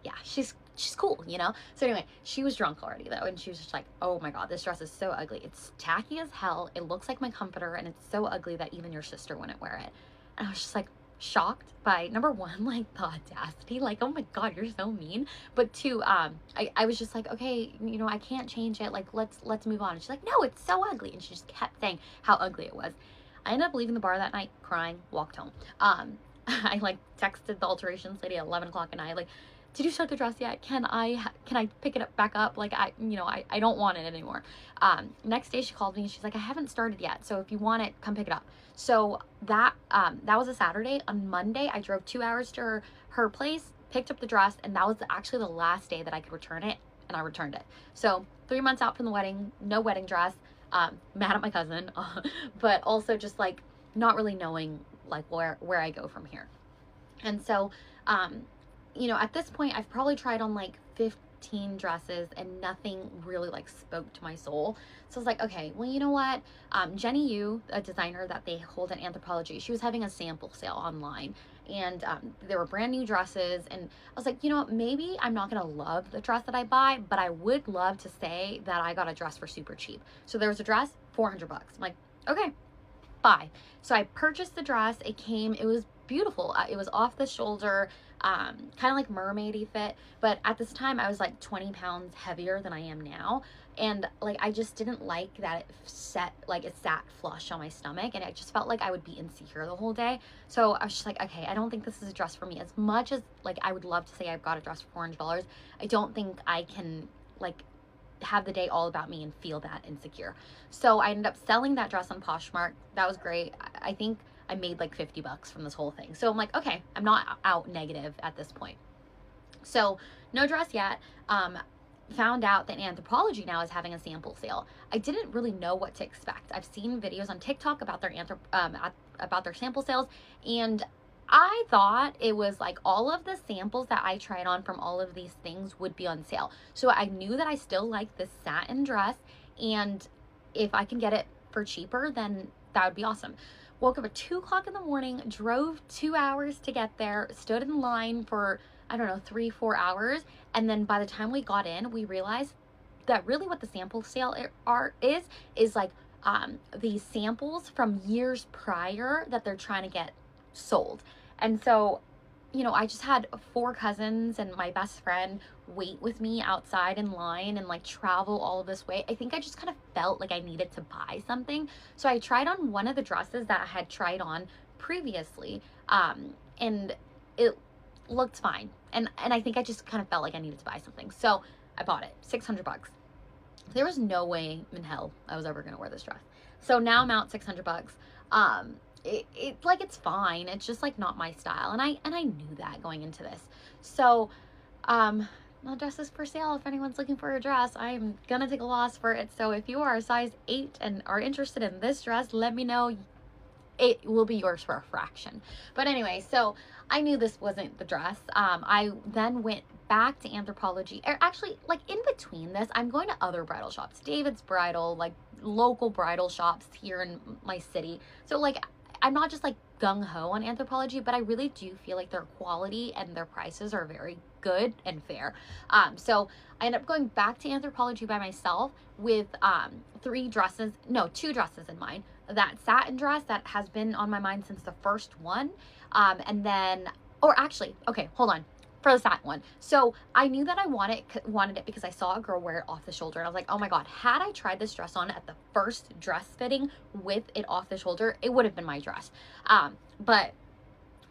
yeah, she's cool, you know? So anyway, she was drunk already though, and she was just like, oh my God, this dress is so ugly. It's tacky as hell. It looks like my comforter, and it's so ugly that even your sister wouldn't wear it. And I was just like shocked by, number one, like the audacity, like, oh my God, you're so mean. But 2, I was just like, okay, I can't change it. Like, let's move on. And she's like, no, it's so ugly. And she just kept saying how ugly it was. I ended up leaving the bar that night, crying, walked home. I like texted the alterations lady at 11 o'clock at night, like, did you start the dress yet? Can I pick it back up? Like, I don't want it anymore. Next day she called me and she's like, I haven't started yet, so if you want it, come pick it up. So that was a Saturday. On Monday, I drove 2 hours to her place, picked up the dress, and that was actually the last day that I could return it, and I returned it. So 3 months out from the wedding, no wedding dress, mad at my cousin, but also just like not really knowing like where I go from here. And so, at this point, I've probably tried on like 15 dresses and nothing really like spoke to my soul. So I was like, okay, well, you know what? Jenny Yu, a designer that they hold at Anthropologie, she was having a sample sale online, and there were brand new dresses. And I was like, you know what? Maybe I'm not going to love the dress that I buy, but I would love to say that I got a dress for super cheap. So there was a dress, $400. I'm like, okay, buy. So I purchased the dress. It was beautiful. It was off the shoulder, kind of like mermaidy fit, but at this time I was like 20 pounds heavier than I am now, and like I just didn't like that it sat flush on my stomach, and I just felt like I would be insecure the whole day. So I was just like, okay, I don't think this is a dress for me. As much as like I would love to say I've got a dress for $400, I don't think I can like have the day all about me and feel that insecure. So I ended up selling that dress on Poshmark. That was great. I think I made like $50 from this whole thing. So I'm like, okay, I'm not out negative at this point. So no dress yet. Found out that Anthropologie now is having a sample sale. I didn't really know what to expect. I've seen videos on TikTok about their about their sample sales, and I thought it was like all of the samples that I tried on from all of these things would be on sale. So I knew that I still like this satin dress, and if I can get it for cheaper, then that would be awesome. Woke up at 2 o'clock in the morning, drove 2 hours to get there, stood in line for, I don't know, 3-4 hours. And then by the time we got in, we realized that really what the sample sale is like these samples from years prior that they're trying to get sold. And so, you know, I just had 4 cousins and my best friend wait with me outside in line and like travel all of this way. I think I just kind of felt like I needed to buy something. So I tried on one of the dresses that I had tried on previously, and it looked fine. And I think I just kind of felt like I needed to buy something. So I bought it, $600. There was no way in hell I was ever going to wear this dress. So now I'm out $600. It's fine. It's just like not my style. And I knew that going into this. So, my dress is for sale. If anyone's looking for a dress, I'm going to take a loss for it. So if you are a size 8 and are interested in this dress, let me know. It will be yours for a fraction. But anyway, so I knew this wasn't the dress. I then went back to Anthropologie, or actually like in between this, I'm going to other bridal shops, David's Bridal, like local bridal shops here in my city. So like, I'm not just like gung-ho on Anthropologie, but I really do feel like their quality and their prices are very good and fair. So I ended up going back to Anthropologie by myself with 2 dresses in mind. That satin dress that has been on my mind since the first one. And then, or actually, okay, hold on. For the satin one. So I knew that I wanted it because I saw a girl wear it off the shoulder. And I was like, oh my God, had I tried this dress on at the first dress fitting with it off the shoulder, it would have been my dress. But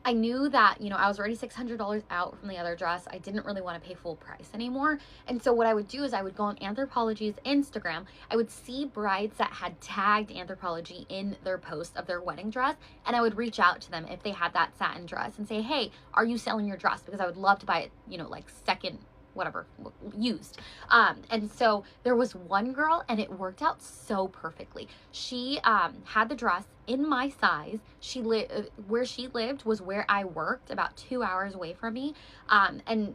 I knew that, you know, I was already $600 out from the other dress. I didn't really want to pay full price anymore. And so what I would do is I would go on Anthropologie's Instagram. I would see brides that had tagged Anthropologie in their post of their wedding dress. And I would reach out to them if they had that satin dress and say, hey, are you selling your dress? Because I would love to buy it, you know, like second, whatever, used. And so there was one girl and it worked out so perfectly. She had the dress in my size. Where she lived was where I worked, about 2 hours away from me. And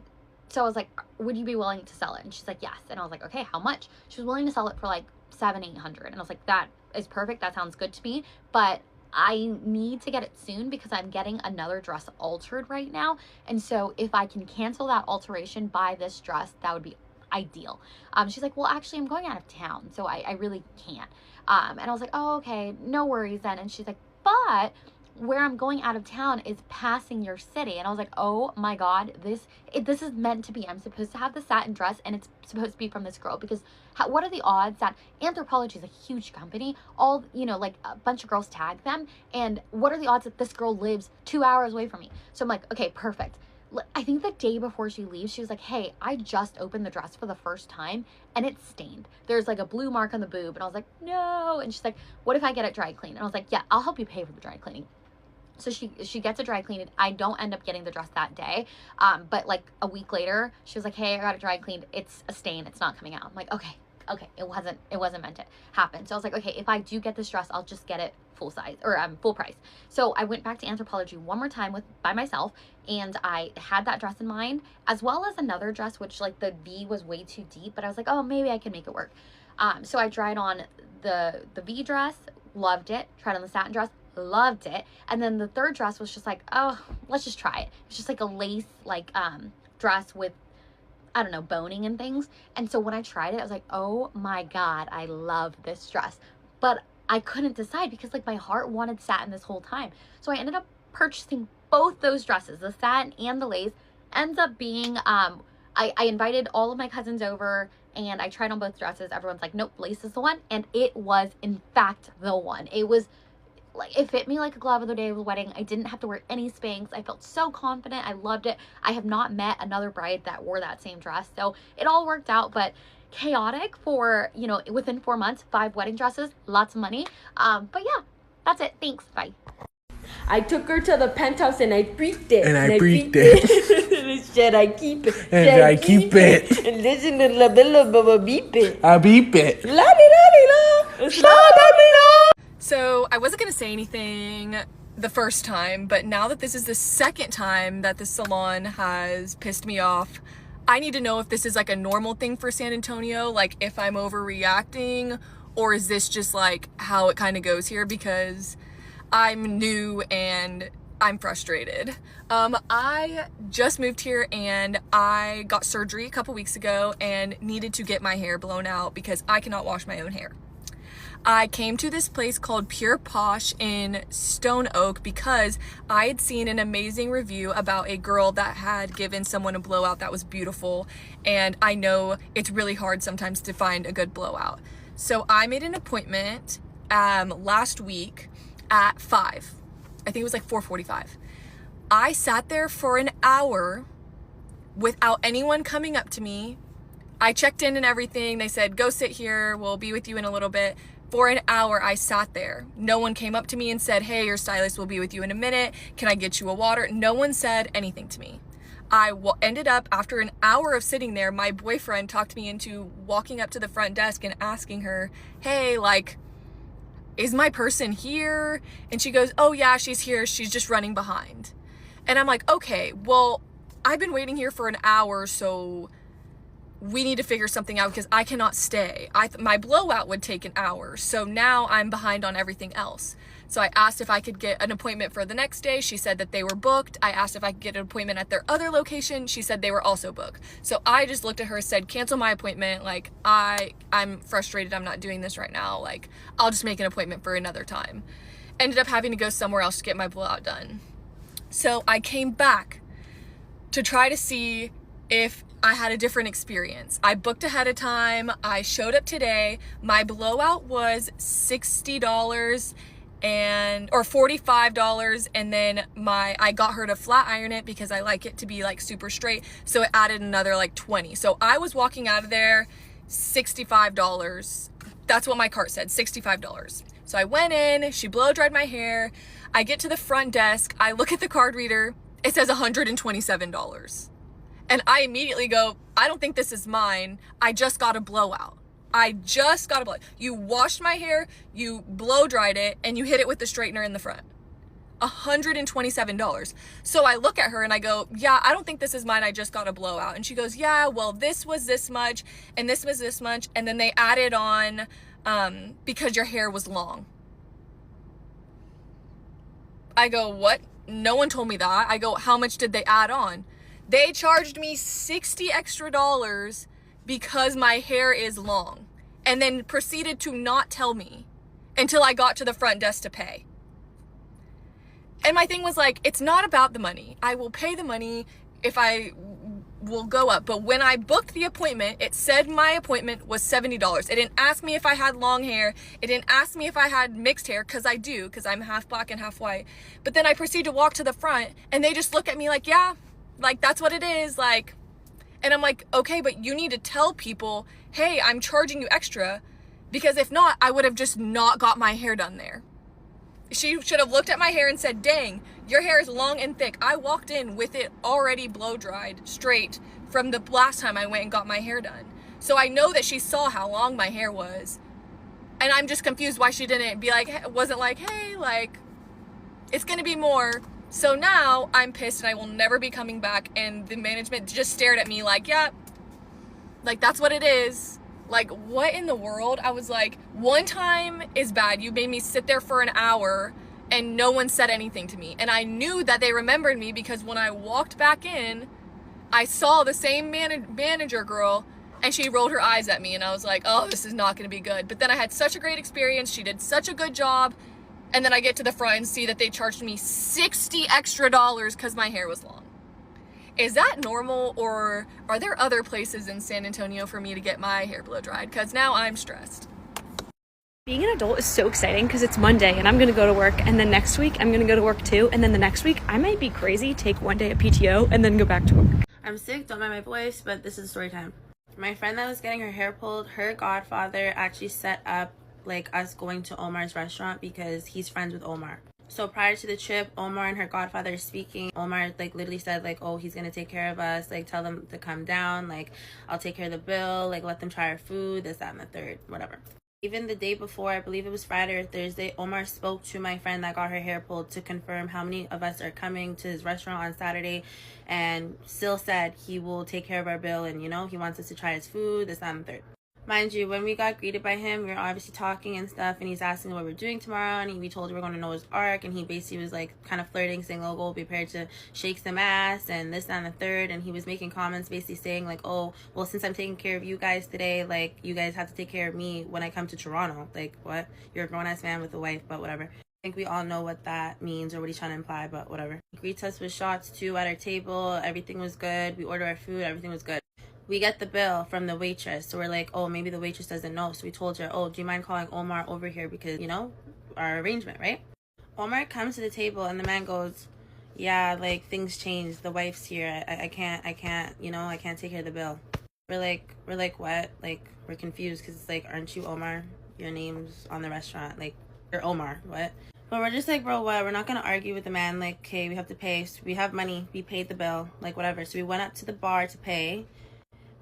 so I was like, would you be willing to sell it? And she's like, yes. And I was like, okay, how much? She was willing to sell it for like $700-800. And I was like, that is perfect. That sounds good to me. But I need to get it soon because I'm getting another dress altered right now. And so if I can cancel that alteration, buy this dress, that would be ideal. She's like, well, actually I'm going out of town, so I really can't. And I was like, oh, okay, no worries then. And she's like, but where I'm going out of town is passing your city. And I was like, oh my God, this is meant to be. I'm supposed to have the satin dress and it's supposed to be from this girl, because what are the odds that Anthropologie is a huge company, all, you know, like a bunch of girls tag them, and what are the odds that this girl lives 2 hours away from me? So I'm like, okay, perfect. I think the day before she leaves, she was like, hey, I just opened the dress for the first time and it's stained. There's like a blue mark on the boob. And I was like, no. And she's like, what if I get it dry cleaned? And I was like, yeah, I'll help you pay for the dry cleaning. So she gets a dry cleaned. I don't end up getting the dress that day. But like a week later, she was like, hey, I got it dry cleaned. It's a stain. It's not coming out. I'm like, okay, it wasn't meant to happen. So I was like, okay, if I do get this dress, I'll just get it full size, or full price. So I went back to Anthropologie one more time by myself, and I had that dress in mind, as well as another dress, which like the V was way too deep, but I was like, oh, maybe I can make it work. So I tried on the V dress, loved it. Tried on the satin dress, loved it. And then the third dress was just like, oh, let's just try it. It's just like a lace like dress with, I don't know, boning and things. And so when I tried it, I was like, oh my God, I love this dress. But I couldn't decide because like my heart wanted satin this whole time. So I ended up purchasing both those dresses, the satin and the lace. Ends up being, I invited all of my cousins over and I tried on both dresses. Everyone's like, nope, lace is the one. And it was in fact the one. It was like, it fit me like a glove of the day of the wedding. I didn't have to wear any Spanx. I felt so confident. I loved it. I have not met another bride that wore that same dress. So it all worked out, but chaotic for, you know, within 4 months, 5 wedding dresses, lots of money. But yeah, that's it. Thanks. Bye. I took her to the penthouse and I freaked it. And I freaked it. And I Should I keep it? Should I keep it? And listen to la bella baba beep it. I beep it. La di la di la. So I wasn't gonna say anything the first time, but now that this is the second time that the salon has pissed me off, I need to know if this is like a normal thing for San Antonio, like if I'm overreacting, or is this just like how it kind of goes here, because I'm new and I'm frustrated. I just moved here and I got surgery a couple weeks ago and needed to get my hair blown out because I cannot wash my own hair. I came to this place called Pure Posh in Stone Oak because I had seen an amazing review about a girl that had given someone a blowout that was beautiful, and I know it's really hard sometimes to find a good blowout. So I made an appointment last week at 5. I think it was like 4:45. I sat there for an hour without anyone coming up to me. I checked in and everything. They said, go sit here, we'll be with you in a little bit. For an hour, I sat there. No one came up to me and said, hey, your stylist will be with you in a minute. Can I get you a water? No one said anything to me. I ended up, after an hour of sitting there, my boyfriend talked me into walking up to the front desk and asking her, hey, like, is my person here? And she goes, oh yeah, she's here. She's just running behind. And I'm like, okay, well, I've been waiting here for an hour, so we need to figure something out because I cannot stay. My blowout would take an hour, so now I'm behind on everything else. So I asked if I could get an appointment for the next day. She said that they were booked. I asked if I could get an appointment at their other location. She said they were also booked. So I just looked at her and said, cancel my appointment. Like, I'm frustrated. I'm not doing this right now. Like, I'll just make an appointment for another time. Ended up having to go somewhere else to get my blowout done. So I came back to try to see if I had a different experience. I booked ahead of time. I showed up today. My blowout was $60 or $45, and then I got her to flat iron it because I like it to be like super straight, so it added another like 20. So I was walking out of there $65. That's what my cart said, $65. So I went in, she blow dried my hair. I get to the front desk, I look at the card reader, it says $127. And I immediately go, I don't think this is mine. I just got a blowout. You washed my hair, you blow dried it, and you hit it with the straightener in the front. $127. So I look at her and I go, yeah, I don't think this is mine. I just got a blowout. And she goes, yeah, well, this was this much and this was this much. And then they added on because your hair was long. I go, what? No one told me that. I go, how much did they add on? They charged me $60 extra because my hair is long, and then proceeded to not tell me until I got to the front desk to pay. And my thing was like, it's not about the money. I will pay the money if I will go up. But when I booked the appointment, it said my appointment was $70. It didn't ask me if I had long hair. It didn't ask me if I had mixed hair, because I do, because I'm half black and half white. But then I proceed to walk to the front and they just look at me like, yeah, like that's what it is. Like, and I'm like, okay, but you need to tell people, hey, I'm charging you extra, because if not, I would have just not got my hair done there. She should have looked at my hair and said, dang, your hair is long and thick. I walked in with it already blow dried straight from the last time I went and got my hair done. So I know that she saw how long my hair was. And I'm just confused why she didn't be like, wasn't like, hey, like, it's gonna be more. So now I'm pissed and I will never be coming back. And the management just stared at me like, yeah, like that's what it is. Like, what in the world? I was like, one time is bad. You made me sit there for an hour and no one said anything to me. And I knew that they remembered me because when I walked back in, I saw the same manager girl and she rolled her eyes at me and I was like, oh, this is not gonna be good. But then I had such a great experience. She did such a good job. And then I get to the front and see that they charged me $60 extra because my hair was long. Is that normal, or are there other places in San Antonio for me to get my hair blow dried? Because now I'm stressed. Being an adult is so exciting because it's Monday and I'm going to go to work, and then next week I'm going to go to work too, and then the next week I might be crazy, take one day of PTO and then go back to work. I'm sick, don't mind my voice, but this is story time. My friend that was getting her hair pulled, her godfather actually set up like us going to Omar's restaurant because he's friends with Omar. So prior to the trip, Omar and her godfather speaking. Omar like literally said like, oh, he's gonna take care of us, like tell them to come down, like I'll take care of the bill, like let them try our food, this, that, and the third, whatever. Even the day before, I believe it was Friday or Thursday, Omar spoke to my friend that got her hair pulled to confirm how many of us are coming to his restaurant on Saturday, and still said he will take care of our bill, and you know, he wants us to try his food, this, that, and the third. Mind you, when we got greeted by him, we were obviously talking and stuff, and he's asking what we're doing tomorrow, and we told him we're going to Noah's Ark, and he basically was like kind of flirting, saying, oh, go prepared to shake some ass, and this, that, and the third, and he was making comments basically saying like, oh, well, since I'm taking care of you guys today, like, you guys have to take care of me when I come to Toronto. Like, what? You're a grown-ass man with a wife, but whatever. I think we all know what that means or what he's trying to imply, but whatever. He greets us with shots too at our table. Everything was good. We ordered our food. Everything was good. We get the bill from the waitress, so we're like, oh, maybe the waitress doesn't know. So we told her, oh, do you mind calling Omar over here, because, you know, our arrangement, right? Omar comes to the table and the man goes, yeah, like, things changed, the wife's here, I can't, you know, I can't take care of the bill. We're like, what? Like, we're confused, because it's like, aren't you Omar? Your name's on the restaurant, like, you're Omar, what? But we're just like, bro, what? We're not gonna argue with the man, like, okay, we have to pay, so we have money, we paid the bill, like, whatever. So we went up to the bar to pay.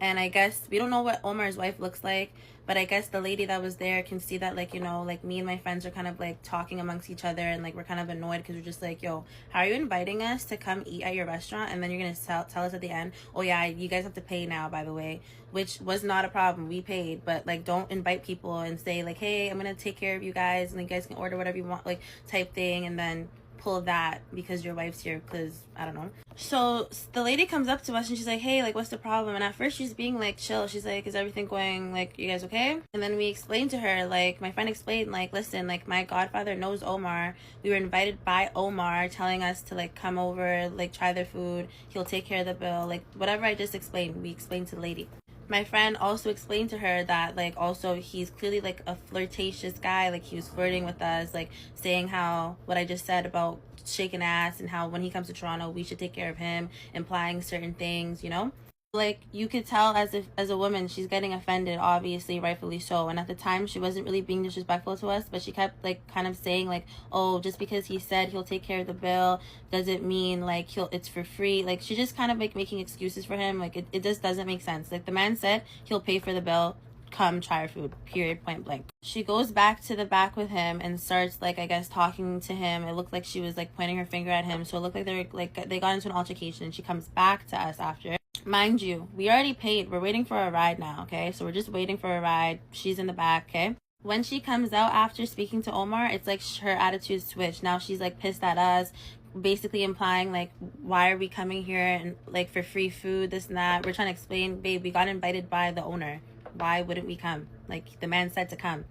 And I guess, we don't know what Omar's wife looks like, but I guess the lady that was there can see that, like, you know, like, me and my friends are kind of, like, talking amongst each other, and, like, we're kind of annoyed, because we're just like, yo, how are you inviting us to come eat at your restaurant, and then you're going to tell us at the end, oh, yeah, you guys have to pay now, by the way, which was not a problem. We paid, but, like, don't invite people and say, like, hey, I'm going to take care of you guys, and you guys can order whatever you want, like, type thing, and then pull that because your wife's here, because I don't know. So the lady comes up to us and she's like, hey, like, what's the problem? And at first she's being like chill, she's like, is everything going, like, you guys okay? And then we explained to her, like, my friend explained, like, listen, like, my godfather knows Omar, we were invited by Omar, telling us to, like, come over, like, try their food, he'll take care of the bill, like, whatever I just explained, we explained to the lady. My friend also explained to her that, like, also he's clearly, like, a flirtatious guy, like, he was flirting with us, like, saying how, what I just said about shaking ass, and how when he comes to Toronto, we should take care of him, implying certain things, you know? Like, you could tell as a woman, she's getting offended, obviously, rightfully so. And at the time, she wasn't really being disrespectful to us, but she kept, like, kind of saying, like, oh, just because he said he'll take care of the bill doesn't mean, like, it's for free. Like, she just kind of, like, making excuses for him. Like, it just doesn't make sense. Like, the man said he'll pay for the bill, come try our food, period, point blank. She goes back to the back with him and starts, like, I guess, talking to him. It looked like she was, like, pointing her finger at him, so it looked like they got into an altercation, and she comes back to us after. Mind you, we already paid. We're waiting for a ride now, okay? So we're just waiting for a ride. She's in the back, okay? When she comes out after speaking to Omar, it's like her attitude switched. Now she's, like, pissed at us, basically implying, like, why are we coming here, and, like, for free food, this and that. We're trying to explain, babe, we got invited by the owner. Why wouldn't we come? Like, the man said to come.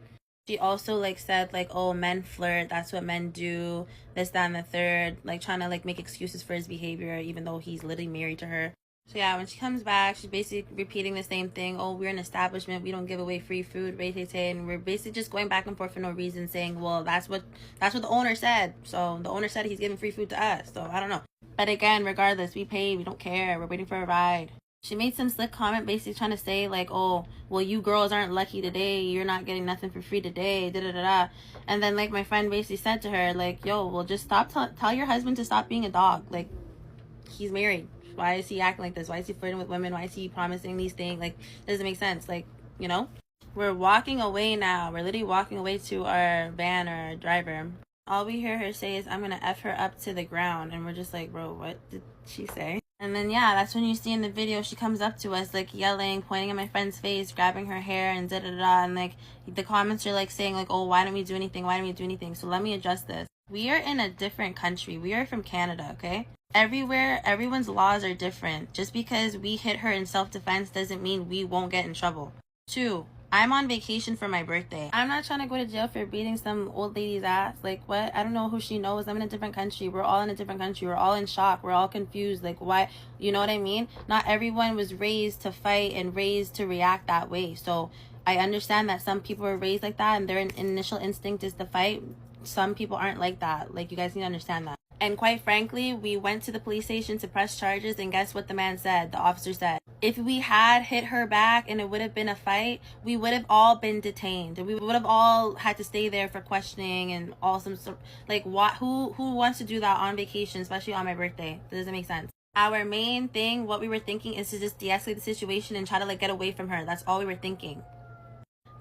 She also, like, said, like, oh, men flirt, that's what men do, this, that, and the third, like, trying to, like, make excuses for his behavior, even though he's literally married to her. So yeah, when she comes back, she's basically repeating the same thing. Oh, we're an establishment, we don't give away free food, and we're basically just going back and forth for no reason, saying, well, that's what the owner said. So the owner said he's giving free food to us. So I don't know. But again, regardless, we paid, we don't care, we're waiting for a ride. She made some slick comment basically trying to say, like, oh, well, you girls aren't lucky today, you're not getting nothing for free today, da-da-da-da. And then, like, my friend basically said to her, like, yo, well, just stop, tell your husband to stop being a dog. Like, he's married. Why is he acting like this? Why is he flirting with women? Why is he promising these things? Like, doesn't make sense. Like, you know? We're walking away now. We're literally walking away to our van or our driver. All we hear her say is, I'm gonna F her up to the ground. And we're just like, bro, what did she say? And then, yeah, that's when you see in the video, she comes up to us, like, yelling, pointing at my friend's face, grabbing her hair, and da-da-da. And, like, the comments are, like, saying, like, oh, why don't we do anything? Why don't we do anything? So let me adjust this. We are in a different country. We are from Canada, okay? Everywhere, everyone's laws are different. Just because we hit her in self-defense doesn't mean we won't get in trouble. 2, I'm on vacation for my birthday. I'm not trying to go to jail for beating some old lady's ass. Like, what? I don't know who she knows. I'm in a different country. We're all in a different country. We're all in shock. We're all confused. Like, why? You know what I mean? Not everyone was raised to fight and raised to react that way. So I understand that some people are raised like that and their initial instinct is to fight. Some people aren't like that. Like, you guys need to understand that. And quite frankly, we went to the police station to press charges, and guess what the man said? The officer said, If we had hit her back and it would have been a fight, we would have all been detained. We would have all had to stay there for questioning and all some sort, like, what, who wants to do that on vacation, especially on my birthday? That doesn't make sense. Our main thing, what we were thinking, is to just de-escalate the situation and try to like get away from her. That's all we were thinking.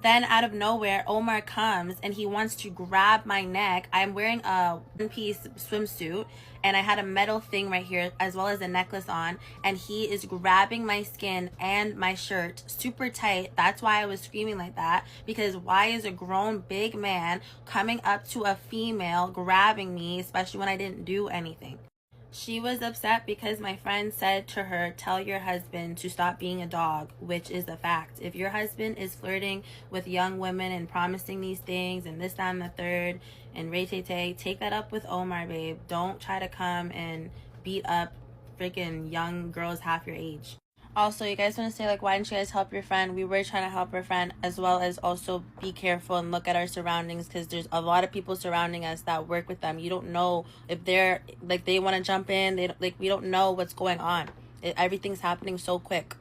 Then out of nowhere, Omar comes and he wants to grab my neck. I'm wearing a one-piece swimsuit and I had a metal thing right here as well as a necklace on, and he is grabbing my skin and my shirt super tight. That's why I was screaming like that, because why is a grown big man coming up to a female grabbing me, especially when I didn't do anything? She was upset because my friend said to her, tell your husband to stop being a dog, which is a fact. If your husband is flirting with young women and promising these things and this, that, and the third, and ray-tay-tay, take that up with Omar, babe. Don't try to come and beat up freaking young girls half your age. Also, you guys want to say, like, why didn't you guys help your friend? We were trying to help our friend, as well as also be careful and look at our surroundings, because there's a lot of people surrounding us that work with them. You don't know if they're, like, they want to jump in. We don't know what's going on. Everything's happening so quick.